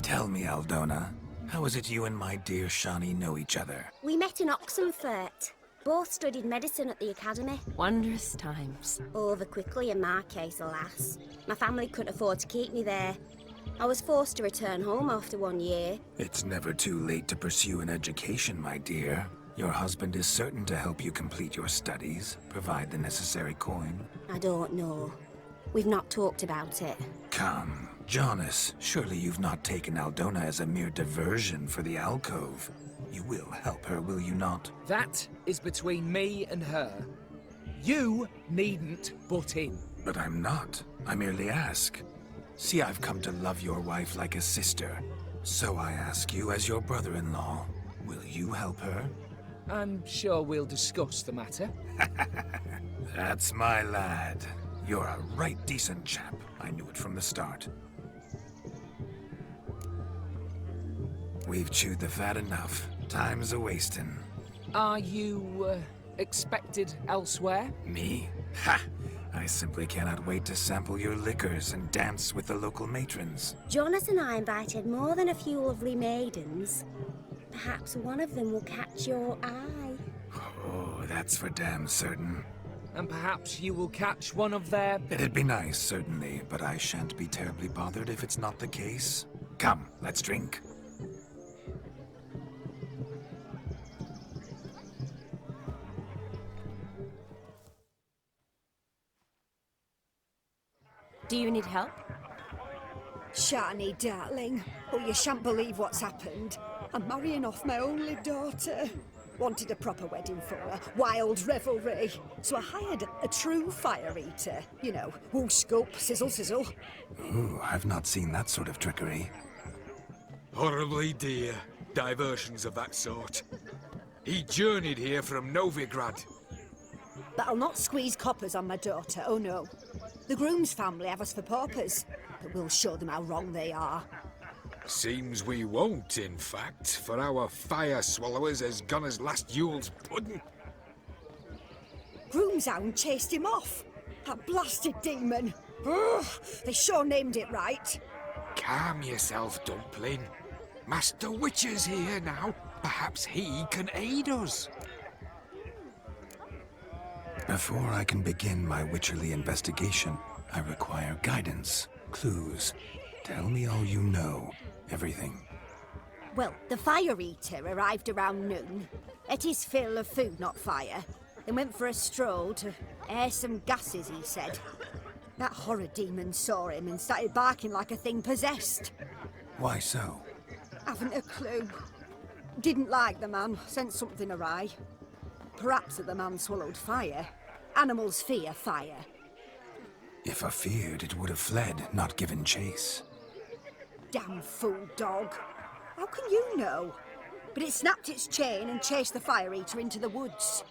Tell me, Aldona, how is it you and my dear Shani know each other? We met in Oxenfurt. Both studied medicine at the academy. Wondrous times. Over quickly in my case, alas. My family couldn't afford to keep me there. I was forced to return home after 1 year. It's never too late to pursue an education, my dear. Your husband is certain to help you complete your studies, provide the necessary coin. I don't know. We've not talked about it. Come, Jonas, surely you've not taken Aldona as a mere diversion for the alcove. You will help her, will you not? That is between me and her. You needn't butt in. But I'm not. I merely ask. See, I've come to love your wife like a sister. So I ask you as your brother-in-law, will you help her? I'm sure we'll discuss the matter. That's my lad. You're a right decent chap. I knew it from the start. We've chewed the fat enough. Time's a-wasting. Are you, expected elsewhere? Me? Ha! I simply cannot wait to sample your liquors and dance with the local matrons. Jonas and I invited more than a few lovely maidens. Perhaps one of them will catch your eye. Oh, that's for damn certain. And perhaps you will catch one of their... It'd be nice, certainly, but I shan't be terribly bothered if it's not the case. Come, let's drink. Do you need help? Shani, darling. Oh, you shan't believe what's happened. I'm marrying off my only daughter. Wanted a proper wedding for her. Wild revelry. So I hired a true fire eater. You know, whoosh, scoop, sizzle, sizzle. Ooh, I've not seen that sort of trickery. Horribly dear diversions of that sort. He journeyed here from Novigrad. But I'll not squeeze coppers on my daughter, oh no. The groom's family have us for paupers, but we'll show them how wrong they are. Seems we won't, in fact, for our fire swallowers as gone as last Yule's pudding. Groom's hound chased him off. That blasted demon. Ugh, they sure named it right. Calm yourself, Dumpling. Master Witcher's here now. Perhaps he can aid us. Before I can begin my witcherly investigation, I require guidance, clues. Tell me all you know. Everything. Well, the fire eater arrived around noon. Ate his fill of food, not fire. Then went for a stroll to air some gases, he said. That horror demon saw him and started barking like a thing possessed. Why so? Haven't a clue. Didn't like the man, sent something awry. Perhaps the man swallowed fire. Animals fear fire. If I feared, it would have fled, not given chase. Damn fool dog. How can you know? But it snapped its chain and chased the fire eater into the woods.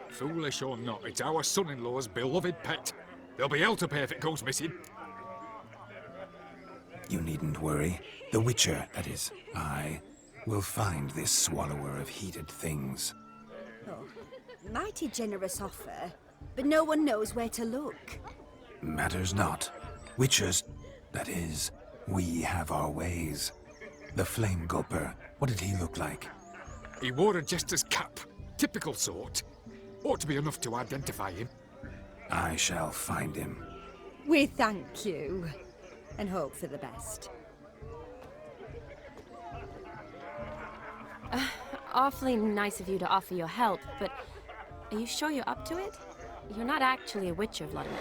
Foolish or not, it's our son-in-law's beloved pet. There'll be hell to pay if it goes missing. You needn't worry. The Witcher, that is, I, will find this swallower of heated things. Oh, mighty generous offer, but no one knows where to look. Matters not. Witchers, that is, we have our ways. The Flame Gulper, what did he look like? He wore a jester's cap. Typical sort. Ought to be enough to identify him. I shall find him. We thank you, and hope for the best. Awfully nice of you to offer your help, but are you sure you're up to it? You're not actually a witcher, Vladimir.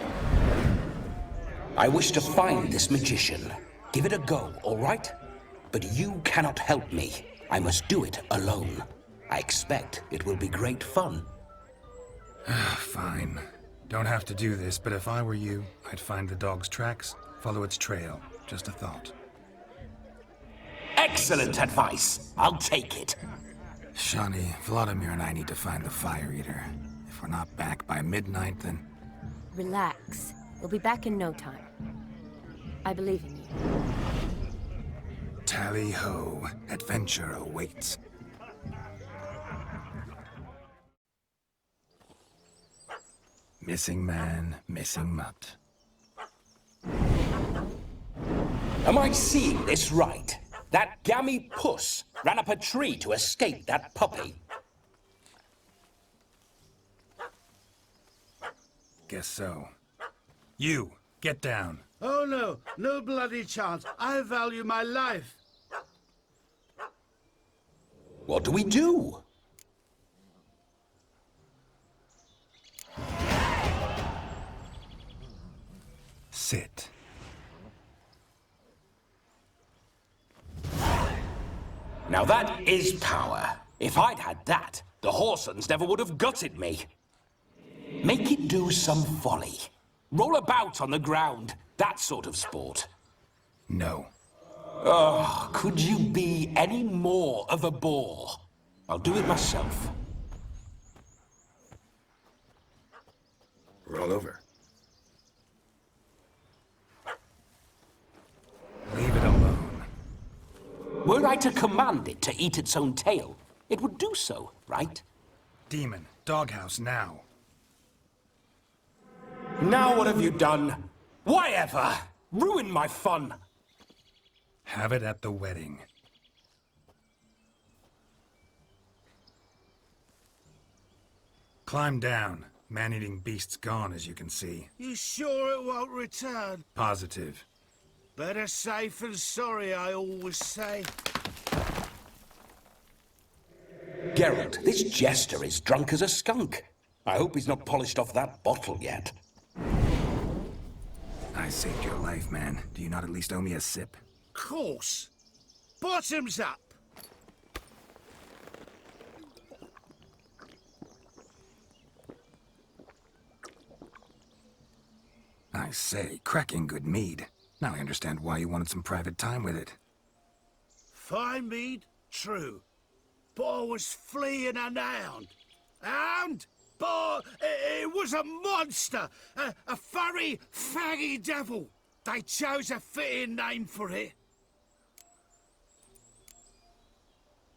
I wish to find this magician. Give it a go, all right? But you cannot help me. I must do it alone. I expect it will be great fun. Fine. Don't have to do this, but if I were you, I'd find the dog's tracks, follow its trail. Just a thought. Excellent advice. I'll take it. Shani, Vladimir and I need to find the fire eater. If we're not back by midnight, then... Relax. We'll be back in no time. I believe in you. Tally-ho. Adventure awaits. Missing man, missing mutt. Am I seeing this right? That gammy puss ran up a tree to escape that puppy. Guess so. You, get down. Oh no, no bloody chance. I value my life. What do we do? Sit. Now that is power. If I'd had that, the Horsons never would have gutted me. Make it do some folly. Roll about on the ground. That sort of sport. No. Oh, could you be any more of a bore? I'll do it myself. Roll over. Leave it alone. Were I to command it to eat its own tail, it would do so, right? Demon, doghouse now. Now what have you done? Why ever? Ruin my fun. Have it at the wedding. Climb down. Man-eating beast's gone, as you can see. You sure it won't return? Positive. Better safe than sorry, I always say. Geralt, this jester is drunk as a skunk. I hope he's not polished off that bottle yet. I saved your life, man. Do you not at least owe me a sip? Course. Bottoms up. I say, cracking good mead. Now I understand why you wanted some private time with it. Fine mead, true. But I was fleeing an hound. Hound? But it was a monster! A furry, faggy devil! They chose a fitting name for it.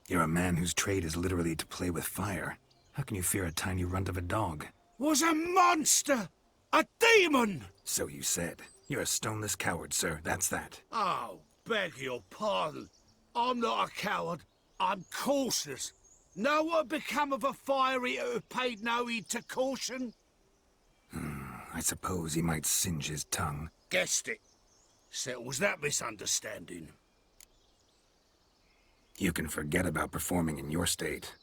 You're a man whose trade is literally to play with fire. How can you fear a tiny runt of a dog? Was a monster! A demon! So you said. You're a stoneless coward, sir. That's that. Oh, beg your pardon. I'm not a coward. I'm cautious. Know what become of a fire eater who paid no heed to caution? I suppose he might singe his tongue. Guessed it. Settles that misunderstanding. You can forget about performing in your state.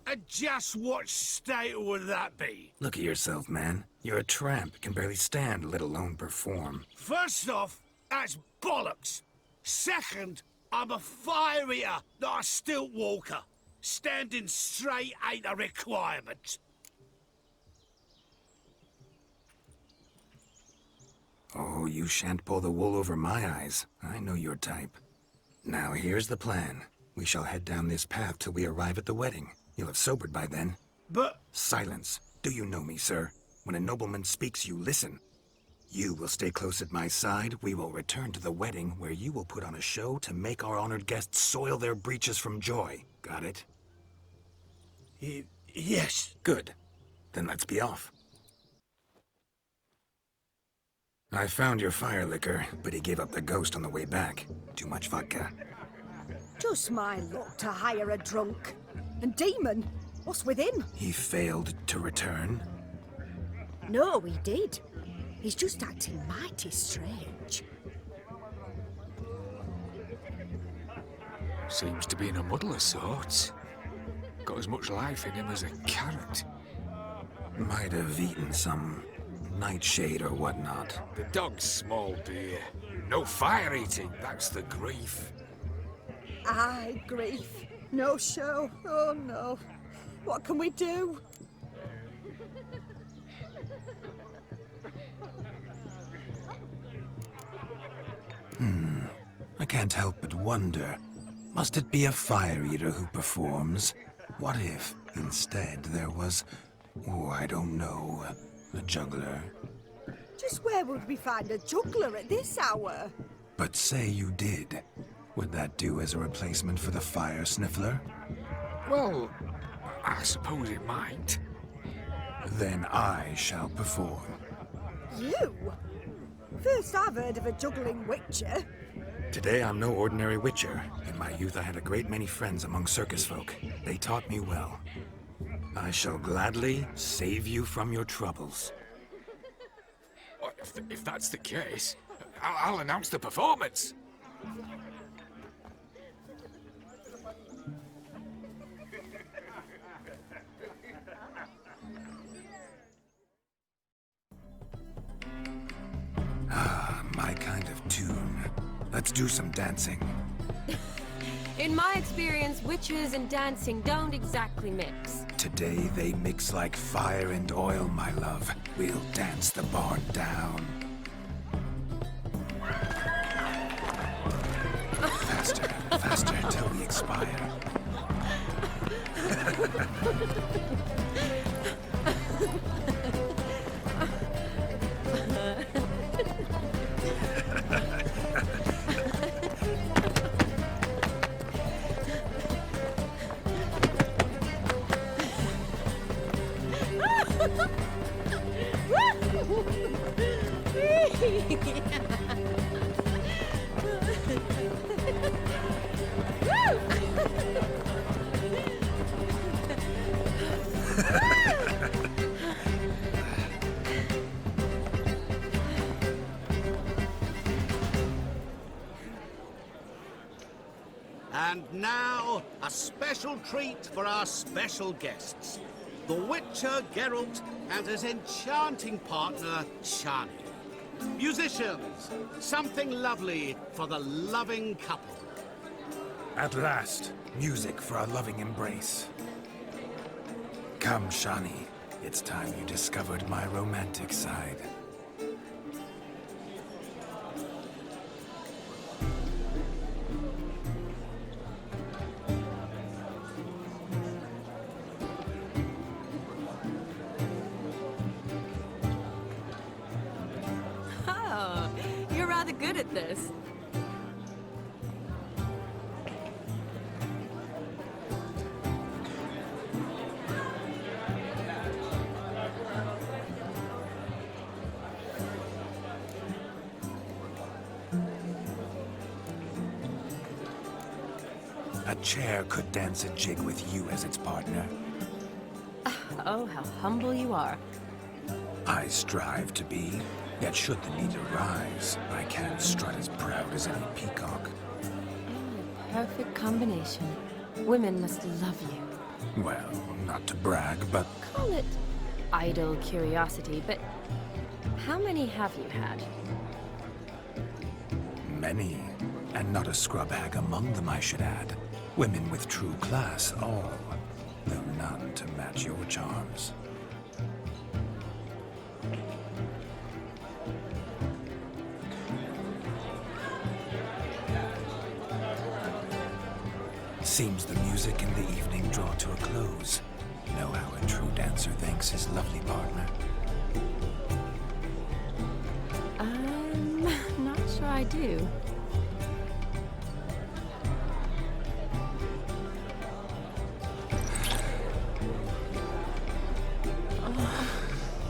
And just what state would that be? Look at yourself, man. You're a tramp, can barely stand, let alone perform. First off, that's bollocks. Second, I'm a fire eater, not a stilt walker. Standing straight ain't a requirement. Oh, you shan't pull the wool over my eyes. I know your type. Now here's the plan. We shall head down this path till we arrive at the wedding. You'll have sobered by then. But... Silence. Do you know me, sir? When a nobleman speaks, you listen. You will stay close at my side. We will return to the wedding, where you will put on a show to make our honored guests soil their breeches from joy. Got it? Yes. Good. Then let's be off. I found your fire liquor, but he gave up the ghost on the way back. Too much vodka. Just my luck to hire a drunk. And Demon, what's with him? He failed to return? No, he did. He's just acting mighty strange. Seems to be in a muddle of sorts. Got as much life in him as a carrot. Might have eaten some nightshade or whatnot. The dog's small beer. No fire eating, that's the grief. Aye, grief. No show. Oh no. What can we do? I can't help but wonder. Must it be a fire eater who performs? What if, instead, there was... oh, I don't know, a juggler? Just where would we find a juggler at this hour? But say you did. Would that do as a replacement for the fire sniffler? Well, I suppose it might. Then I shall perform. You? First I've heard of a juggling witcher. Today I'm no ordinary witcher. In my youth I had a great many friends among circus folk. They taught me well. I shall gladly save you from your troubles. If that's the case, I'll announce the performance. My kind of tune. Let's do some dancing. In my experience, witches and dancing don't exactly mix. Today they mix like fire and oil, my love. We'll dance the barn down. Faster, faster, till we expire. And now, a special treat for our special guests. The Witcher Geralt and his enchanting partner, Shani. Musicians, something lovely for the loving couple. At last, music for our loving embrace. Come, Shani. It's time you discovered my romantic side. Oh, you're rather good at this. A chair could dance a jig with you as its partner. Oh, how humble you are. I strive to be, yet should the need arise, I can't strut as proud as any peacock. Perfect combination. Women must love you. Well, not to brag, but Call it idle curiosity, but how many have you had? many. And not a scrub hag among them, I should add. Women with true class, all, though none to match your charms. Seems the music and the evening draw to a close. Know how a true dancer thanks his lovely partner? Not sure I do.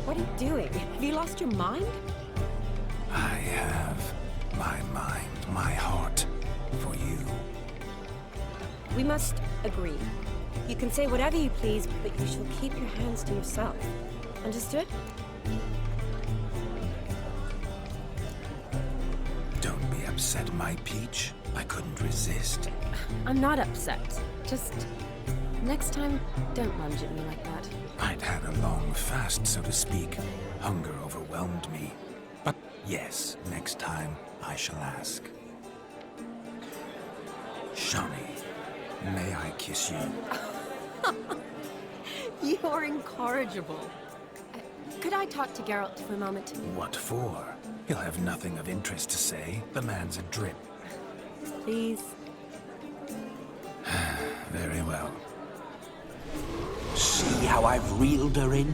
What are you doing? Have you lost your mind? I have my mind, my heart, for you. We must agree. You can say whatever you please, but you shall keep your hands to yourself. Understood? Don't be upset, my peach. I couldn't resist. I'm not upset. Just next time, don't lunge at me like that. I'd had a long fast, so to speak. Hunger overwhelmed me. But yes, next time I shall ask. Shani, may I kiss you? You're incorrigible. Could I talk to Geralt for a moment? What for? He'll have nothing of interest to say. The man's a drip. Please. Very well. See how I've reeled her in?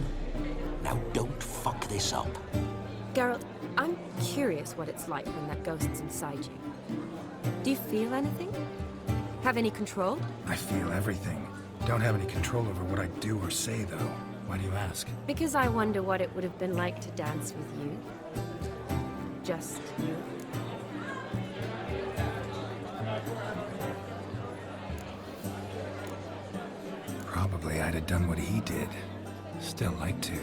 Now don't fuck this up. Geralt, I'm curious what it's like when that ghost's inside you. Do you feel anything? Have any control? I feel everything. Don't have any control over what I do or say, though. Why do you ask? Because I wonder what it would have been like to dance with you. Just you. Probably I'd have done what he did. Still like to.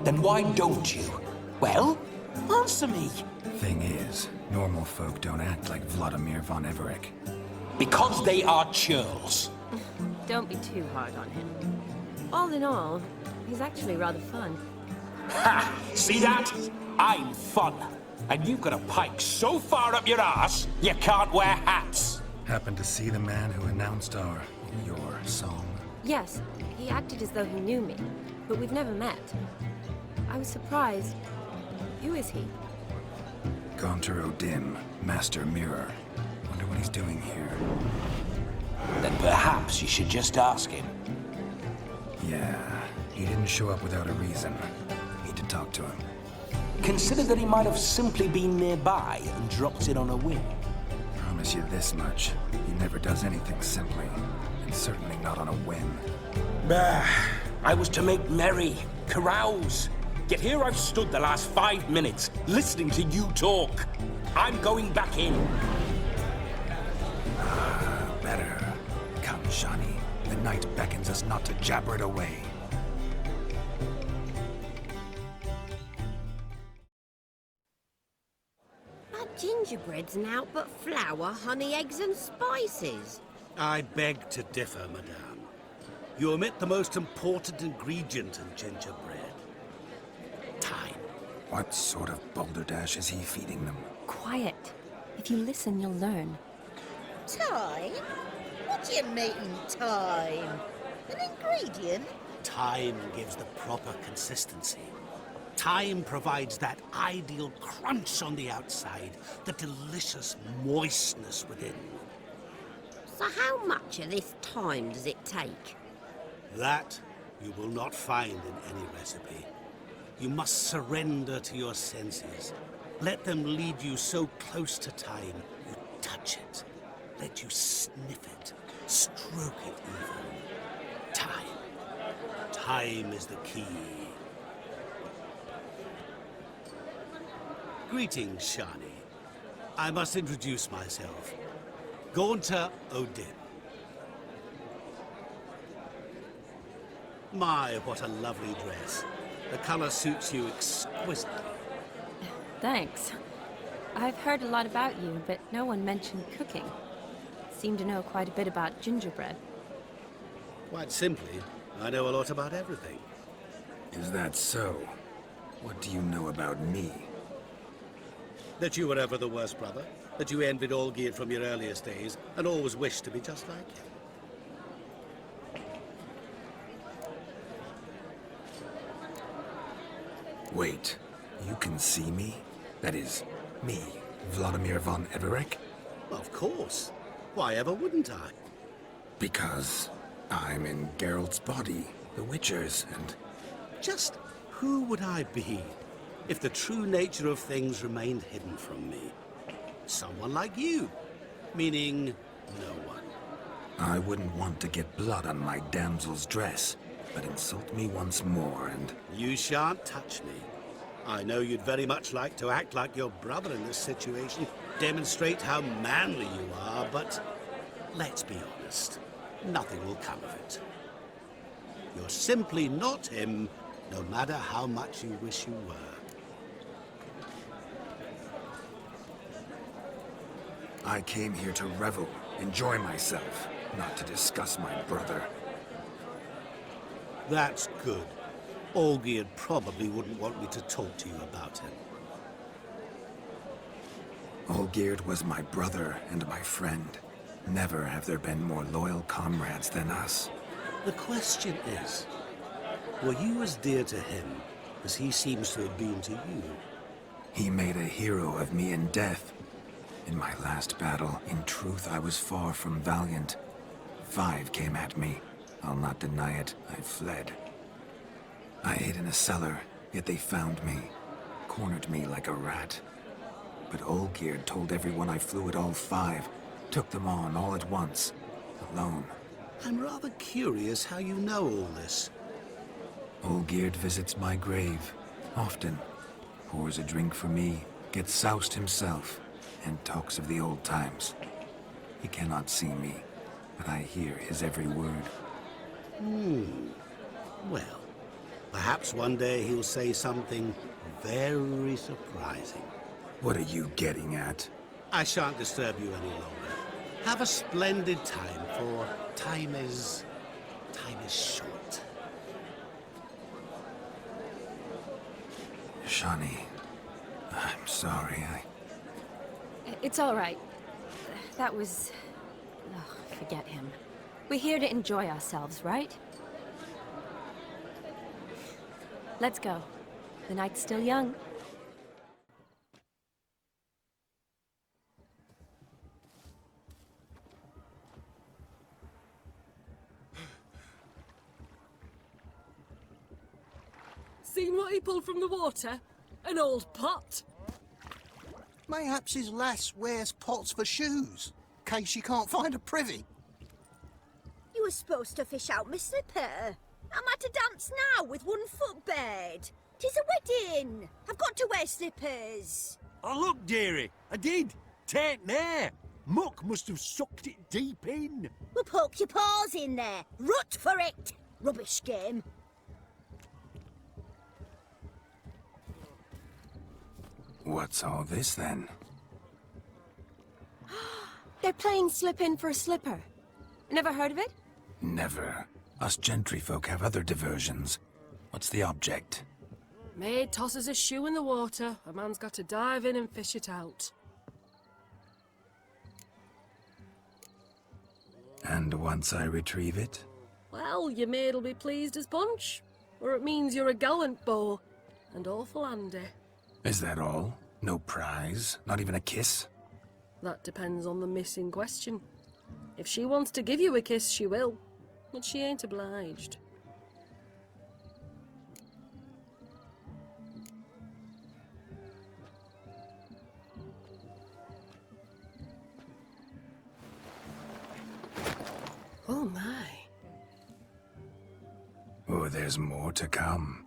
Then why don't you? Well, answer me. Thing is, normal folk don't act like Vladimir von Everett. Because they are churls. Don't be too hard on him. All in all, he's actually rather fun. Ha! See that? I'm fun. And you've got a pike so far up your ass, you can't wear hats. Happened to see the man who announced your song? Yes, he acted as though he knew me, but we've never met. I was surprised. Who is he? Gaunter O'Dim, Master Mirror. Wonder what he's doing here. Then perhaps you should just ask him. Yeah, he didn't show up without a reason. Need to talk to him. Consider that he might have simply been nearby and dropped it on a whim. Promise you this much. He never does anything simply. And certainly not on a whim. Bah! I was to make merry, carouse. Yet here I've stood the last 5 minutes, listening to you talk. I'm going back in. Better. Come, Shani. The night beckons us not to jabber it away. That ginger gingerbread's naught but flour, honey, eggs and spices. I beg to differ, madame. You omit the most important ingredient in gingerbread. Time. What sort of balderdash is he feeding them? Quiet. If you listen, you'll learn. Time? What do you mean, time? An ingredient? Time gives the proper consistency. Time provides that ideal crunch on the outside, the delicious moistness within. So how much of this time does it take? That you will not find in any recipe. You must surrender to your senses. Let them lead you so close to time, you touch it. Let you sniff it, stroke it even. Time. Time is the key. Greetings, Shani. I must introduce myself. Gaunter Odin. My, what a lovely dress. The color suits you exquisitely. Thanks. I've heard a lot about you, but no one mentioned cooking. Seem to know quite a bit about gingerbread. Quite simply, I know a lot about everything. Is that so? What do you know about me? That you were ever the worst brother, that you envied Olgierd from your earliest days, and always wished to be just like him. Wait, you can see me? That is, me, Vladimir von Everek? Of course. Why ever wouldn't I? Because I'm in Geralt's body, the Witcher's, and... Just who would I be if the true nature of things remained hidden from me? Someone like you, meaning no one. I wouldn't want to get blood on my damsel's dress, but insult me once more and... You shan't touch me. I know you'd very much like to act like your brother in this situation, demonstrate how manly you are, but let's be honest, nothing will come of it. You're simply not him, no matter how much you wish you were. I came here to revel, enjoy myself, not to discuss my brother. That's good. Olgierd probably wouldn't want me to talk to you about him. Olgierd was my brother and my friend. Never have there been more loyal comrades than us. The question is, were you as dear to him as he seems to have been to you? He made a hero of me in death. In my last battle, in truth, I was far from valiant. 5 came at me. I'll not deny it, I fled. I hid in a cellar, yet they found me, cornered me like a rat. But Olgierd told everyone I flew at all 5, took them on all at once, alone. I'm rather curious how you know all this. Olgierd visits my grave, often. Pours a drink for me, gets soused himself, and talks of the old times. He cannot see me, but I hear his every word. Well, perhaps one day he'll say something very surprising. What are you getting at? I shan't disturb you any longer. Have a splendid time, for time is short. Shani, I'm sorry, It's all right. That was... Oh, forget him. We're here to enjoy ourselves, right? Let's go. The night's still young. Seen what he pulled from the water? An old pot? Mayhaps his lass wears pots for shoes, in case she can't find a privy. You were supposed to fish out my slipper. I'm at a dance now with 1 foot bared. 'Tis a wedding. I've got to wear slippers. Oh, look, dearie, I did. Take there. Muck must have sucked it deep in. Well, poke your paws in there. Rut for it. Rubbish game. What's all this, then? They're playing slip-in for a slipper. Never heard of it? Never. Us gentry folk have other diversions. What's the object? Maid tosses a shoe in the water. A man's got to dive in and fish it out. And once I retrieve it? Well, your maid'll be pleased as punch. Or it means you're a gallant beau. And awful handy. Is that all? No prize? Not even a kiss? That depends on the miss in question. If she wants to give you a kiss, she will. But she ain't obliged. Oh my. Oh, there's more to come.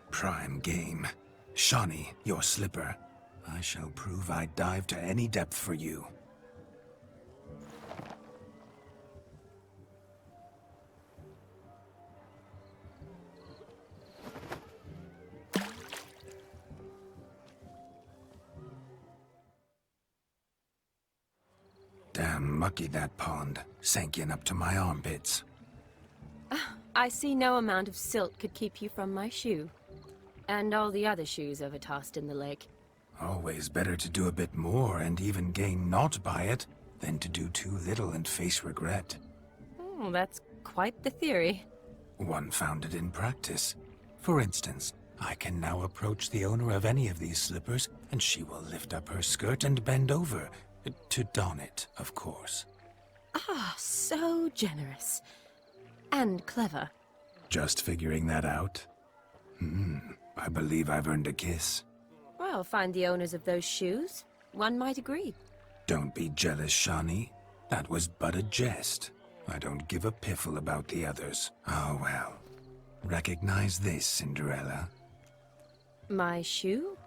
Prime game. Shawnee, your slipper. I shall prove I'd dive to any depth for you. Damn mucky, that pond. Sank in up to my armpits. I see no amount of silt could keep you from my shoe. And all the other shoes overtossed in the lake. Always better to do a bit more and even gain naught by it than to do too little and face regret. Oh, that's quite the theory. One founded in practice. For instance, I can now approach the owner of any of these slippers, and she will lift up her skirt and bend over. To don it, of course. Ah, so generous. And clever. Just figuring that out? I believe I've earned a kiss. Well, find the owners of those shoes. One might agree. Don't be jealous, Shawnee. That was but a jest. I don't give a piffle about the others. Oh well. Recognize this, Cinderella. My shoe?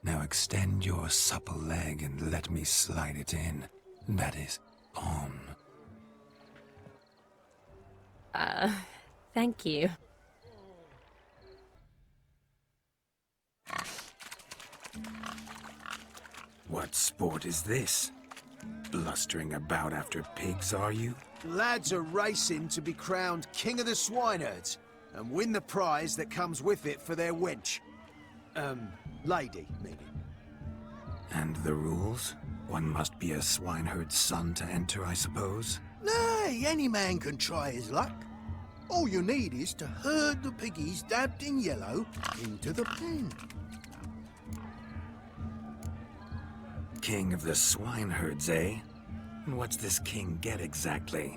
Now extend your supple leg and let me slide it in. That is, on. Thank you. What sport is this? Blustering about after pigs, are you? Lads are racing to be crowned King of the Swineherds and win the prize that comes with it for their wench. Lady, meaning. And the rules? One must be a swineherd's son to enter, I suppose? Nay, any man can try his luck. All you need is to herd the piggies dabbed in yellow into the pen. King of the swineherds, eh? And what's this king get exactly?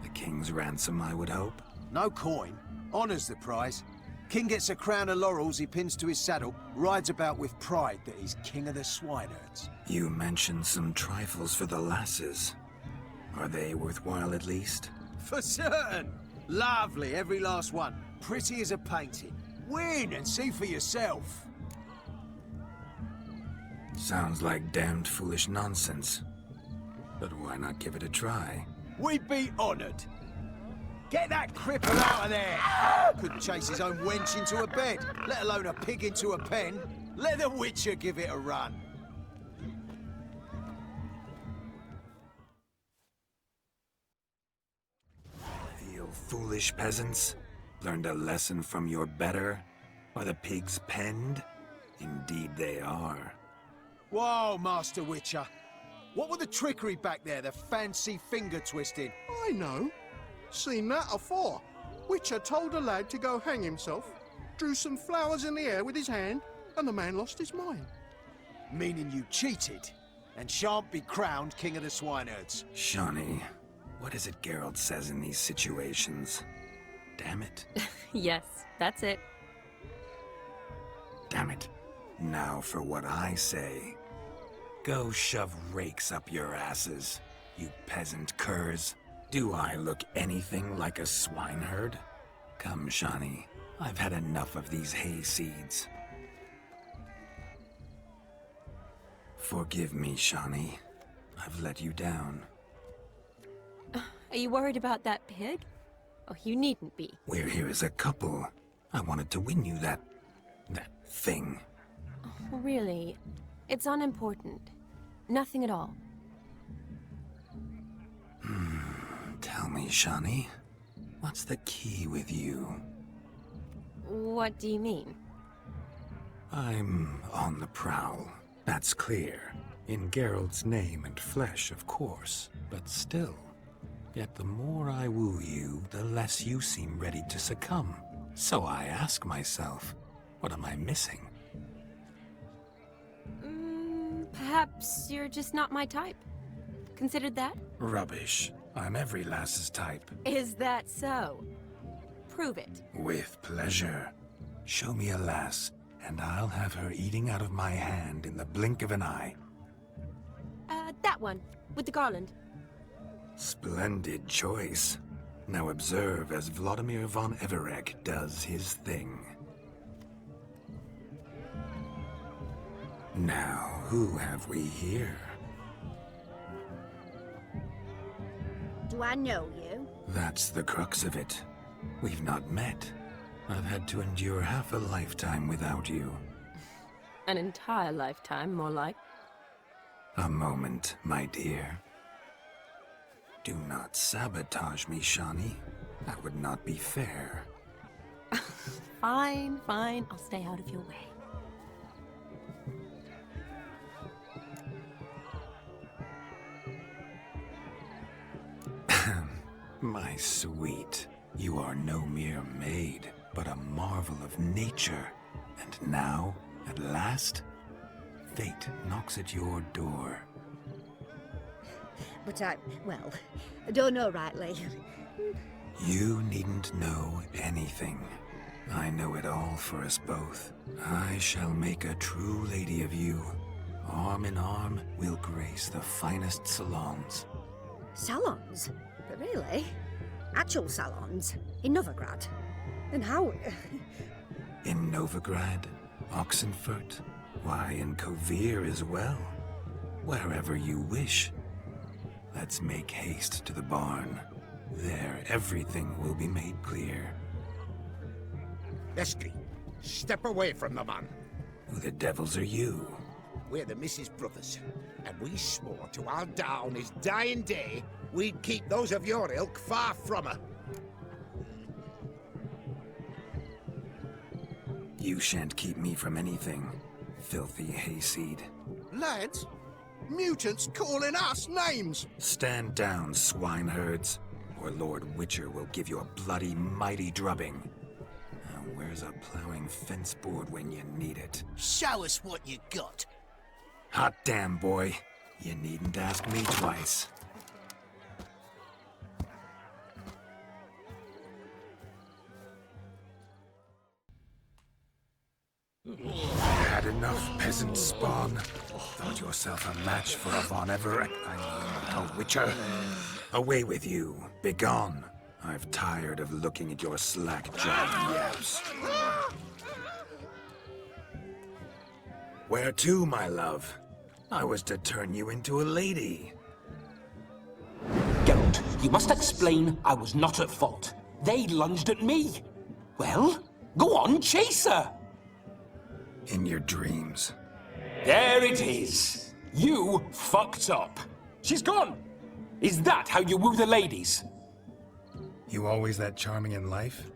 The king's ransom, I would hope? No coin. Honours the prize. King gets a crown of laurels he pins to his saddle, rides about with pride that he's king of the swineherds. You mentioned some trifles for the lasses. Are they worthwhile at least? For certain! Lovely, every last one. Pretty as a painting. Win and see for yourself. Sounds like damned foolish nonsense. But why not give it a try? We'd be honoured. Get that cripple out of there! Couldn't chase his own wench into a bed, let alone a pig into a pen. Let the Witcher give it a run. You foolish peasants. Learned a lesson from your better? Are the pigs penned? Indeed they are. Whoa, Master Witcher. What were the trickery back there, the fancy finger twisting? I know. Seen that afore. Witcher told a lad to go hang himself, drew some flowers in the air with his hand, and the man lost his mind. Meaning you cheated, and shan't be crowned King of the Swineherds. Shawnee, what is it Geralt says in these situations? Damn it. Yes, that's it. Damn it. Now for what I say. Go shove rakes up your asses, you peasant curs. Do I look anything like a swineherd? Come, Shawnee. I've had enough of these hay seeds. Forgive me, Shawnee. I've let you down. Are you worried about that pig? Oh, you needn't be. We're here as a couple. I wanted to win you that thing. Oh, really? It's unimportant. Nothing at all. Tell me, Shani, what's the key with you? What do you mean? I'm on the prowl. That's clear. In Geralt's name and flesh, of course. But still. Yet the more I woo you, the less you seem ready to succumb. So I ask myself, what am I missing? Perhaps you're just not my type. Considered that? Rubbish. I'm every lass's type. Is that so? Prove it. With pleasure. Show me a lass, and I'll have her eating out of my hand in the blink of an eye. That one, with the garland. Splendid choice. Now observe as Vladimir von Everek does his thing. Now, who have we here? Do I know you? That's the crux of it. We've not met. I've had to endure half a lifetime without you. An entire lifetime, more like. A moment, my dear. Do not sabotage me, Shani. That would not be fair. Fine, fine. I'll stay out of your way. My sweet, you are no mere maid, but a marvel of nature. And now, at last, fate knocks at your door. But I don't know rightly. You needn't know anything. I know it all for us both. I shall make a true lady of you. Arm in arm, we'll grace the finest salons. Salons? But really? Actual salons? In Novigrad? And how? In Novigrad, Oxenfurt, why, in Kovir as well. Wherever you wish. Let's make haste to the barn. There, everything will be made clear. Leslie, step away from the man. Who the devils are you? We're the Mrs. Brothers, and we swore to our down his dying day we'd keep those of your ilk far from her. You shan't keep me from anything, filthy hayseed. Lads, mutants calling us names! Stand down, swineherds, or Lord Witcher will give you a bloody mighty drubbing. Now, where's a plowing fence board when you need it? Show us what you got. Hot damn, boy. You needn't ask me twice. Had enough, peasant spawn. Thought yourself a match for a Von Everett, a Witcher. Away with you. Begone. I've tired of looking at your slack-jawed yaps. Where to, my love? I was to turn you into a lady. Geralt, you must explain I was not at fault. They lunged at me. Well, go on, chase her. In your dreams. There it is. You fucked up. She's gone. Is that how you woo the ladies? You always that charming in life?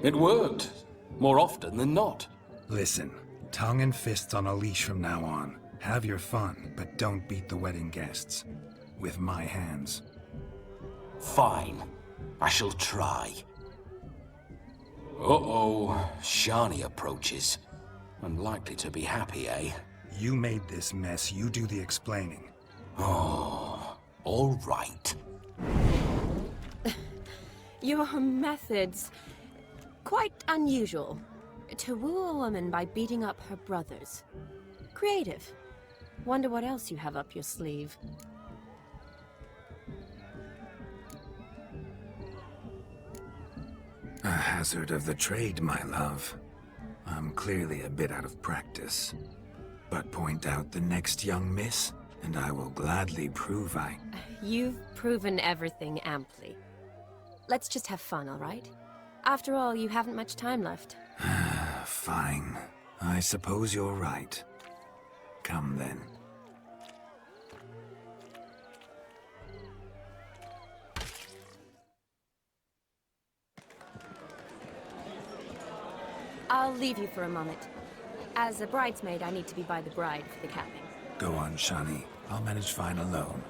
It worked. More often than not. Listen, tongue and fists on a leash from now on. Have your fun, but don't beat the wedding guests. With my hands. Fine. I shall try. Uh-oh. Shani approaches. Unlikely to be happy, eh? You made this mess. You do the explaining. Oh, all right. Your methods... quite unusual. To woo a woman by beating up her brothers. Creative. Wonder what else you have up your sleeve. A hazard of the trade, my love. I'm clearly a bit out of practice. But point out the next young miss, and I will gladly prove You've proven everything amply. let's just have fun, all right? After all, you haven't much time left. Fine. I suppose you're right. Come then. I'll leave you for a moment. As a bridesmaid, I need to be by the bride for the capping. Go on, Shani. I'll manage fine alone.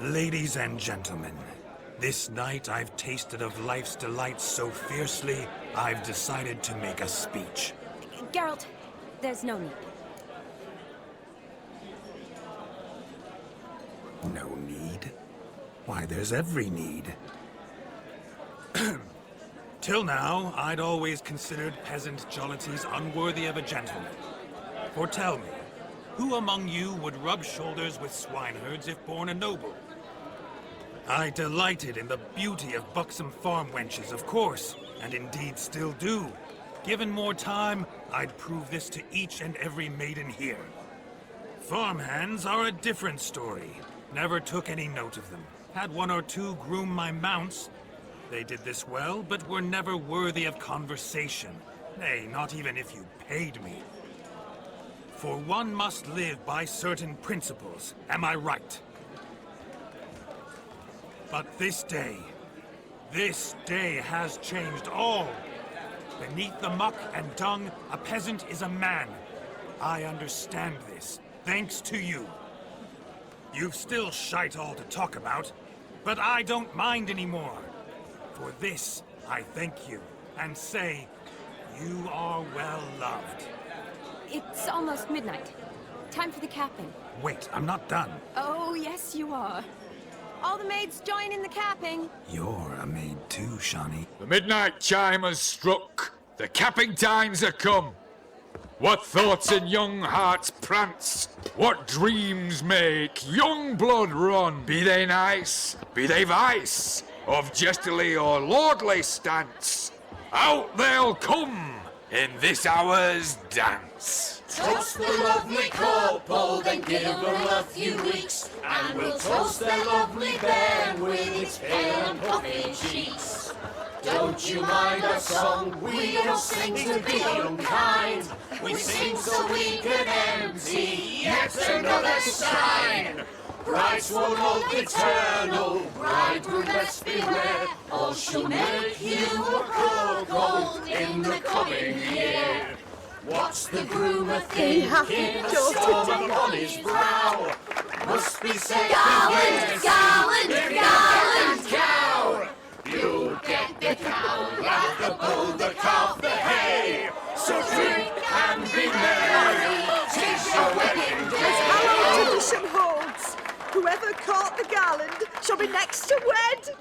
Ladies and gentlemen, this night I've tasted of life's delights so fiercely, I've decided to make a speech. Geralt, there's no need. No need? Why, there's every need. Till now, I'd always considered peasant jollities unworthy of a gentleman. For tell me, who among you would rub shoulders with swineherds if born a noble? I delighted in the beauty of buxom farm wenches, of course, and indeed still do. Given more time, I'd prove this to each and every maiden here. Farmhands are a different story. Never took any note of them. Had one or two groom my mounts. They did this well, but were never worthy of conversation. Nay, not even if you paid me. For one must live by certain principles, am I right? But this day has changed all. Beneath the muck and dung, a peasant is a man. I understand this, thanks to you. You've still shite all to talk about, but I don't mind anymore. For this, I thank you, and say, you are well loved. It's almost midnight. Time for the capping. Wait, I'm not done. Oh, yes, you are. All the maids join in the capping. You're a maid too, Shani. The midnight chime has struck. The capping times are come. What thoughts in young hearts prance? What dreams make young blood run? Be they nice, be they vice, of jestily or lordly stance, out they'll come in this hour's dance. Toast the lovely couple, then give them a few weeks, and we'll toast their lovely bairn with its pale and puffy cheeks. Don't you mind our song? We don't sing to be unkind. We sing so we can empty yet another sign. Bride's one love eternal, bridegroom best beware, or she'll make you a cuckold in the coming year. What's the groom a-thinking? A storm upon his brow. Must be said Garland, garland, garland. cow. You'll get the cow, laugh the bull, the calf, the hay. So drink and be merry, 'tis your wedding day. As hallowed tradition holds, whoever caught the garland shall be next to wed.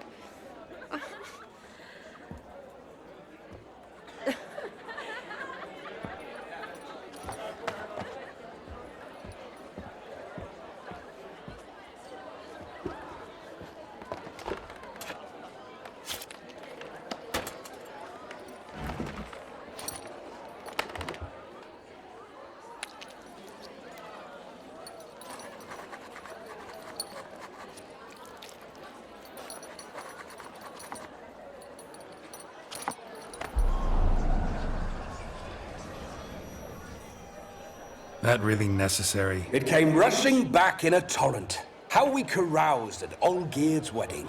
That really necessary? It came rushing back in a torrent. How we caroused at Olgierd's wedding.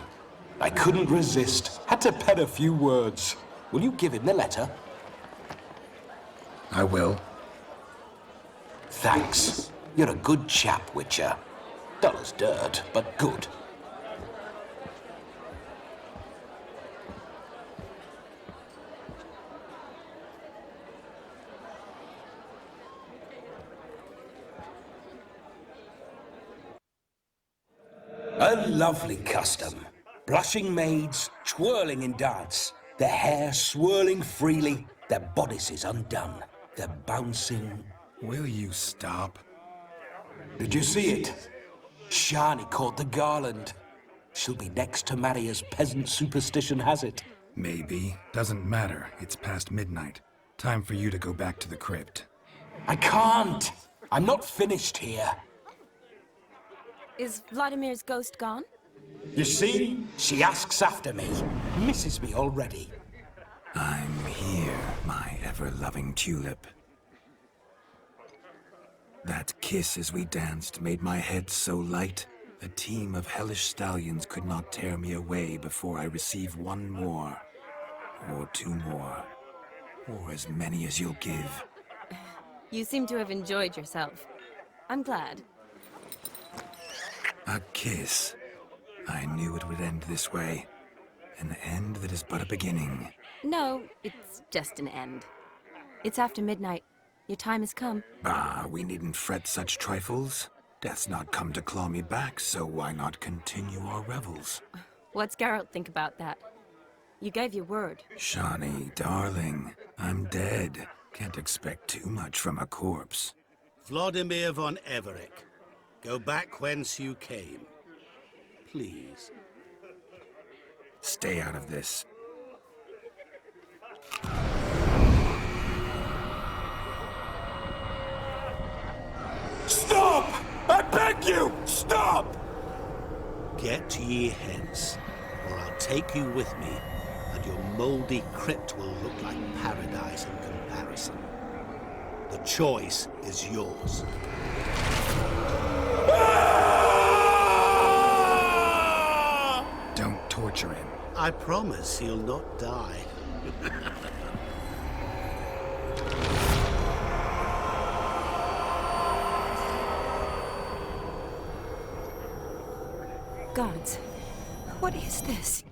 I couldn't resist. Had to pen a few words. Will you give him the letter? I will. Thanks. You're a good chap, Witcher. Dull as dirt, but good. A lovely custom. Blushing maids, twirling in dance, their hair swirling freely, their bodices undone, their bouncing... Will you stop? Did you see it? Shani caught the garland. She'll be next to marry as peasant superstition has it. Maybe. Doesn't matter. It's past midnight. Time for you to go back to the crypt. I can't. I'm not finished here. Is Vladimir's ghost gone? You see? She asks after me. Misses me already. I'm here, my ever-loving tulip. That kiss as we danced made my head so light, a team of hellish stallions could not tear me away before I receive one more, or two more, or as many as you'll give. You seem to have enjoyed yourself. I'm glad. A kiss. I knew it would end this way. An end that is but a beginning. No, it's just an end. It's after midnight. Your time has come. Ah, we needn't fret such trifles. Death's not come to claw me back, so why not continue our revels? What's Geralt think about that? You gave your word. Shawnee, darling, I'm dead. Can't expect too much from a corpse. Vladimir von Everec, go back whence you came. Please. Stay out of this. Stop! I beg you! Stop! Get ye hence, or I'll take you with me, and your mouldy crypt will look like paradise in comparison. The choice is yours. Don't torture him. I promise he'll not die. Gods, what is this?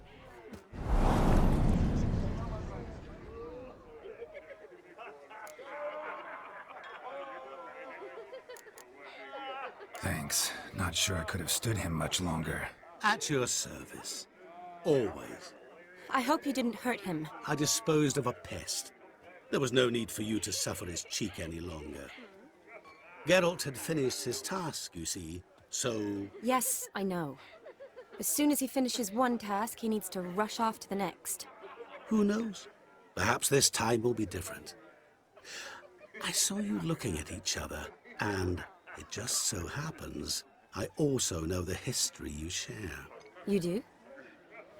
Thanks. Not sure I could have stood him much longer. At your service. Always. I hope you didn't hurt him. I disposed of a pest. There was no need for you to suffer his cheek any longer. Geralt had finished his task, you see, so... Yes, I know. As soon as he finishes one task, he needs to rush off to the next. Who knows? Perhaps this time will be different. I saw you looking at each other, and it just so happens I also know the history you share. You do?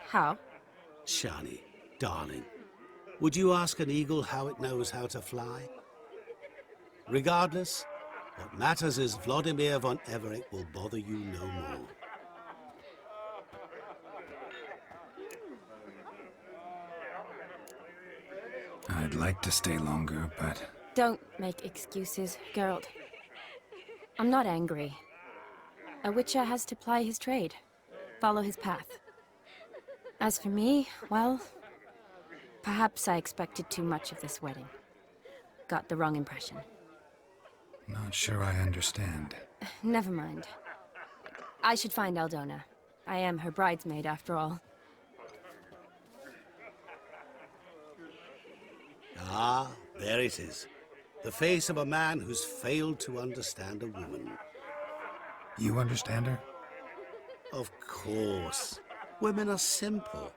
How? Shani, darling, would you ask an eagle how it knows how to fly? Regardless, what matters is Vladimir von Everec will bother you no more. I'd like to stay longer, but... Don't make excuses, Geralt. I'm not angry. A witcher has to ply his trade, follow his path. As for me, well, perhaps I expected too much of this wedding. Got the wrong impression. Not sure I understand. Never mind. I should find Aldona. I am her bridesmaid, after all. Ah, there it is. The face of a man who's failed to understand a woman. You understand her? Of course. Women are simple.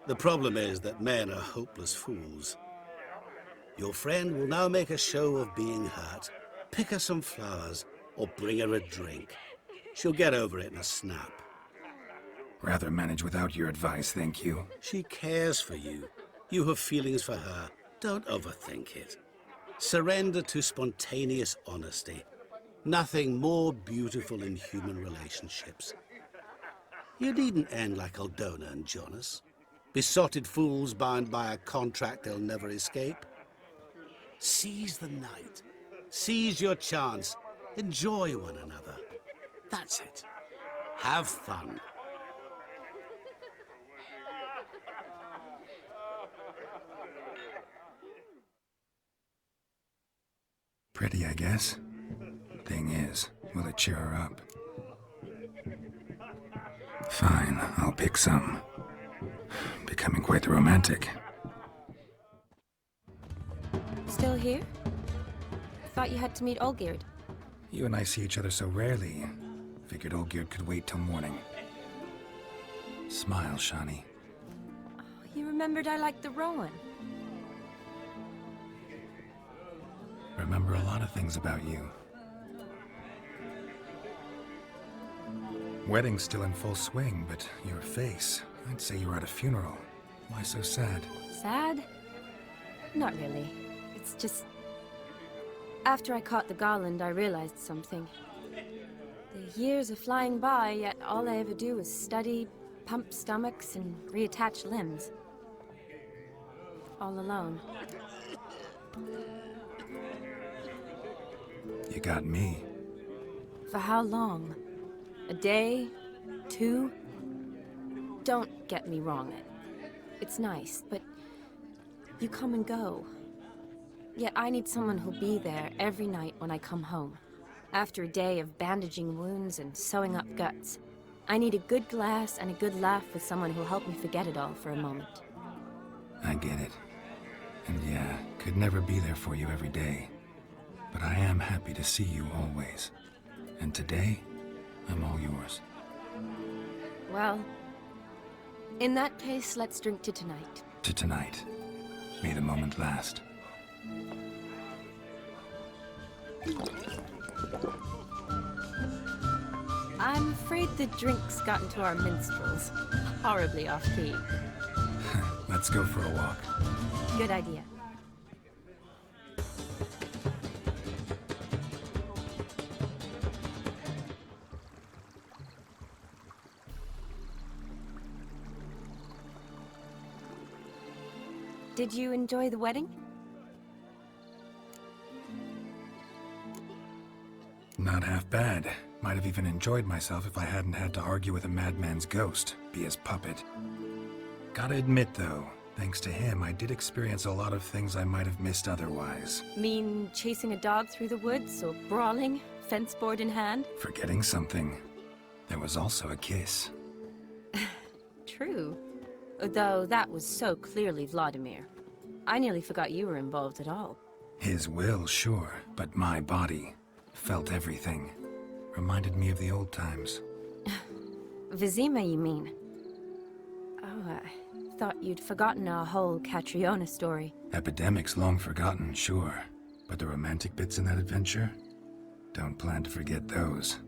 The problem is that men are hopeless fools. Your friend will now make a show of being hurt, pick her some flowers, or bring her a drink. She'll get over it in a snap. Rather manage without your advice, thank you. She cares for you. You have feelings for her. Don't overthink it. Surrender to spontaneous honesty. Nothing more beautiful in human relationships. You needn't end like Aldona and Jonas. Besotted fools bound by a contract they'll never escape. Seize the night. Seize your chance. Enjoy one another. That's it. Have fun. Pretty, I guess. Thing is, will it cheer her up? Fine, I'll pick some. Becoming quite the romantic. Still here? Thought you had to meet Olgierd. You and I see each other so rarely. Figured Olgierd could wait till morning. Smile, Shani. You remembered I liked the Rowan. Remember a lot of things about you. Wedding's still in full swing, but your face, I'd say you were at a funeral. Why so sad? Sad? Not really. It's just... After I caught the garland, I realized something. The years are flying by, yet all I ever do is study, pump stomachs, and reattach limbs. All alone. You got me. For how long? A day? 2? Don't get me wrong. It's nice, but you come and go. Yet I need someone who'll be there every night when I come home. After a day of bandaging wounds and sewing up guts, I need a good glass and a good laugh with someone who'll help me forget it all for a moment. I get it. And yeah, could never be there for you every day. But I am happy to see you always. And today, I'm all yours. Well, in that case, let's drink to tonight. To tonight. May the moment last. I'm afraid the drinks got into our minstrels. Horribly off-key. Let's go for a walk. Good idea. Did you enjoy the wedding? Not half bad. Might have even enjoyed myself if I hadn't had to argue with a madman's ghost, be his puppet. Gotta admit, though, thanks to him, I did experience a lot of things I might have missed otherwise. Mean chasing a dog through the woods, or brawling, fence board in hand? Forgetting something. There was also a kiss. True. Though that was so clearly Vladimir. I nearly forgot you were involved at all. His will, sure, but my body felt everything. Reminded me of the old times. Vizima, you mean? Oh, I thought you'd forgotten our whole Catriona story. Epidemics long forgotten, sure. But the romantic bits in that adventure? Don't plan to forget those.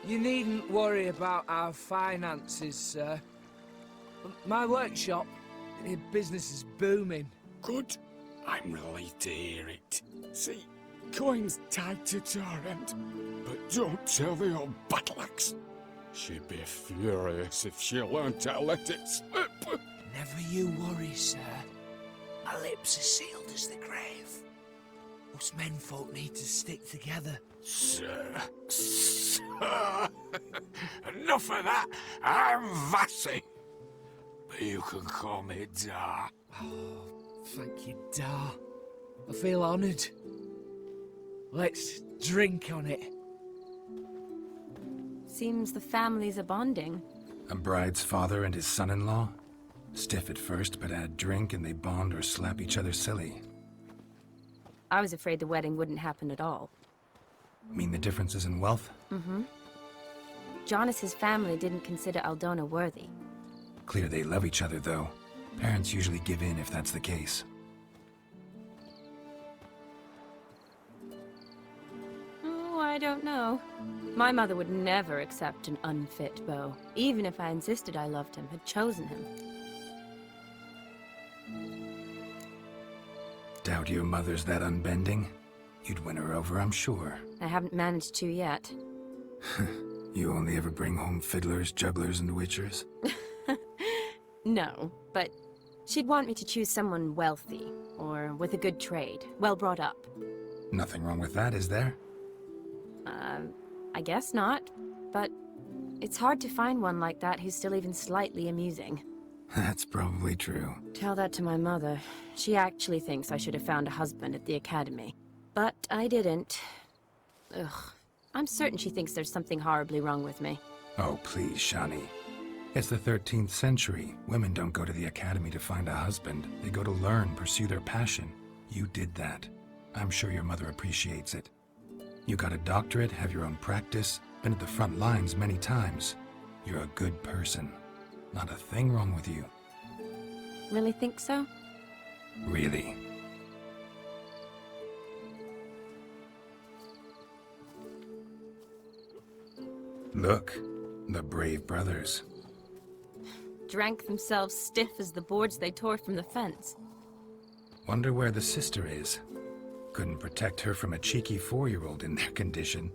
You needn't worry about our finances, sir. My workshop, business is booming. Good. I'm relieved to hear it. See, coin's tight at our end. But don't tell the old battle-axe. She'd be furious if she learned to let it slip. Never you worry, sir. My lips are sealed as the grave. Us menfolk need to stick together. Sir. Enough of that. I'm Vassy. But you can call me Dar. Oh, thank you, Dar. I feel honoured. Let's drink on it. Seems the families are bonding. A bride's father and his son-in-law? Stiff at first, but add drink and they bond or slap each other silly. I was afraid the wedding wouldn't happen at all. Mean the differences in wealth? Mm-hmm. Jonas's family didn't consider Aldona worthy. Clear they love each other, though. Parents usually give in if that's the case. Oh, I don't know. My mother would never accept an unfit beau, even if I insisted I loved him, had chosen him. Doubt your mother's that unbending? You'd win her over, I'm sure. I haven't managed to yet. You only ever bring home fiddlers, jugglers, and witchers? No, but she'd want me to choose someone wealthy, or with a good trade, well brought up. Nothing wrong with that, is there? I guess not, but it's hard to find one like that who's still even slightly amusing. That's probably true. Tell that to my mother. She actually thinks I should have found a husband at the academy. But I didn't. Ugh. I'm certain she thinks there's something horribly wrong with me. Oh, please, Shani. It's the 13th century. Women don't go to the academy to find a husband. They go to learn, pursue their passion. You did that. I'm sure your mother appreciates it. You got a doctorate, have your own practice, been at the front lines many times. You're a good person. Not a thing wrong with you. Really think so? Really. Look, the brave brothers. Drank themselves stiff as the boards they tore from the fence. Wonder where the sister is. Couldn't protect her from a cheeky 4-year-old in their condition.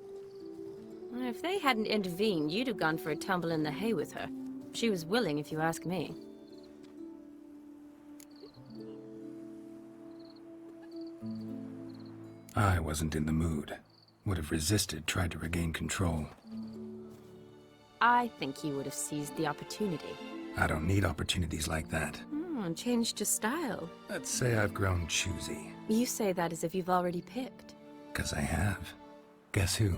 If they hadn't intervened, you'd have gone for a tumble in the hay with her. She was willing, if you ask me. I wasn't in the mood. Would have resisted, tried to regain control. I think you would have seized the opportunity. I don't need opportunities like that. Changed your style. Let's say I've grown choosy. You say that as if you've already picked. 'Cause I have. Guess who?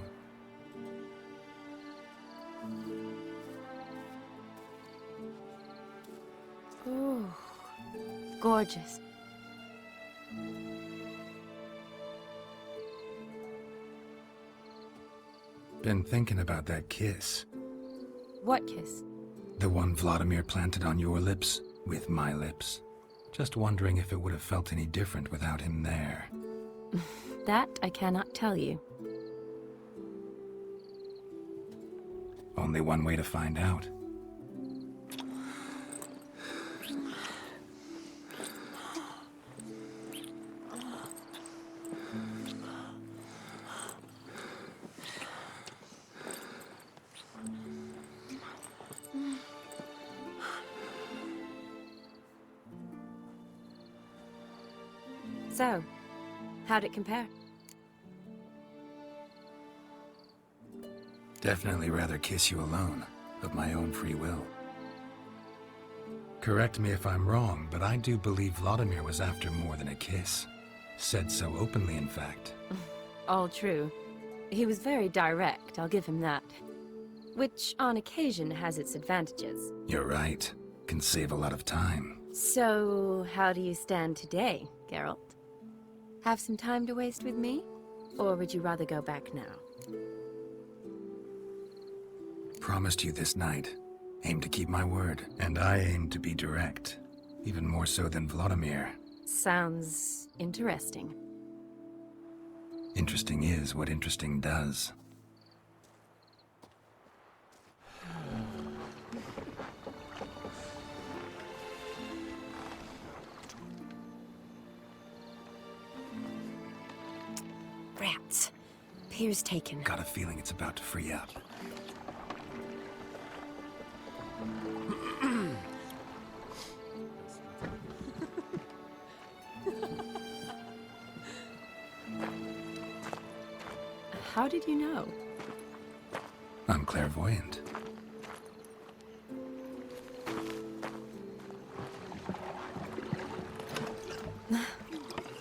Ooh, gorgeous. Been thinking about that kiss. What kiss? The one Vladimir planted on your lips, with my lips. Just wondering if it would have felt any different without him there. That I cannot tell you. Only one way to find out. So, how'd it compare? Definitely rather kiss you alone, of my own free will. Correct me if I'm wrong, but I do believe Vladimir was after more than a kiss. Said so openly, in fact. All true. He was very direct, I'll give him that. Which, on occasion, has its advantages. You're right. Can save a lot of time. So, how do you stand today, Geralt? Have some time to waste with me? Or would you rather go back now? Promised you this night. Aim to keep my word. And I aim to be direct. Even more so than Vladimir. Sounds interesting. Interesting is what interesting does. Rats. Pier's taken. Got a feeling it's about to free up. How did you know? I'm clairvoyant.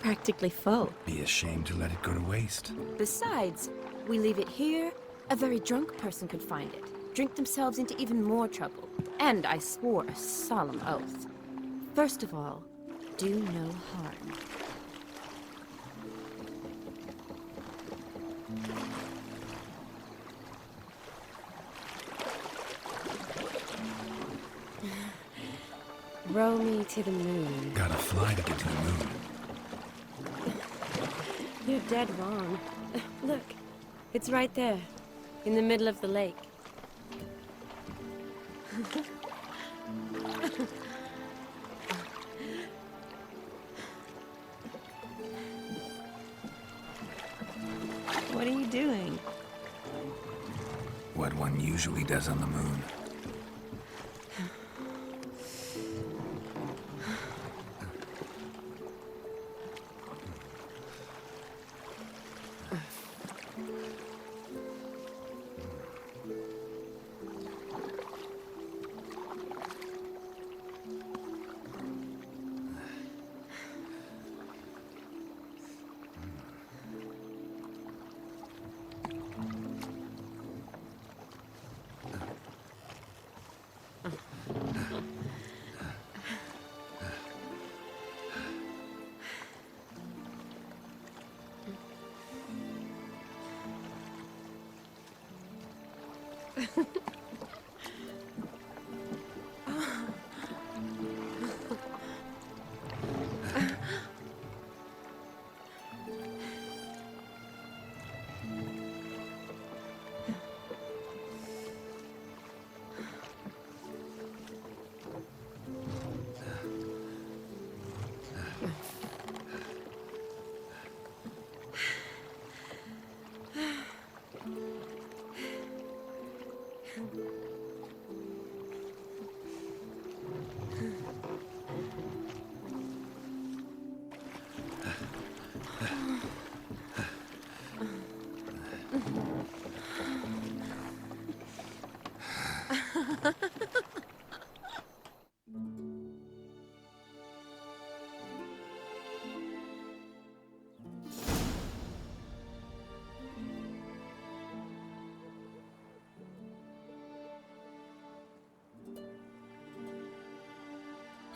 Practically full. Be ashamed to let it go to waste. Besides, we leave it here, a very drunk person could find it, drink themselves into even more trouble. And I swore a solemn oath. First of all, do no harm. Row me to the moon. Gotta fly to get to the moon. You're dead wrong. Look, it's right there, in the middle of the lake. What are you doing? What one usually does on the moon.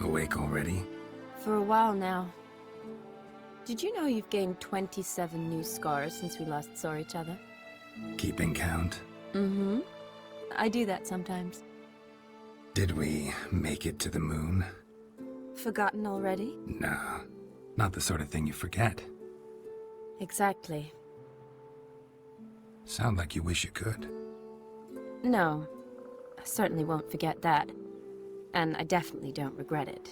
Awake already? For a while now. Did you know you've gained 27 new scars since we last saw each other? Keeping count? Mm-hmm. I do that sometimes. Did we make it to the moon? Forgotten already? No, not the sort of thing you forget. Exactly. Sound like you wish you could. No, I certainly won't forget that. And I definitely don't regret it.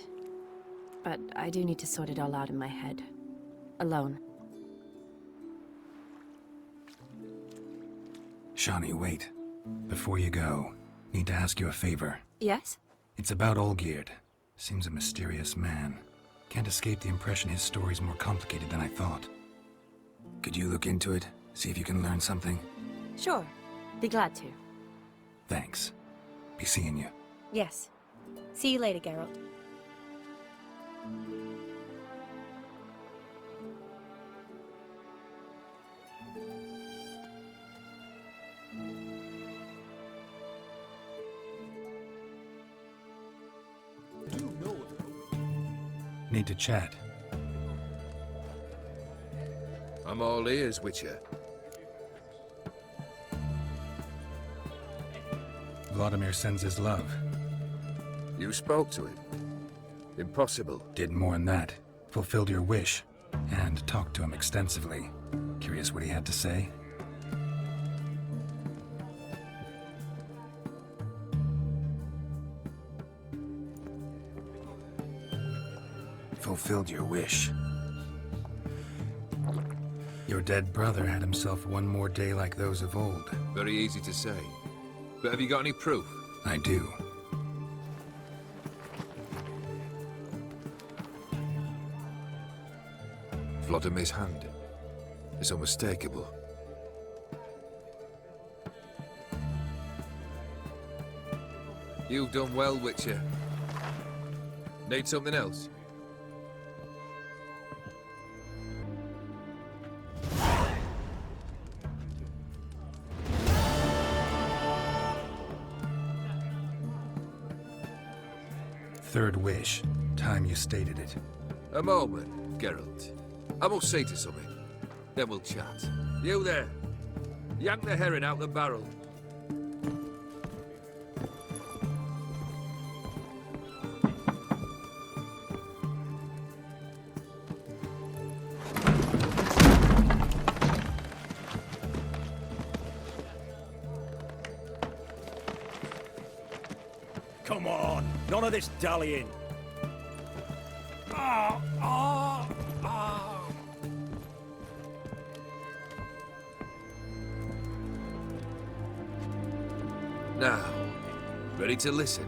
But I do need to sort it all out in my head. Alone. Shawnee, wait. Before you go, need to ask you a favor. Yes? It's about Olgierd. Seems a mysterious man. Can't escape the impression his story's more complicated than I thought. Could you look into it? See if you can learn something? Sure. Be glad to. Thanks. Be seeing you. Yes. See you later, Geralt. Need to chat. I'm all ears, Witcher. Vladimir sends his love. You spoke to him? Impossible. Did more than that. Fulfilled your wish. And talked to him extensively. Curious what he had to say? Fulfilled your wish. Your dead brother had himself one more day like those of old. Very easy to say. But have you got any proof? I do. Vladimir's hand. It's unmistakable. You've done well, Witcher. Need something else? Third wish. Time you stated it. A moment, Geralt. I must see to something. Then we'll chat. You there. Yank the herring out the barrel. Come on, none of this dallying. Now, ready to listen?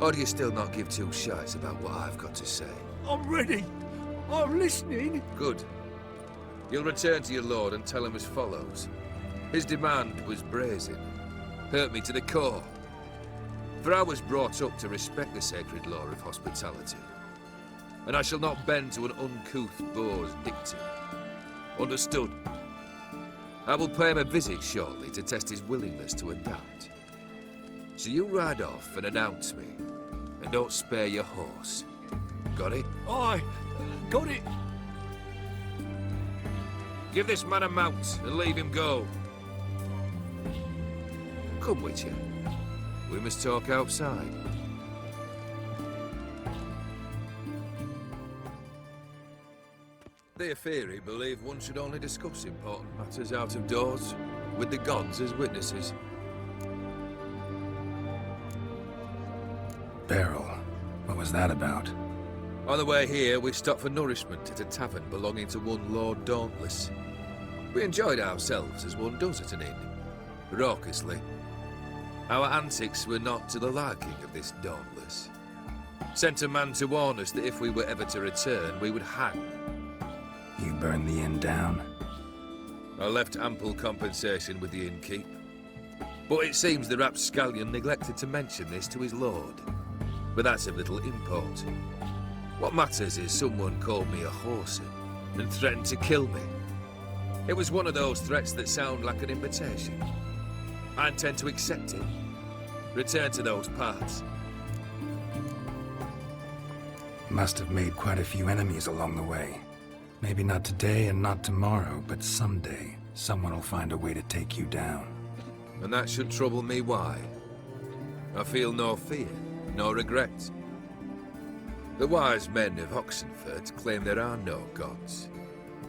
Or do you still not give two shites about what I've got to say? I'm ready. I'm listening. Good. You'll return to your lord and tell him as follows. His demand was brazen. Hurt me to the core. For I was brought up to respect the sacred law of hospitality. And I shall not bend to an uncouth boor's dictum. Understood? I will pay him a visit shortly to test his willingness to adapt. So you ride off and announce me. And don't spare your horse. Got it? Aye, got it. Give this man a mount and leave him go. Come, Witcher. We must talk outside. The Aetheri believe one should only discuss important matters out of doors, with the gods as witnesses. Beryl, what was that about? On the way here, we stopped for nourishment at a tavern belonging to one Lord Dauntless. We enjoyed ourselves as one does at an inn, raucously. Our antics were not to the liking of this Dauntless. Sent a man to warn us that if we were ever to return, we would hang. You burned the inn down? I left ample compensation with the innkeep. But it seems the rapscallion neglected to mention this to his lord. But that's of little import. What matters is someone called me a whoreson and threatened to kill me. It was one of those threats that sound like an invitation. I intend to accept it. Return to those parts. Must have made quite a few enemies along the way. Maybe not today and not tomorrow, but someday, someone will find a way to take you down. And that should trouble me why? I feel no fear, no regrets. The wise men of Oxenford claim there are no gods.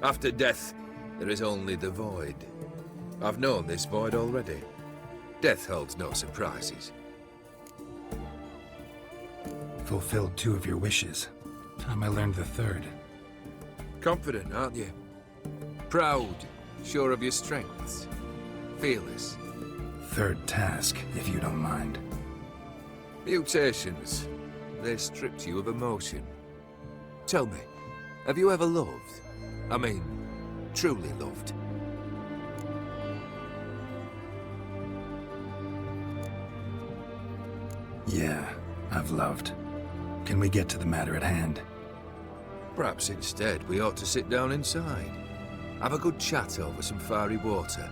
After death, there is only the void. I've known this void already. Death holds no surprises. Fulfilled 2 of your wishes. Time I learned the 3rd. Confident, aren't you? Proud, sure of your strengths. Fearless. 3rd task, if you don't mind. Mutations. They stripped you of emotion. Tell me, have you ever loved? I mean, truly loved? Yeah, I've loved. Can we get to the matter at hand? Perhaps instead we ought to sit down inside. Have a good chat over some fiery water.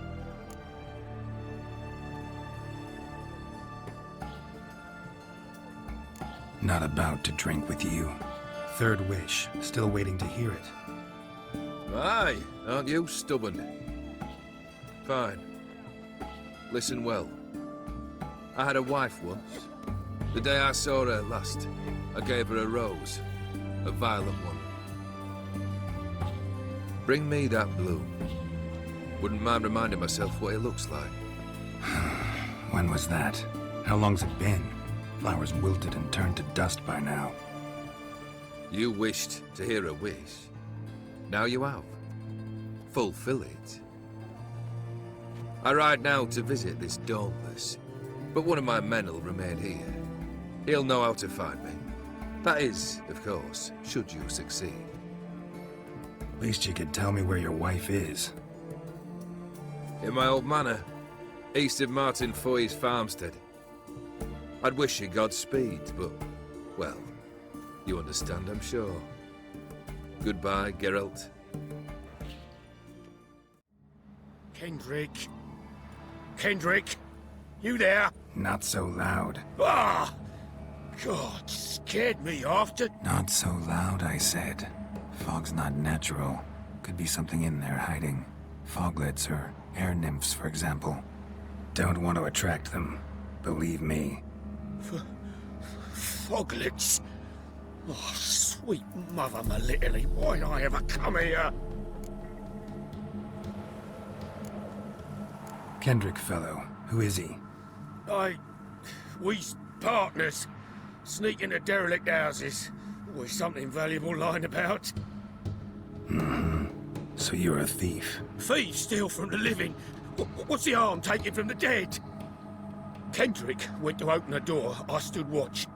Not about to drink with you. 3rd wish, still waiting to hear it. Aye, aren't you stubborn? Fine. Listen well. I had a wife once. The day I saw her last, I gave her a rose. A violet one. Bring me that bloom. Wouldn't mind reminding myself what it looks like. When was that? How long's it been? Flowers wilted and turned to dust by now. You wished to hear a wish. Now you have. Fulfill it. I ride now to visit this Dauntless, but one of my men will remain here. He'll know how to find me. That is, of course, should you succeed. Least you could tell me where your wife is. In my old manor, east of Martin Foy's farmstead. I'd wish you Godspeed, but, well, you understand, I'm sure. Goodbye, Geralt. Kendrick? Kendrick? You there? Not so loud. Ah! God, scared me off to... Not so loud, I said. Fog's not natural. Could be something in there hiding. Foglets or air nymphs, for example. Don't want to attract them. Believe me. Foglets? Oh, sweet mother Melitterly, why'd I ever come here? Kendrick fellow. Who is he? We's partners. Sneak into derelict houses. Always something valuable lying about. Mm-hmm. So you're a thief. Thieves steal from the living. What's the harm taken from the dead? Kendrick went to open the door. I stood watch.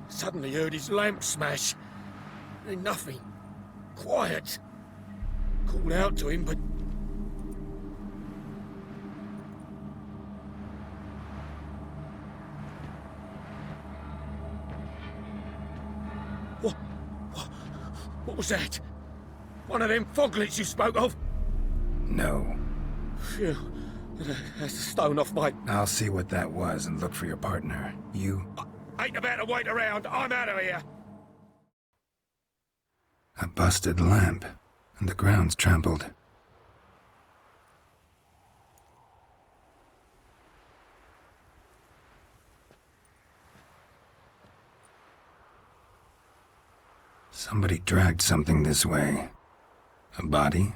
Suddenly heard his lamp smash. Then nothing. Quiet. Called out to him, but... What was that? One of them foglets you spoke of? No. Phew. That's a stone off my... I'll see what that was and look for your partner. You... Ain't about to wait around. I'm out of here. A busted lamp. And the ground's trampled. Somebody dragged something this way. A body?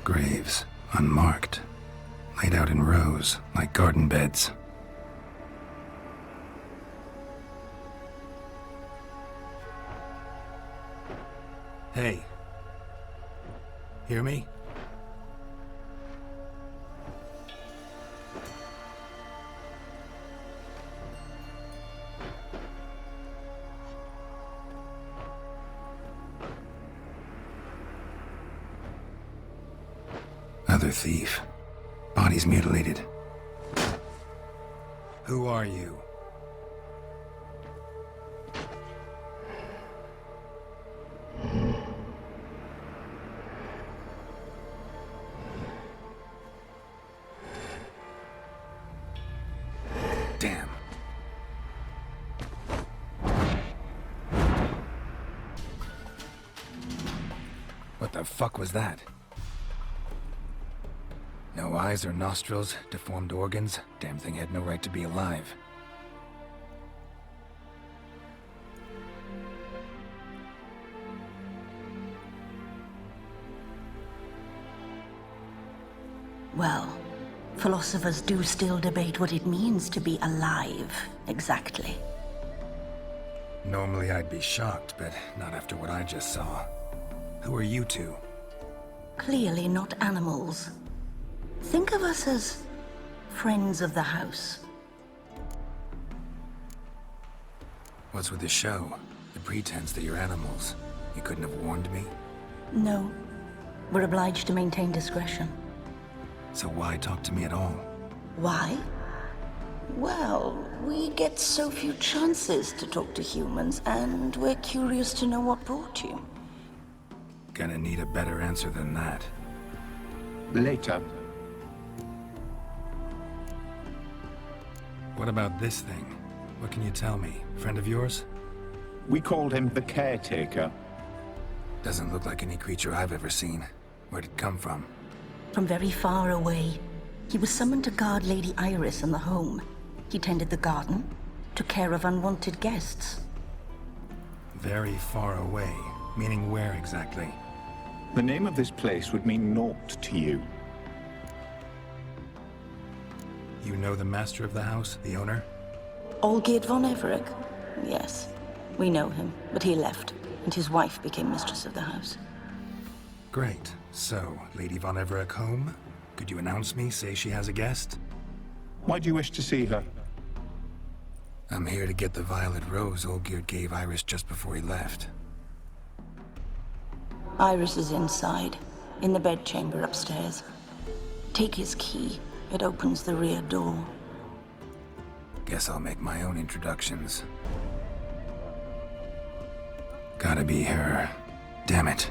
Graves, unmarked, laid out in rows like garden beds. Hey. Hear me? Other thief. Body's mutilated. Who are you? fuck was that? No eyes or nostrils, deformed organs. Damn thing had no right to be alive. Well, philosophers do still debate what it means to be alive, exactly. Normally I'd be shocked, but not after what I just saw. Who are you two? Clearly not animals. Think of us as friends of the house. What's with the show? The pretense that you're animals. You couldn't have warned me? No. We're obliged to maintain discretion. So why talk to me at all? Why? Well, we get so few chances to talk to humans, and we're curious to know what brought you. Gonna need a better answer than that. Later. What about this thing? What can you tell me? Friend of yours? We called him the Caretaker. Doesn't look like any creature I've ever seen. Where'd it come from? From very far away. He was summoned to guard Lady Iris in the home. He tended the garden, took care of unwanted guests. Very far away. Meaning where exactly? The name of this place would mean naught to you. You know the master of the house, the owner? Olgierd von Everec? Yes, we know him, but he left, and his wife became mistress of the house. Great. So, Lady von Everec home? Could you announce me, say she has a guest? Why do you wish to see her? I'm here to get the violet rose Olgierd gave Iris just before he left. Iris is inside, in the bedchamber upstairs. Take his key. It opens the rear door. Guess I'll make my own introductions. Gotta be her. Damn it.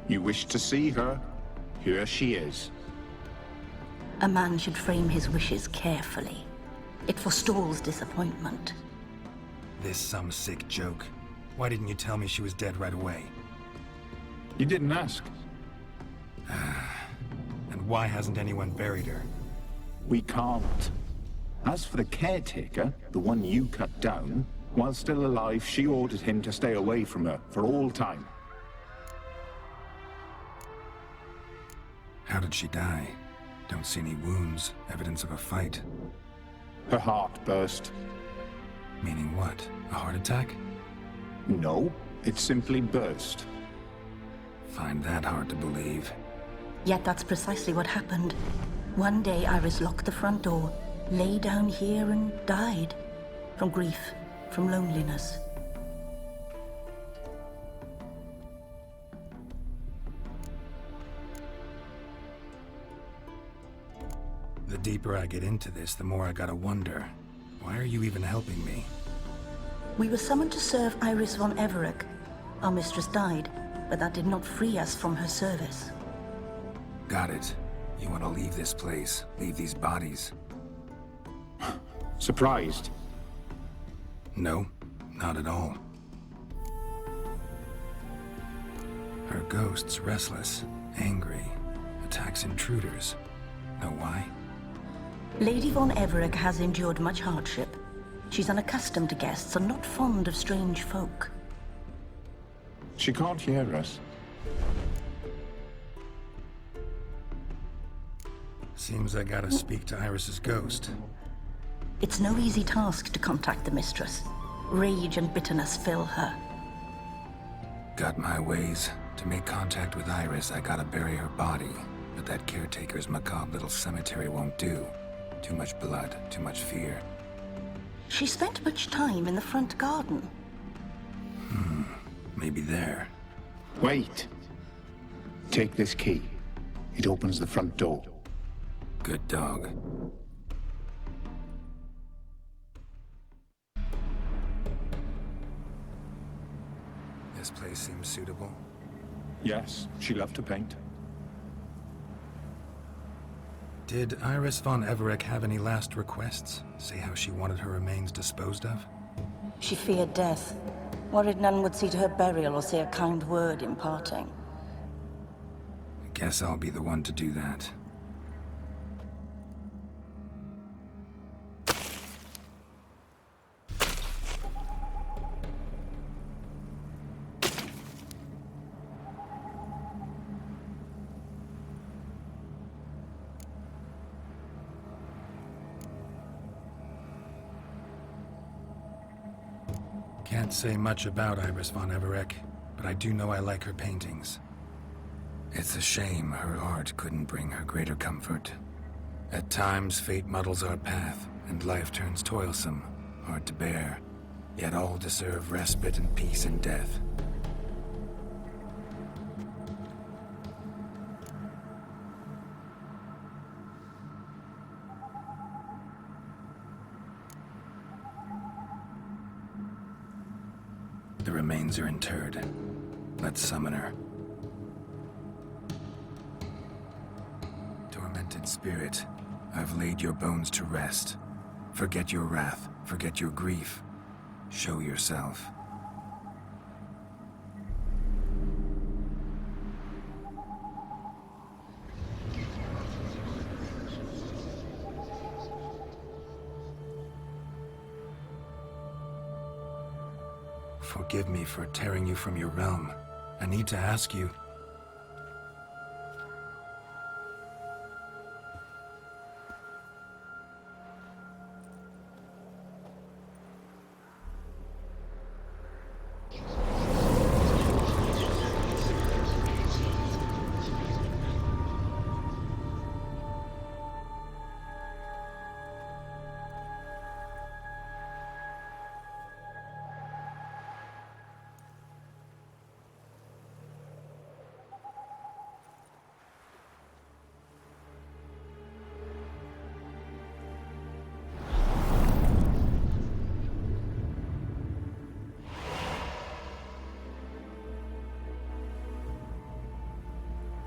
You wish to see her? Here she is. A man should frame his wishes carefully. It forestalls disappointment. This some sick joke. Why didn't you tell me she was dead right away? You didn't ask. And why hasn't anyone buried her? We can't. As for the Caretaker, the one you cut down, while still alive, she ordered him to stay away from her for all time. How did she die? Don't see any wounds, evidence of a fight. Her heart burst. Meaning what? A heart attack? No, it simply burst. Find that hard to believe. Yet that's precisely what happened. One day Iris locked the front door, lay down here and died. From grief, from loneliness. The deeper I get into this, the more I gotta wonder. Why are you even helping me? We were summoned to serve Iris von Everec. Our mistress died, but that did not free us from her service. Got it. You want to leave this place, leave these bodies. Surprised? No, not at all. Her ghost's restless, angry, attacks intruders. Know why? Lady von Everec has endured much hardship. She's unaccustomed to guests and not fond of strange folk. She can't hear us. Seems I gotta speak to Iris's ghost. It's no easy task to contact the mistress. Rage and bitterness fill her. Got my ways. To make contact with Iris, I gotta bury her body. But that caretaker's macabre little cemetery won't do. Too much blood, too much fear. She spent much time in the front garden. Maybe there. Wait. Take this key. It opens the front door. Good dog. This place seems suitable. Yes, she loved to paint. Did Iris von Everec have any last requests? Say how she wanted her remains disposed of? She feared death. Worried none would see to her burial or say a kind word in parting. Guess I'll be the one to do that. Can't say much about Iris von Everec, but I do know I like her paintings. It's a shame her art couldn't bring her greater comfort. At times, fate muddles our path, and life turns toilsome, hard to bear. Yet all deserve respite and peace in death. The remains are interred. Let's summon her. Tormented spirit, I've laid your bones to rest. Forget your wrath, forget your grief. Show yourself. Forgive me for tearing you from your realm. I need to ask you.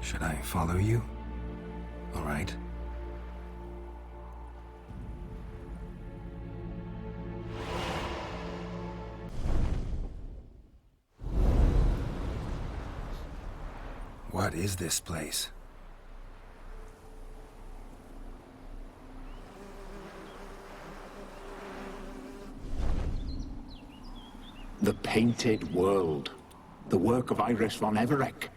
Should I follow you? All right. What is this place? The Painted World. The work of Iris von Everec.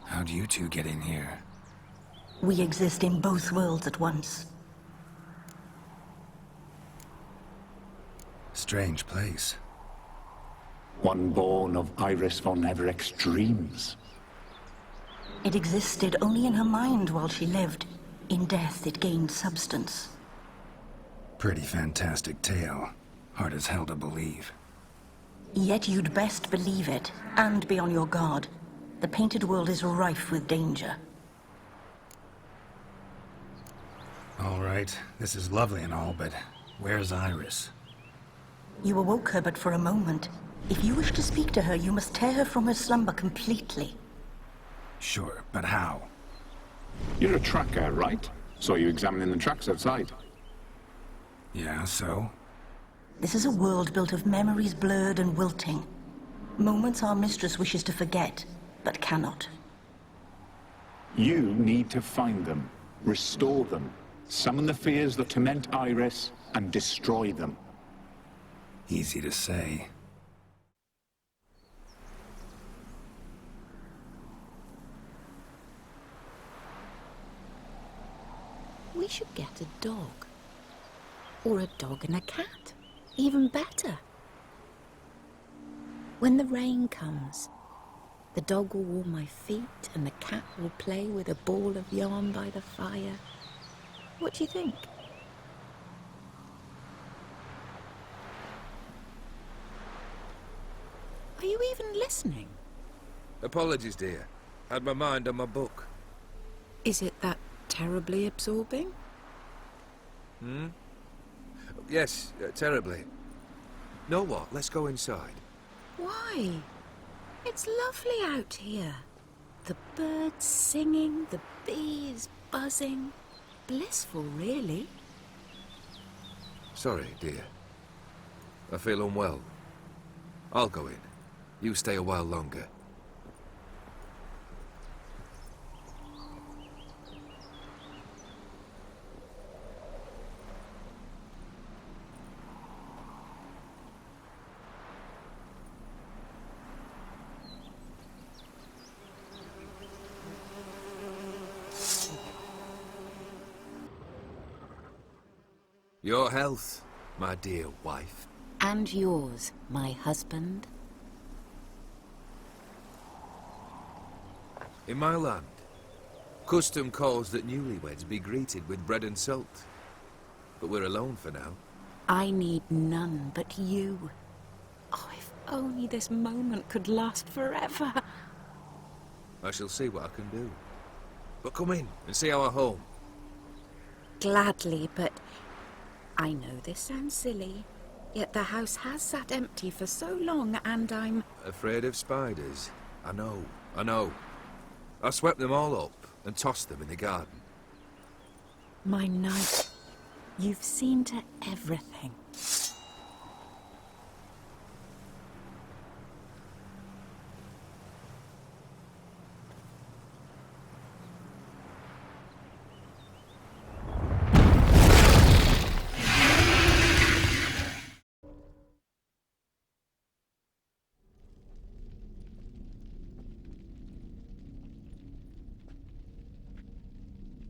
How'd you two get in here? We exist in both worlds at once. Strange place. One born of Iris von Everec's dreams. It existed only in her mind while she lived. In death, it gained substance. Pretty fantastic tale. Hard as hell to believe. Yet you'd best believe it, and be on your guard. The Painted World is rife with danger. All right, this is lovely and all, but where's Iris? You awoke her but for a moment. If you wish to speak to her, you must tear her from her slumber completely. Sure, but how? You're a tracker, right? Saw you examining the tracks outside. Yeah, so? This is a world built of memories blurred and wilting. Moments our mistress wishes to forget, but cannot. You need to find them, restore them, summon the fears that torment Iris, and destroy them. Easy to say. We should get a dog. Or a dog and a cat. Even better. When the rain comes, the dog will warm my feet and the cat will play with a ball of yarn by the fire. What do you think? Are you even listening? Apologies, dear. Had my mind on my book. Is it that terribly absorbing? Hmm? Yes, terribly. Know what? Let's go inside. Why? It's lovely out here. The birds singing, the bees buzzing. Blissful, really. Sorry, dear. I feel unwell. I'll go in. You stay a while longer. Your health, my dear wife. And yours, my husband. In my land, custom calls that newlyweds be greeted with bread and salt. But we're alone for now. I need none but you. Oh, if only this moment could last forever. I shall see what I can do. But come in and see our home. Gladly, but I know this sounds silly, yet the house has sat empty for so long and I'm... Afraid of spiders? I know. I swept them all up and tossed them in the garden. My knight, you've seen to everything.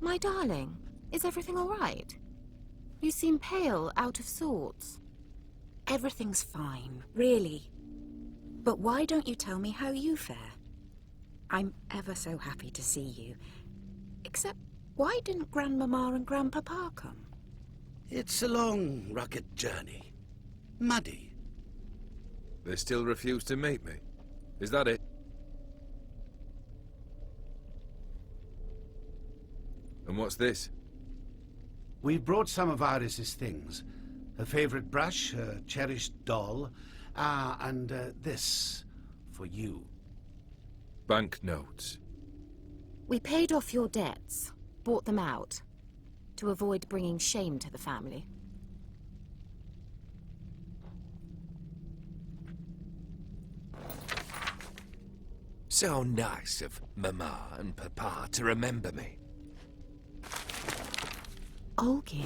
My darling, is everything all right? You seem pale, out of sorts. Everything's fine, really. But why don't you tell me how you fare? I'm ever so happy to see you. Except, why didn't Grandmama and Grandpapa come? It's a long, rugged journey. Muddy. They still refuse to meet me. Is that it? And what's this? We brought some of Iris's things. Her favorite brush, her cherished doll, and this for you. Banknotes. We paid off your debts, bought them out, to avoid bringing shame to the family. So nice of Mama and Papa to remember me. Olgierd.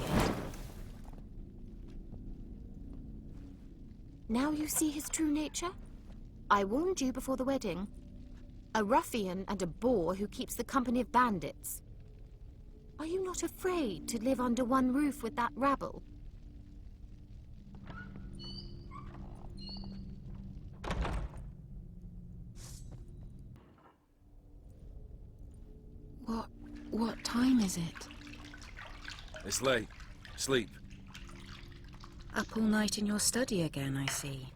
Now you see his true nature? I warned you before the wedding. A ruffian and a boor who keeps the company of bandits. Are you not afraid to live under one roof with that rabble? What time is it? It's late. Sleep. Up all night in your study again, I see.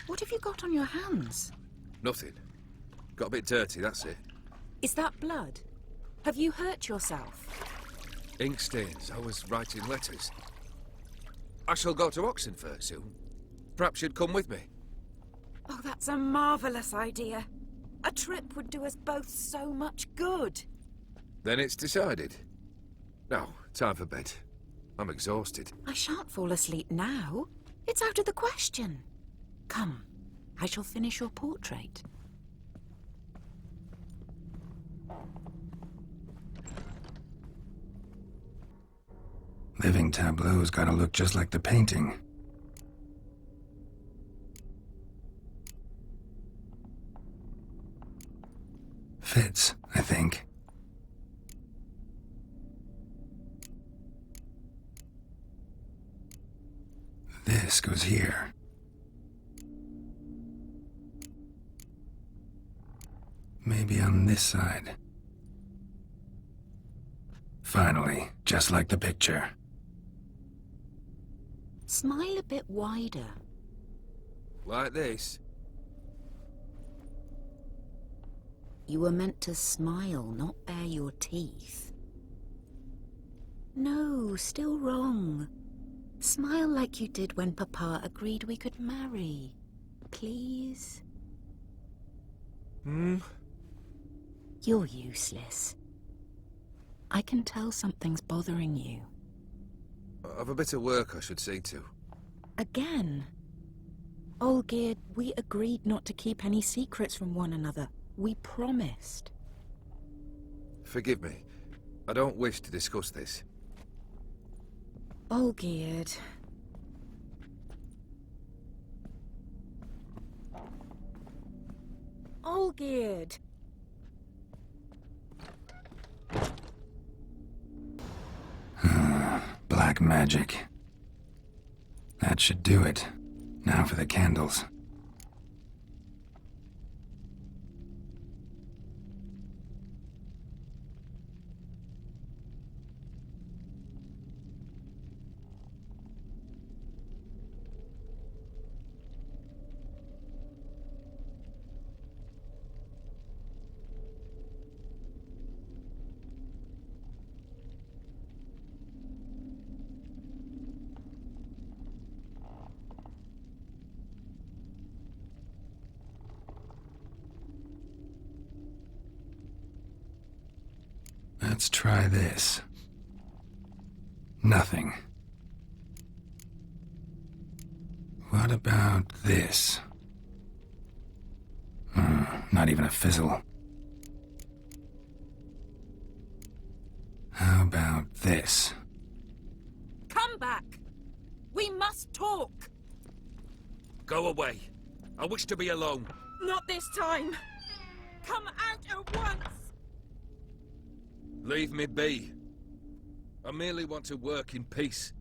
What have you got on your hands? Nothing. Got a bit dirty, that's it. Is that blood? Have you hurt yourself? Ink stains. I was writing letters. I shall go to Oxenfurt soon. Perhaps you'd come with me. Oh, that's a marvellous idea. A trip would do us both so much good. Then it's decided. Now, time for bed. I'm exhausted. I shan't fall asleep now. It's out of the question. Come, I shall finish your portrait. Living tableau's gotta look just like the painting. Fits, I think. This goes here. Maybe on this side. Finally, just like the picture. Smile a bit wider. Like this? You were meant to smile, not bare your teeth. No, still wrong. Smile like you did when Papa agreed we could marry. Please? You're useless. I can tell something's bothering you. I've a bit of work I should see to. Again? Olgierd, we agreed not to keep any secrets from one another. We promised. Forgive me. I don't wish to discuss this. Olgierd. Olgierd. Black magic. That should do it. Now for the candles. Let's try this. Nothing. What about this? Not even a fizzle. How about this? Come back! We must talk! Go away. I wish to be alone. Not this time! Come out at once! Leave me be. I merely want to work in peace.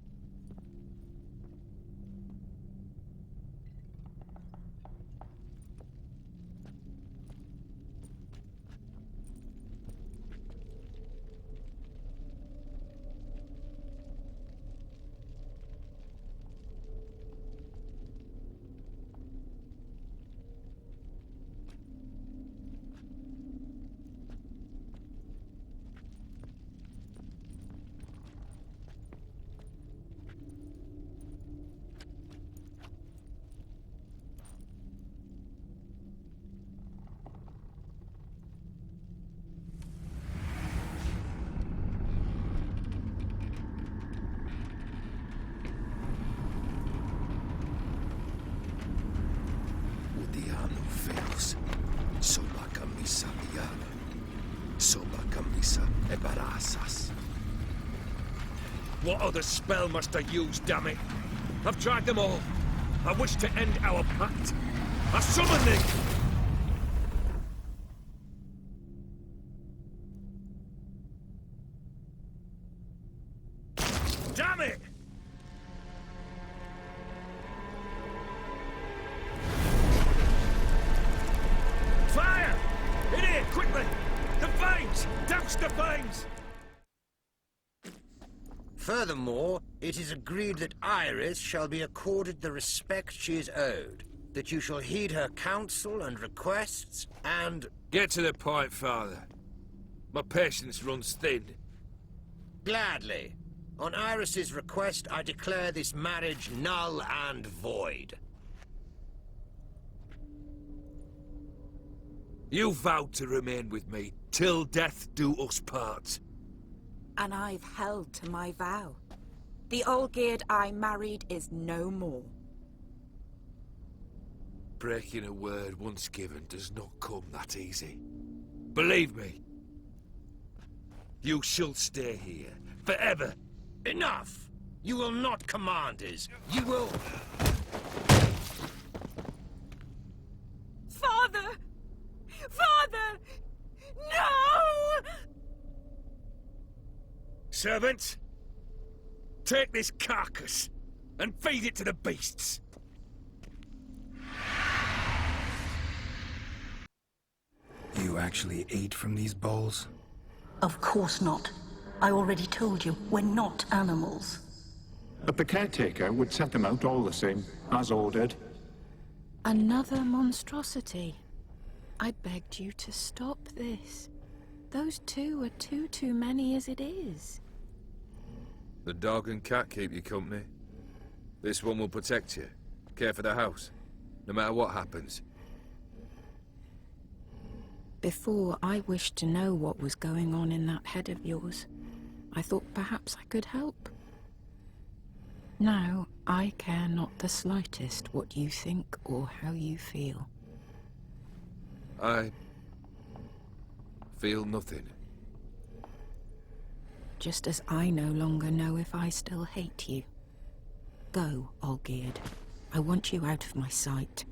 What other spell must I use, damn it? I've tried them all. I wish to end our pact. I summon thee! Damn it! Fire! In here, quickly! The veins! Douse the veins! Furthermore, it is agreed that Iris shall be accorded the respect she is owed, that you shall heed her counsel and requests, and... Get to the point, Father. My patience runs thin. Gladly. On Iris's request, I declare this marriage null and void. You vowed to remain with me, till death do us part. And I've held to my vow. The Olgierd I married is no more. Breaking a word once given does not come that easy. Believe me. You shall stay here, forever. Enough! You will not command us. You will... Father! Father! No! Servant, take this carcass and feed it to the beasts. You actually ate from these bowls? Of course not. I already told you, we're not animals. But the caretaker would set them out all the same, as ordered. Another monstrosity. I begged you to stop this. Those two are too many as it is. The dog and cat keep you company. This one will protect you, care for the house, no matter what happens. Before, I wished to know what was going on in that head of yours. I thought perhaps I could help. Now, I care not the slightest what you think or how you feel. I feel nothing. Just as I no longer know if I still hate you. Go, Olgierd. I want you out of my sight.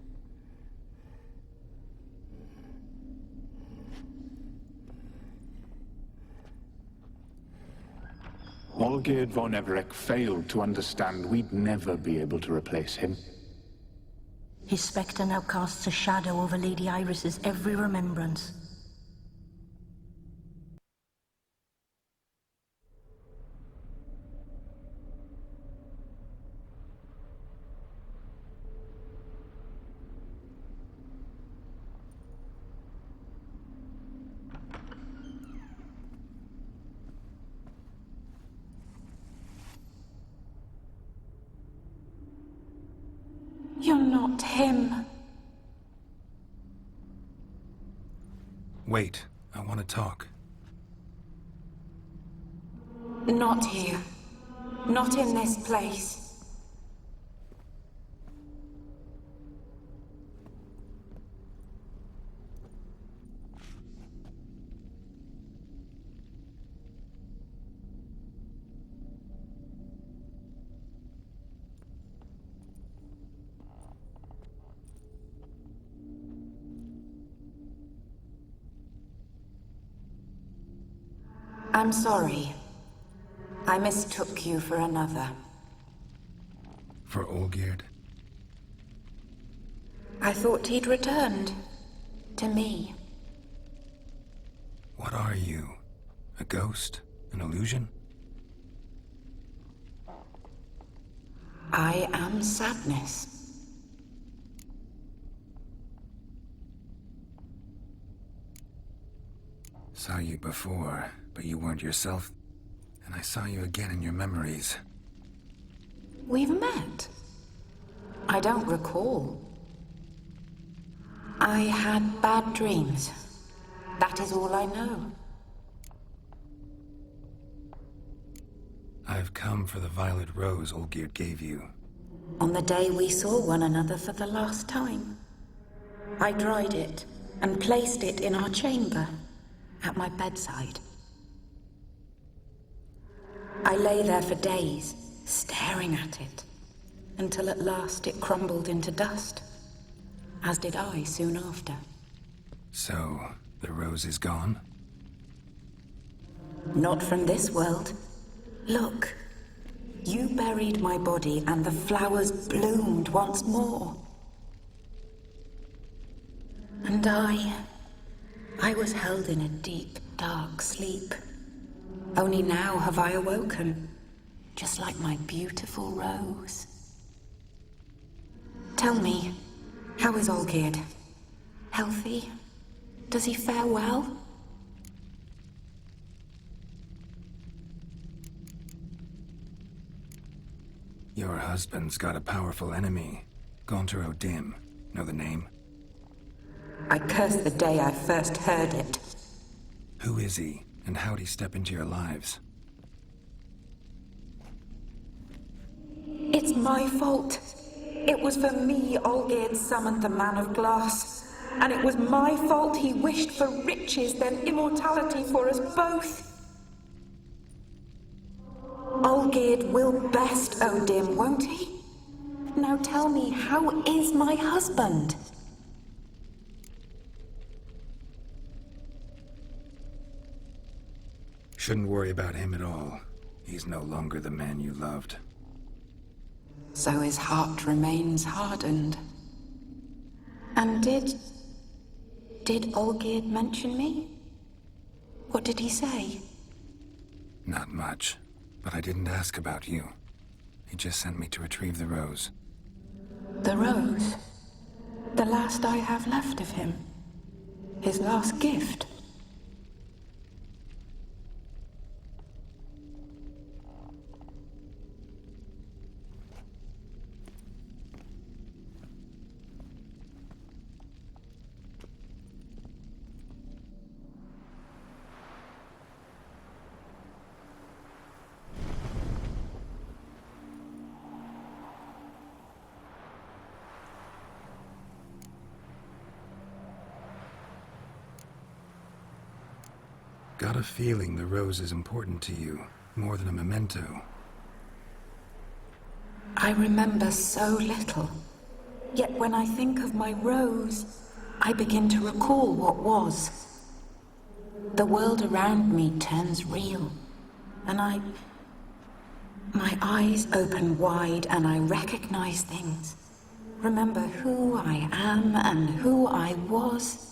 Olgierd von Everec failed to understand we'd never be able to replace him. His spectre now casts a shadow over Lady Iris's every remembrance. You're not him. Wait, I want to talk. Not here. Not in this place. I'm sorry. I mistook you for another. For Olgierd? I thought he'd returned. To me. What are you? A ghost? An illusion? I am sadness. Saw you before, but you weren't yourself. And I saw you again in your memories. We've met. I don't recall. I had bad dreams. That is all I know. I've come for the violet rose Olgierd gave you. On the day we saw one another for the last time, I dried it and placed it in our chamber, at my bedside. I lay there for days, staring at it, until at last it crumbled into dust, as did I soon after. So, the rose is gone? Not from this world. Look, you buried my body and the flowers bloomed once more. And I was held in a deep, dark sleep. Only now have I awoken, just like my beautiful rose. Tell me, how is Olgierd? Healthy? Does he fare well? Your husband's got a powerful enemy. Gaunter O'Dim. Know the name? I curse the day I first heard it. Who is he, and how'd he step into your lives? It's my fault. It was for me Olgierd summoned the Man of Glass. And it was my fault he wished for riches, then immortality for us both. Olgierd will best O'Dim, won't he? Now tell me, how is my husband? Shouldn't worry about him at all. He's no longer the man you loved. So his heart remains hardened. And did Olgierd mention me? What did he say? Not much, but I didn't ask about you. He just sent me to retrieve the rose. The rose? The last I have left of him? His last gift? Got a feeling the rose is important to you, more than a memento. I remember so little. Yet when I think of my rose, I begin to recall what was. The world around me turns real, and my eyes open wide and I recognize things. Remember who I am and who I was.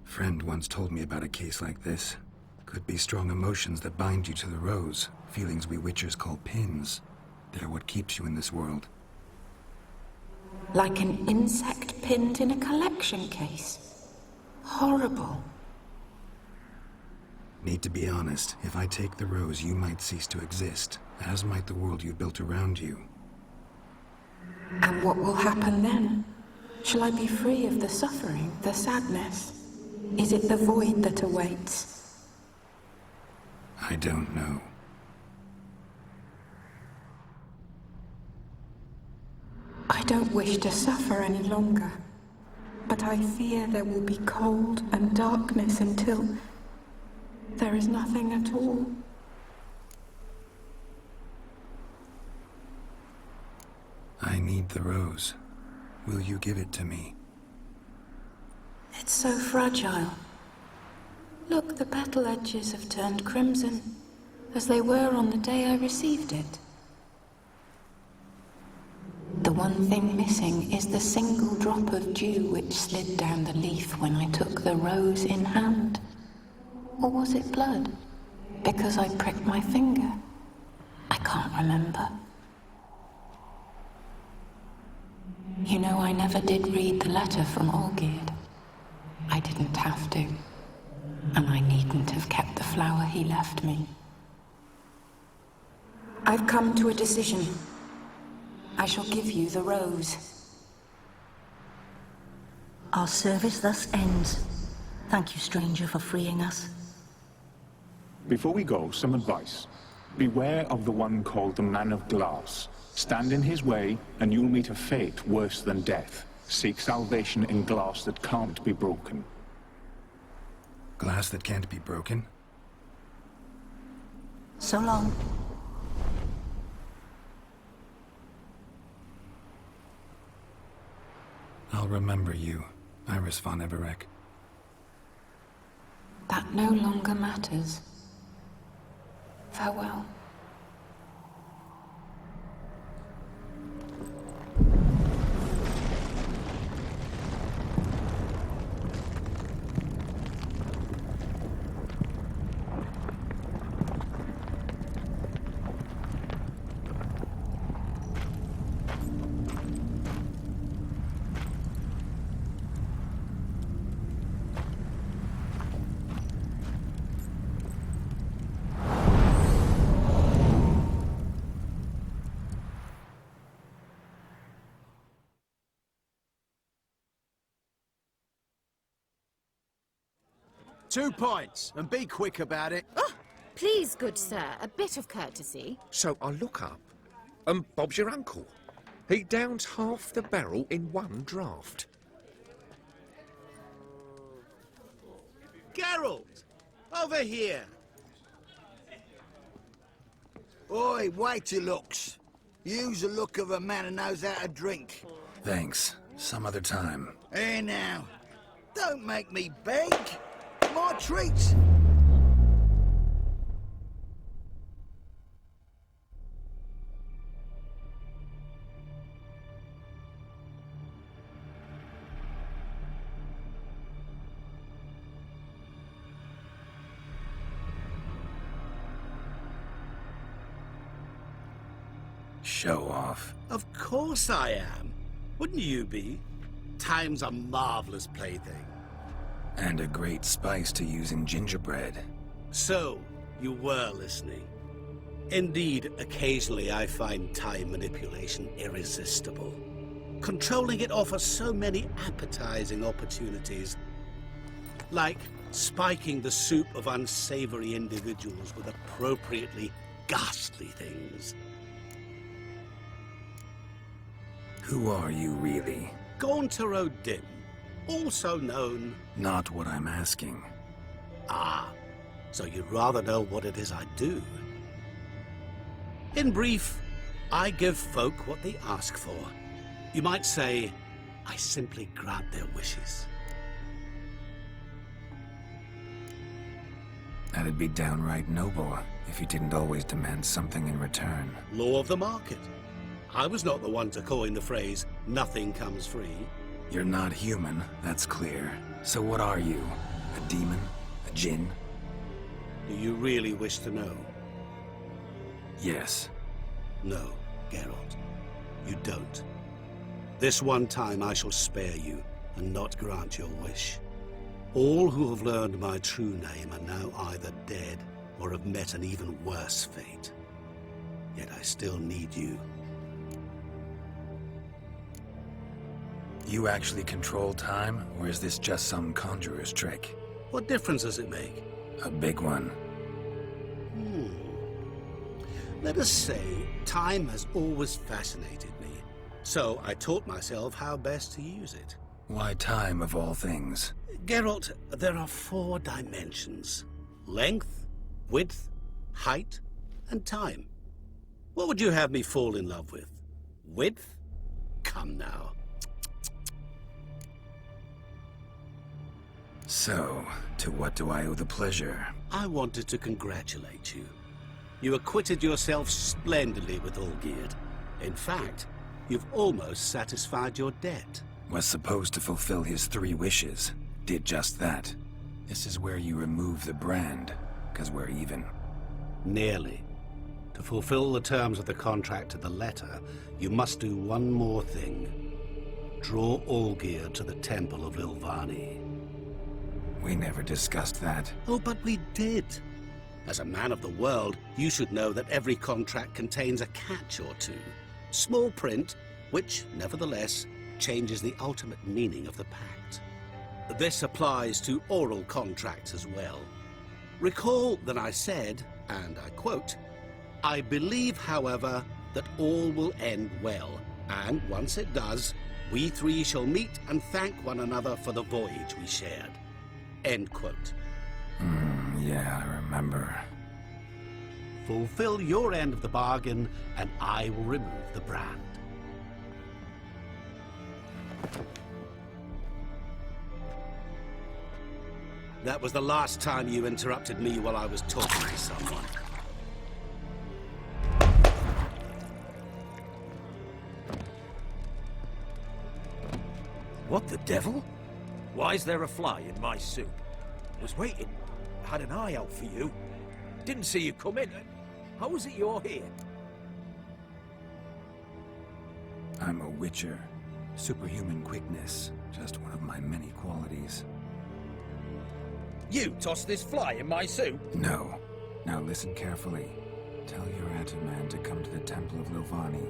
Friend once told me about a case like this. Could be strong emotions that bind you to the rose, feelings we witchers call pins. They're what keeps you in this world. Like an insect pinned in a collection case. Horrible. Need to be honest, if I take the rose, you might cease to exist, as might the world you built around you. And what will happen then? Shall I be free of the suffering, the sadness? Is it the void that awaits? I don't know. I don't wish to suffer any longer, but I fear there will be cold and darkness until there is nothing at all. I need the rose. Will you give it to me? It's so fragile. Look, the petal edges have turned crimson, as they were on the day I received it. The one thing missing is the single drop of dew which slid down the leaf when I took the rose in hand. Or was it blood? Because I pricked my finger? I can't remember. You know, I never did read the letter from Olgierd. I didn't have to. And I needn't have kept the flower he left me. I've come to a decision. I shall give you the rose. Our service thus ends. Thank you, stranger, for freeing us. Before we go, some advice. Beware of the one called the Man of Glass. Stand in his way, and you'll meet a fate worse than death. Seek salvation in glass that can't be broken. Glass that can't be broken? So long. I'll remember you, Iris von Everec. That no longer matters. Farewell. Two pints, and be quick about it. Oh, please, good sir, a bit of courtesy. So I look up, and Bob's your uncle. He downs half the barrel in one draught. Geralt! Over here! Oi, wait till looks. Use the look of a man who knows how to drink. Thanks. Some other time. Here now. Don't make me beg. My treat. Show off. Of course I am. Wouldn't you be? Time's a marvelous plaything. And a great spice to use in gingerbread. So, you were listening. Indeed, occasionally I find time manipulation irresistible. Controlling it offers so many appetizing opportunities. Like spiking the soup of unsavory individuals with appropriately ghastly things. Who are you, really? Gaunter O'Dim, also known... Not what I'm asking. Ah, so you'd rather know what it is I do. In brief, I give folk what they ask for. You might say, I simply grant their wishes. That'd be downright noble if you didn't always demand something in return. Law of the market. I was not the one to coin the phrase, nothing comes free. You're not human, that's clear. So what are you? A demon? A djinn? Do you really wish to know? Yes. No, Geralt. You don't. This one time I shall spare you and not grant your wish. All who have learned my true name are now either dead or have met an even worse fate. Yet I still need you. You actually control time, or is this just some conjurer's trick? What difference does it make? A big one. Let us say, time has always fascinated me. So I taught myself how best to use it. Why time, of all things? Geralt, there are 4 dimensions. Length, width, height, and time. What would you have me fall in love with? Width? Come now. So, to what do I owe the pleasure? I wanted to congratulate you. You acquitted yourself splendidly with Olgierd. In fact, you've almost satisfied your debt. Was supposed to fulfill his 3 wishes. Did just that. This is where you remove the brand, 'cause we're even. Nearly. To fulfill the terms of the contract to the letter, you must do one more thing. Draw Olgierd to the Temple of Lilvani. We never discussed that. Oh, but we did. As a man of the world, you should know that every contract contains a catch or two. Small print, which, nevertheless, changes the ultimate meaning of the pact. This applies to oral contracts as well. Recall that I said, and I quote, I believe, however, that all will end well, and once it does, we 3 shall meet and thank one another for the voyage we shared. End quote. Yeah, I remember. Fulfill your end of the bargain, and I will remove the brand. That was the last time you interrupted me while I was talking to someone. What the devil? Why is there a fly in my soup? Was waiting. Had an eye out for you. Didn't see you come in. How is it you're here? I'm a witcher. Superhuman quickness. Just one of my many qualities. You tossed this fly in my soup? No. Now listen carefully. Tell your Ataman to come to the Temple of Lilvani.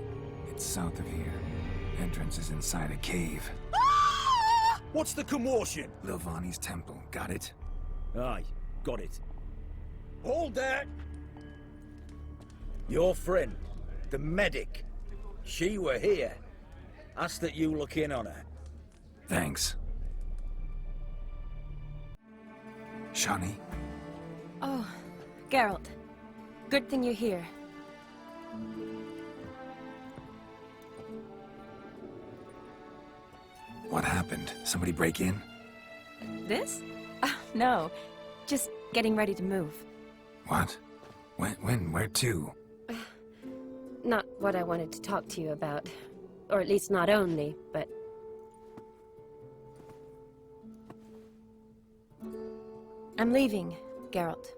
It's south of here. Entrance is inside a cave. What's the commotion? Lilvani's temple. Got it? Aye, got it. Hold that! Your friend, the medic, she were here. Ask that you look in on her. Thanks. Shani? Oh, Geralt. Good thing you're here. What happened? Somebody break in? This? No. Just getting ready to move. What? When? Where to? Not what I wanted to talk to you about. Or at least not only, but... I'm leaving, Geralt.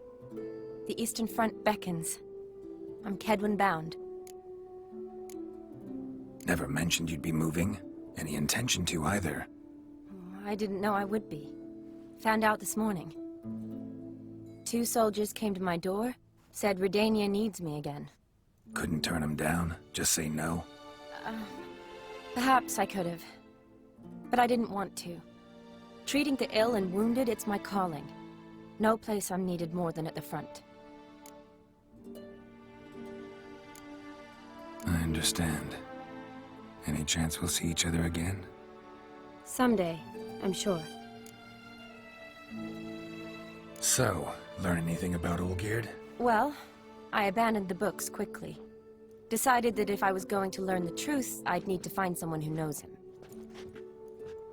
The Eastern Front beckons. I'm Kedwin bound. Never mentioned you'd be moving. Any intention to either. I didn't know I would be. Found out this morning. 2 soldiers came to my door, said Redania needs me again. Couldn't turn him down? Just say no? Perhaps I could have. But I didn't want to. Treating the ill and wounded, it's my calling. No place I'm needed more than at the front. I understand. Any chance we'll see each other again? Someday, I'm sure. So, learn anything about Olgierd? Well, I abandoned the books quickly. Decided that if I was going to learn the truth, I'd need to find someone who knows him.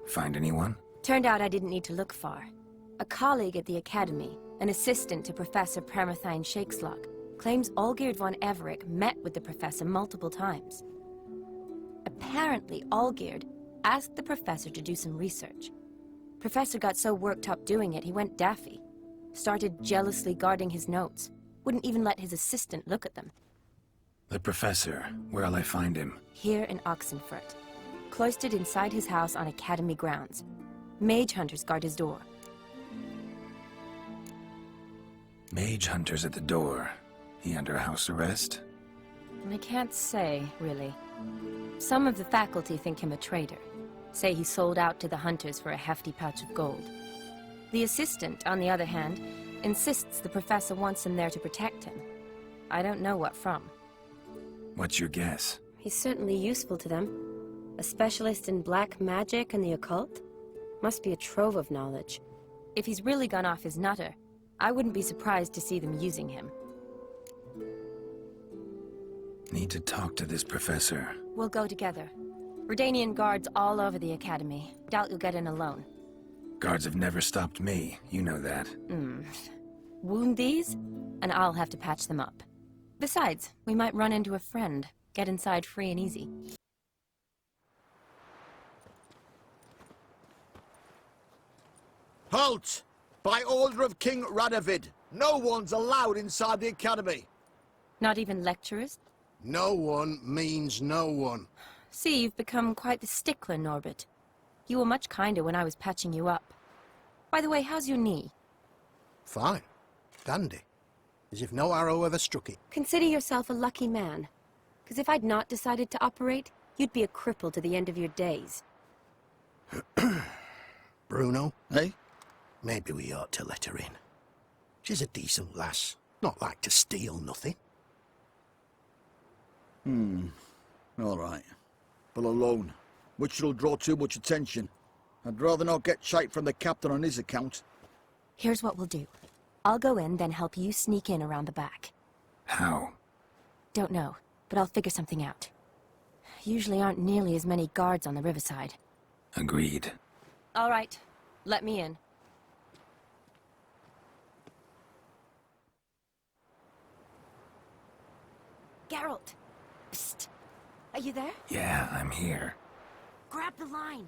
Find anyone? Turned out I didn't need to look far. A colleague at the Academy, an assistant to Professor Permathine Shakeslog, claims Olgierd von Everick met with the professor multiple times. Apparently, Olgierd asked the professor to do some research. Professor got so worked up doing it, he went daffy. Started jealously guarding his notes. Wouldn't even let his assistant look at them. The professor. Where'll I find him? Here in Oxenfurt. Cloistered inside his house on Academy grounds. Mage hunters guard his door. Mage hunters at the door. He under house arrest? I can't say, really. Some of the faculty think him a traitor. Say he sold out to the hunters for a hefty pouch of gold. The assistant, on the other hand, insists the professor wants him there to protect him. I don't know what from. What's your guess? He's certainly useful to them. A specialist in black magic and the occult? Must be a trove of knowledge. If he's really gone off his nutter, I wouldn't be surprised to see them using him. Need to talk to this professor. We'll go together. Redanian guards all over the Academy. Doubt you'll get in alone. Guards have never stopped me, you know that. Wound these, and I'll have to patch them up. Besides, we might run into a friend. Get inside free and easy. Halt! By order of King Radovid, no one's allowed inside the Academy. Not even lecturers? No one means no one. See, you've become quite the stickler, Norbert. You were much kinder when I was patching you up. By the way, how's your knee? Fine. Dandy. As if no arrow ever struck it. Consider yourself a lucky man. Because if I'd not decided to operate, you'd be a cripple to the end of your days. Bruno? Eh? Maybe we ought to let her in. She's a decent lass. Not like to steal nothing. All right. But alone, which will draw too much attention. I'd rather not get shite from the captain on his account. Here's what we'll do. I'll go in, then help you sneak in around the back. How? Don't know, but I'll figure something out. Usually aren't nearly as many guards on the riverside. Agreed. All right, let me in. Geralt! Psst! Are you there? Yeah, I'm here. Grab the line!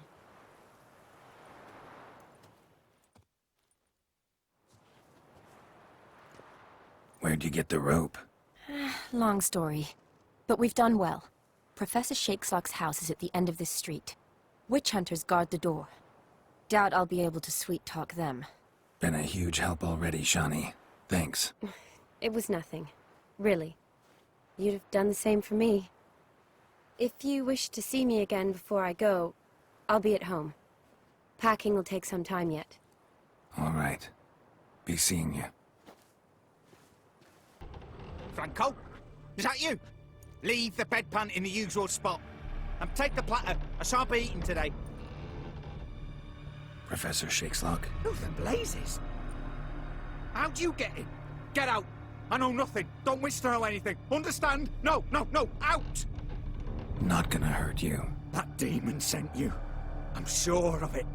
Where'd you get the rope? Long story. But we've done well. Professor Shakeslog's house is at the end of this street. Witch hunters guard the door. Doubt I'll be able to sweet-talk them. Been a huge help already, Shani. Thanks. It was nothing. Really. You'd have done the same for me. If you wish to see me again before I go, I'll be at home. Packing will take some time yet. All right. Be seeing you. Franco? Is that you? Leave the bedpan in the usual spot. And take the platter. I shan't be eating today. Professor Shakeslog? Who the blazes? How'd you get in? Get out! I know nothing. Don't wish to know anything. Understand? No, no, no! Out! Not gonna hurt you. That demon sent you. I'm sure of it.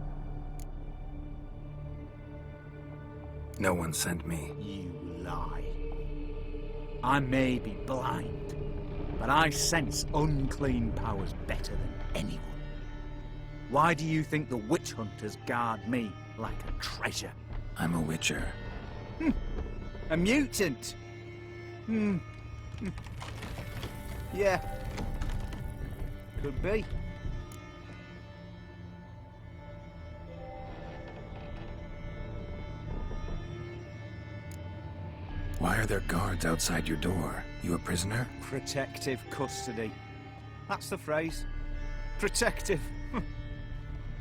No one sent me. You lie. I may be blind, but I sense unclean powers better than anyone. Why do you think the witch hunters guard me like a treasure? I'm a witcher. A mutant? Yeah. Could be. Why are there guards outside your door? You a prisoner? Protective custody. That's the phrase. Protective.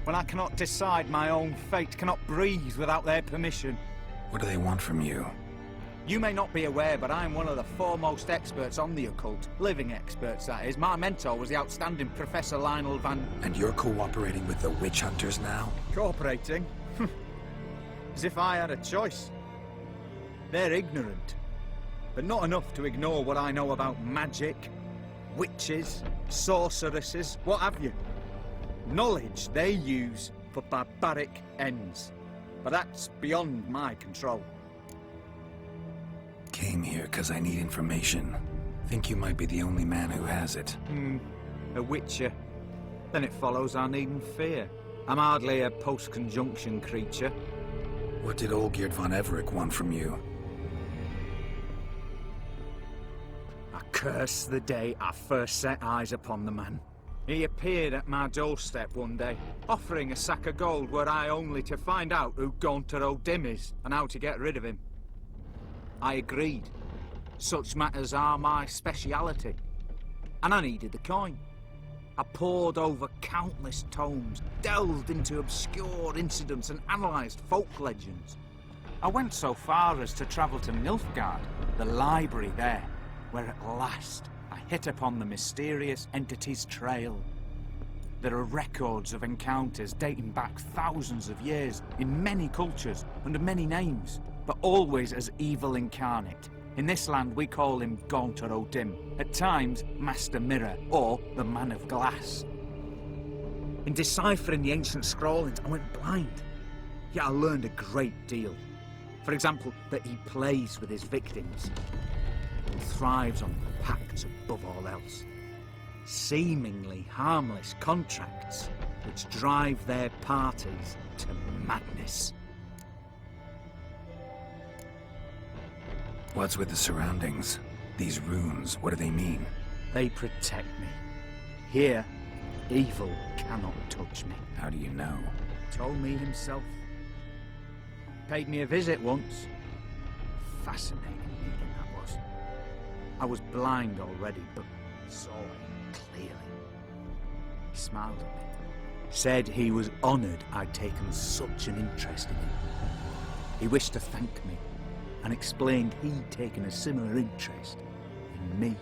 When I cannot decide my own fate, cannot breathe without their permission. What do they want from you? You may not be aware, but I'm one of the foremost experts on the occult. Living experts, that is. My mentor was the outstanding Professor Lionel van... And you're cooperating with the witch hunters now? Cooperating? As if I had a choice. They're ignorant, but not enough to ignore what I know about magic, witches, sorceresses, what have you. Knowledge they use for barbaric ends, but that's beyond my control. Came here because I need information. Think you might be the only man who has it. A witcher. Then it follows I needn't fear. I'm hardly a post-conjunction creature. What did Olgierd von Everec want from you? I curse the day I first set eyes upon the man. He appeared at my doorstep one day, offering a sack of gold were I only to find out who Gaunter O'Dim is and how to get rid of him. I agreed. Such matters are my speciality. And I needed the coin. I pored over countless tomes, delved into obscure incidents and analysed folk legends. I went so far as to travel to Nilfgaard, the library there, where at last I hit upon the mysterious entity's trail. There are records of encounters dating back thousands of years in many cultures under many names, but always as evil incarnate. In this land we call him Gaunter O'Dim, at times Master Mirror or the Man of Glass. In deciphering the ancient scrawlings I went blind, yet I learned a great deal. For example, that he plays with his victims and thrives on pacts above all else. Seemingly harmless contracts which drive their parties to madness. What's with the surroundings? These runes, what do they mean? They protect me. Here, evil cannot touch me. How do you know? Told me himself. Paid me a visit once. Fascinating meeting that was. I was blind already, but saw him clearly. He smiled at me. Said he was honoured I'd taken such an interest in him. He wished to thank me, and explained he'd taken a similar interest in me.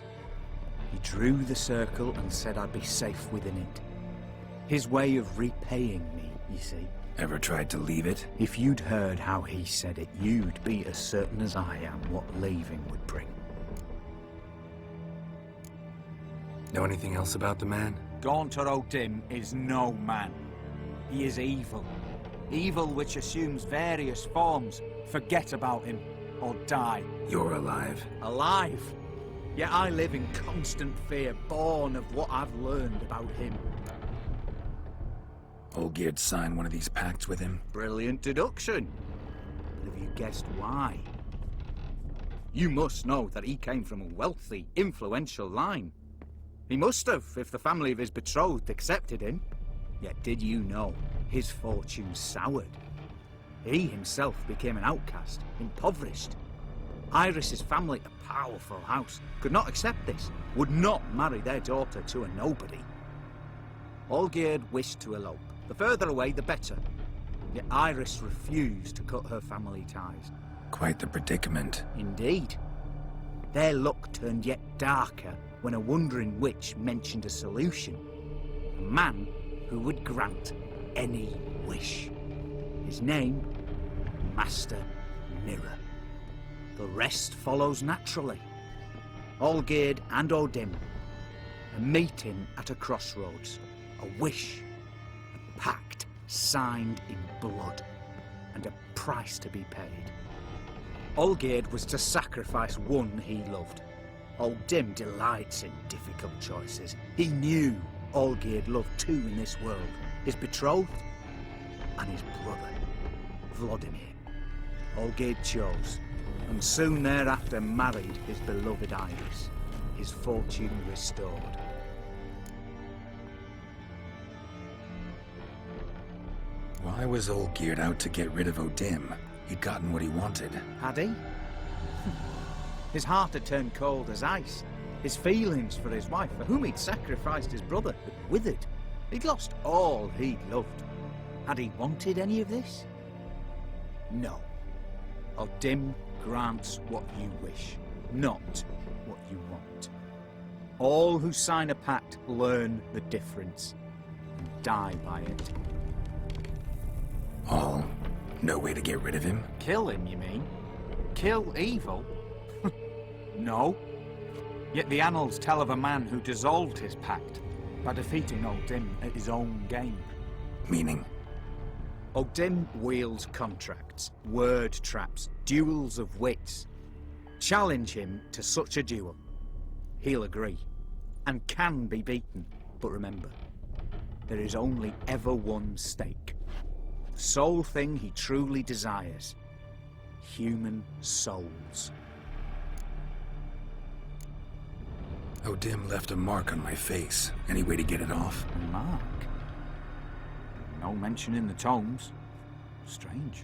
He drew the circle and said I'd be safe within it. His way of repaying me, you see. Ever tried to leave it? If you'd heard how he said it, you'd be as certain as I am what leaving would bring. Know anything else about the man? Gaunter O'Dim is no man. He is evil. Evil which assumes various forms. Forget about him, or die. You're alive. Alive? Yet I live in constant fear, born of what I've learned about him. Olgierd signed one of these pacts with him? Brilliant deduction. But have you guessed why? You must know that he came from a wealthy, influential line. He must have, if the family of his betrothed accepted him. Yet did you know his fortune soured? He himself became an outcast, impoverished. Iris's family, a powerful house, could not accept this, would not marry their daughter to a nobody. Olgierd wished to elope. The further away, the better. Yet Iris refused to cut her family ties. Quite the predicament. Indeed. Their luck turned yet darker when a wandering witch mentioned a solution. A man who would grant any wish. His name, Master Mirror. The rest follows naturally. Olgierd and O'Dim, a meeting at a crossroads, a wish, a pact signed in blood, and a price to be paid. Olgierd was to sacrifice one he loved. O'Dim delights in difficult choices. He knew Olgierd loved two in this world, his betrothed and his brother, Vladimir. Olgierd chose, and soon thereafter married his beloved Iris, his fortune restored. Why was Olgierd out to get rid of O'Dim? He'd gotten what he wanted. Had he? His heart had turned cold as ice. His feelings for his wife, for whom he'd sacrificed his brother, had withered. He'd lost all he'd loved. Had he wanted any of this? No. O'Dim grants what you wish, not what you want. All who sign a pact learn the difference and die by it. All? No way to get rid of him? Kill him, you mean? kill evil? No. Yet the annals tell of a man who dissolved his pact by defeating O'Dim at his own game. Meaning? O'Dim wields contracts, word traps, duels of wits. Challenge him to such a duel. He'll agree, and can be beaten. But remember, there is only ever one stake. The sole thing he truly desires. Human souls. O'Dim left a mark on my face. Any way to get it off? A mark? No mention in the tomes. Strange.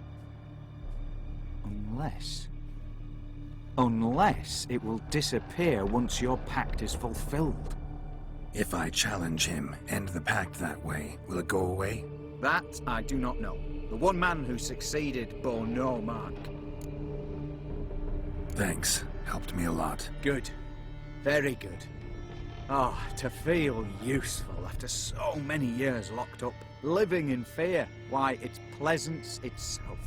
Unless it will disappear once your pact is fulfilled. If I challenge him, end the pact that way, will it go away? That I do not know. The one man who succeeded bore no mark. Thanks. Helped me a lot. Good. Very good. Oh, to feel useful after so many years locked up, living in fear. Why, it's pleasance itself.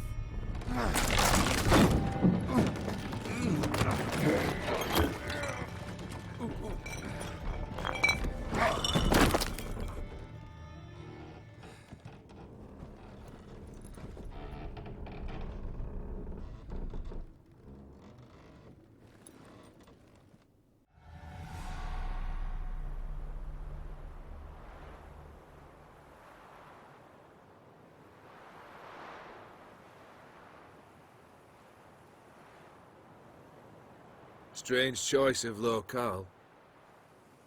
Strange choice of locale.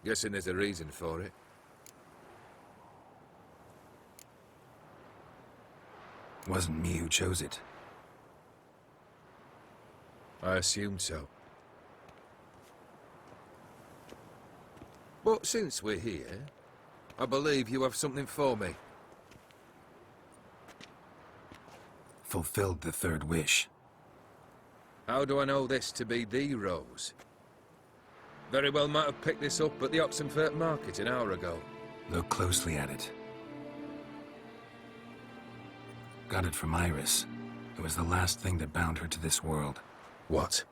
Guessing there's a reason for it. Wasn't me who chose it. I assumed so. But since we're here, I believe you have something for me. Fulfilled the third wish. How do I know this to be the rose? Very well might have picked this up at the Oxenfurt market an hour ago. Look closely at it. Got it from Iris. It was the last thing that bound her to this world. What?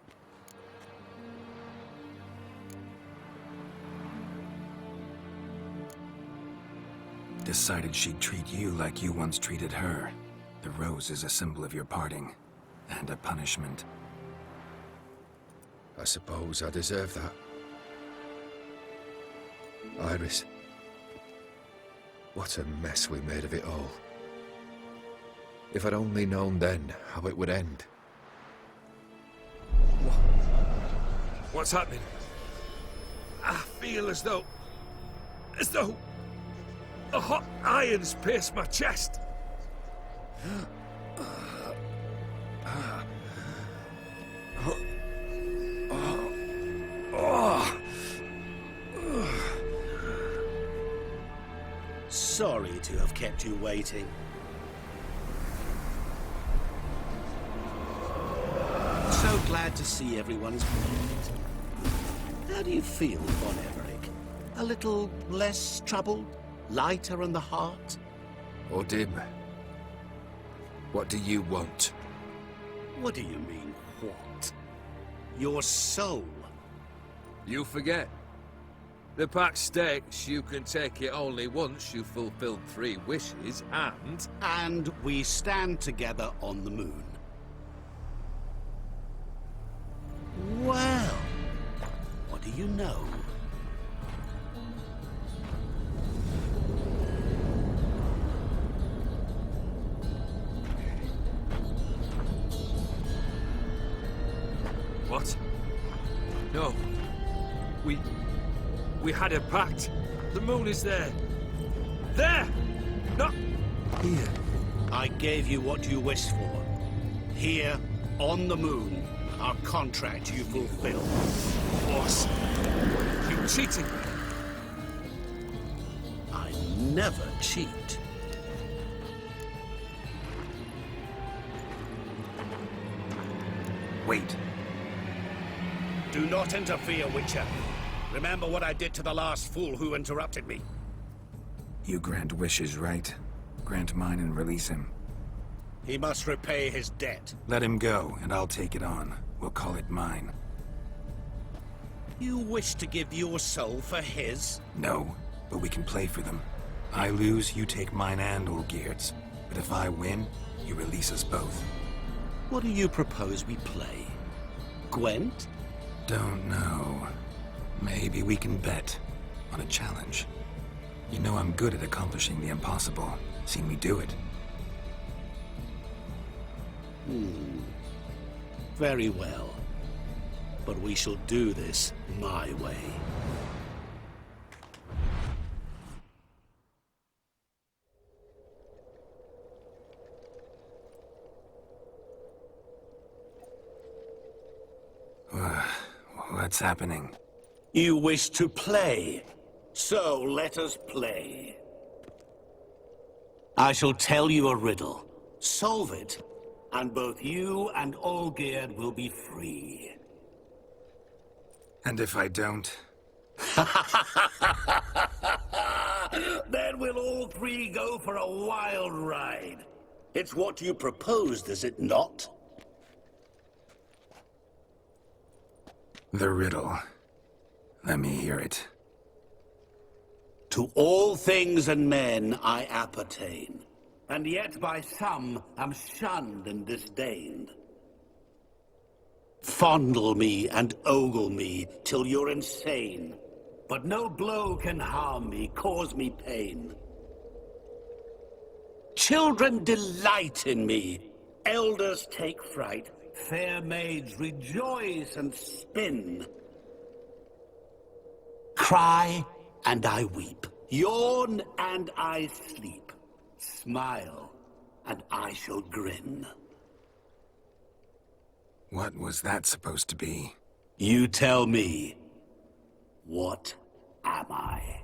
Decided she'd treat you like you once treated her. The rose is a symbol of your parting, and a punishment. I suppose I deserve that. Iris. What a mess we made of it all. If I'd only known then how it would end. What's happening? I feel as though a hot iron's pierced my chest. Sorry to have kept you waiting. So glad to see everyone's made. How do you feel, Von Everett? A little less troubled? Lighter on the heart? O'Dim, what do you want? What do you mean, what? Your soul. You forget. The pact states you can take it only once you've fulfilled 3 wishes, and... And we stand together on the moon. Well, what do you know? What? No. We had a pact. The moon is there. There! Not here. I gave you what you wished for. Here, on the moon, our contract you fulfilled. Boss, you cheating me. I never cheat. Wait. Do not interfere, Witcher. Remember what I did to the last fool who interrupted me. You grant wishes, right? Grant mine and release him. He must repay his debt. Let him go, and I'll take it on. We'll call it mine. You wish to give your soul for his? No, but we can play for them. I lose, you take mine and Olgierd's. But if I win, you release us both. What do you propose we play? Gwent? Don't know. Maybe we can bet on a challenge. You know I'm good at accomplishing the impossible. Seen me do it. Very well. But we shall do this my way. What's happening? You wish to play, so let us play. I shall tell you a riddle. Solve it, and both you and Olgierd will be free. And if I don't? Then we'll all three go for a wild ride. It's what you proposed, is it not? The riddle. Let me hear it. To all things and men I appertain, and yet by some am shunned and disdained. Fondle me and ogle me till you're insane, but no blow can harm me, cause me pain. Children delight in me, elders take fright, fair maids rejoice and spin. Cry and I weep, yawn and I sleep, smile and I shall grin. What was that supposed to be? You tell me, what am I?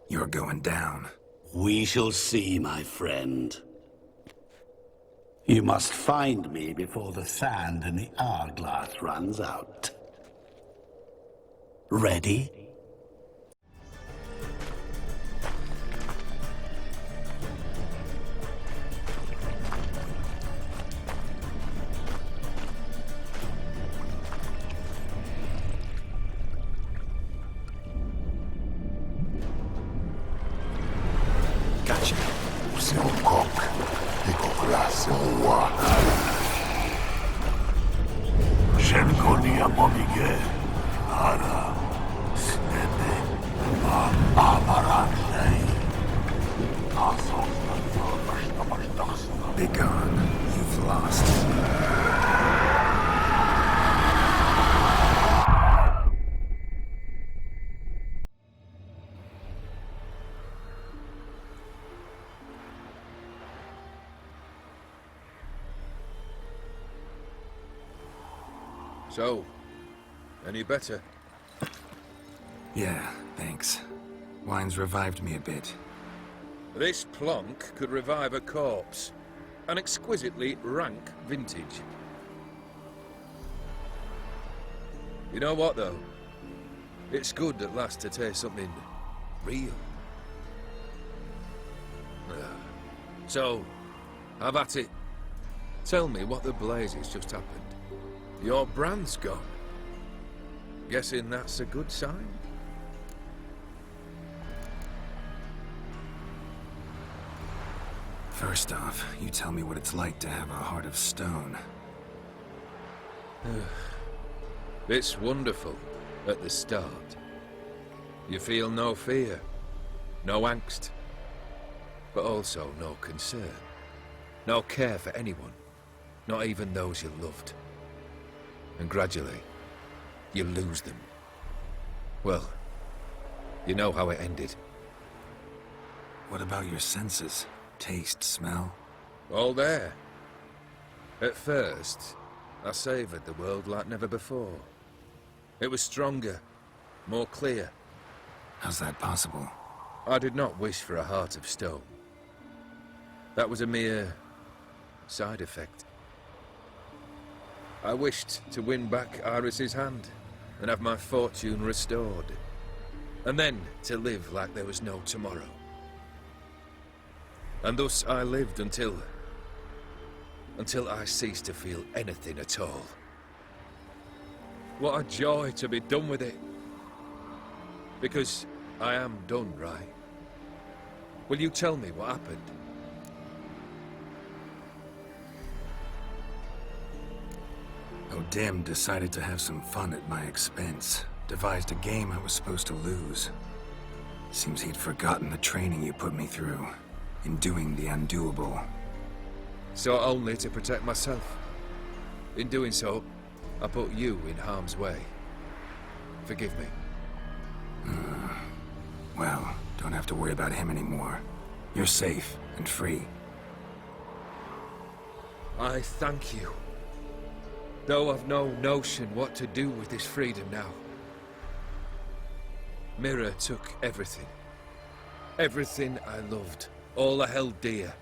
You're going down. We shall see, my friend. You must find me before the sand in the hourglass runs out. Ready? Gotcha. Shenkonia Momige, Ara, Snede, Be gone. You've lost. So, any better? Yeah, thanks. Wine's revived me a bit. This plonk could revive a corpse. An exquisitely rank vintage. You know what, though? It's good at last to taste something real. So, have at it. Tell me what the blazes just happened. Your brand's gone. Guessing that's a good sign? First off, you tell me what it's like to have a heart of stone. It's wonderful at the start. You feel no fear, no angst, but also no concern, no care for anyone, not even those you loved. And gradually, you lose them. Well, you know how it ended. What about your senses? Taste, smell? All there. At first, I savoured the world like never before. It was stronger, more clear. How's that possible? I did not wish for a heart of stone. That was a mere side effect. I wished to win back Iris's hand and have my fortune restored. And then to live like there was no tomorrow. And thus I lived until until I cease to feel anything at all. What a joy to be done with it. Because I am done, right? Will you tell me what happened? O'Dim decided to have some fun at my expense. Devised a game I was supposed to lose. Seems he'd forgotten the training you put me through in doing the undoable. So only to protect myself. In doing so, I put you in harm's way. Forgive me. Well, don't have to worry about him anymore. You're safe and free. I thank you. Though I've no notion what to do with this freedom now. Mirror took everything. Everything I loved. All I held dear.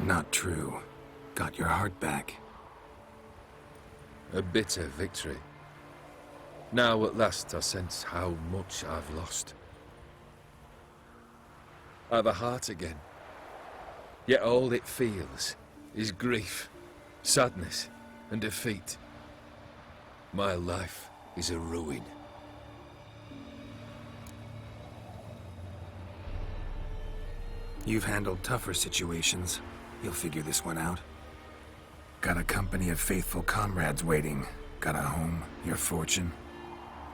Not true. Got your heart back. A bitter victory. Now at last I sense how much I've lost. I've a heart again. Yet all it feels is grief, sadness, and defeat. My life is a ruin. You've handled tougher situations. You'll figure this one out. Got a company of faithful comrades waiting. Got a home, your fortune.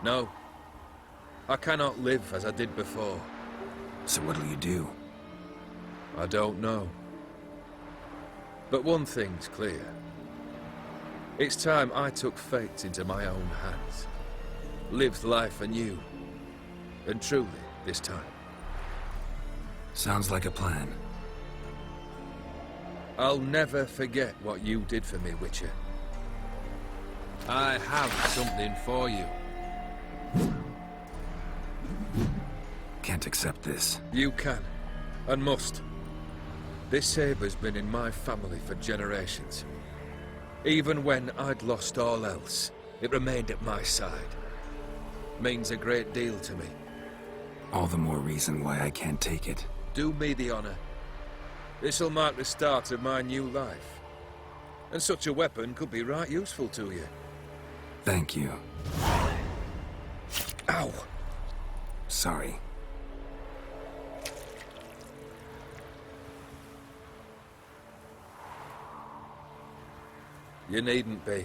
No. I cannot live as I did before. So what'll you do? I don't know. But one thing's clear. It's time I took fate into my own hands. Lived life anew. And truly, this time. Sounds like a plan. I'll never forget what you did for me, Witcher. I have something for you. Can't accept this. You can, and must. This saber's been in my family for generations. Even when I'd lost all else, it remained at my side. Means a great deal to me. All the more reason why I can't take it. Do me the honor. This'll mark the start of my new life. And such a weapon could be right useful to you. Thank you. Ow! Sorry. You needn't be.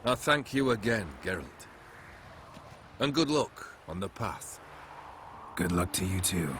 I thank you again, Geralt. And good luck on the path. Good luck to you too.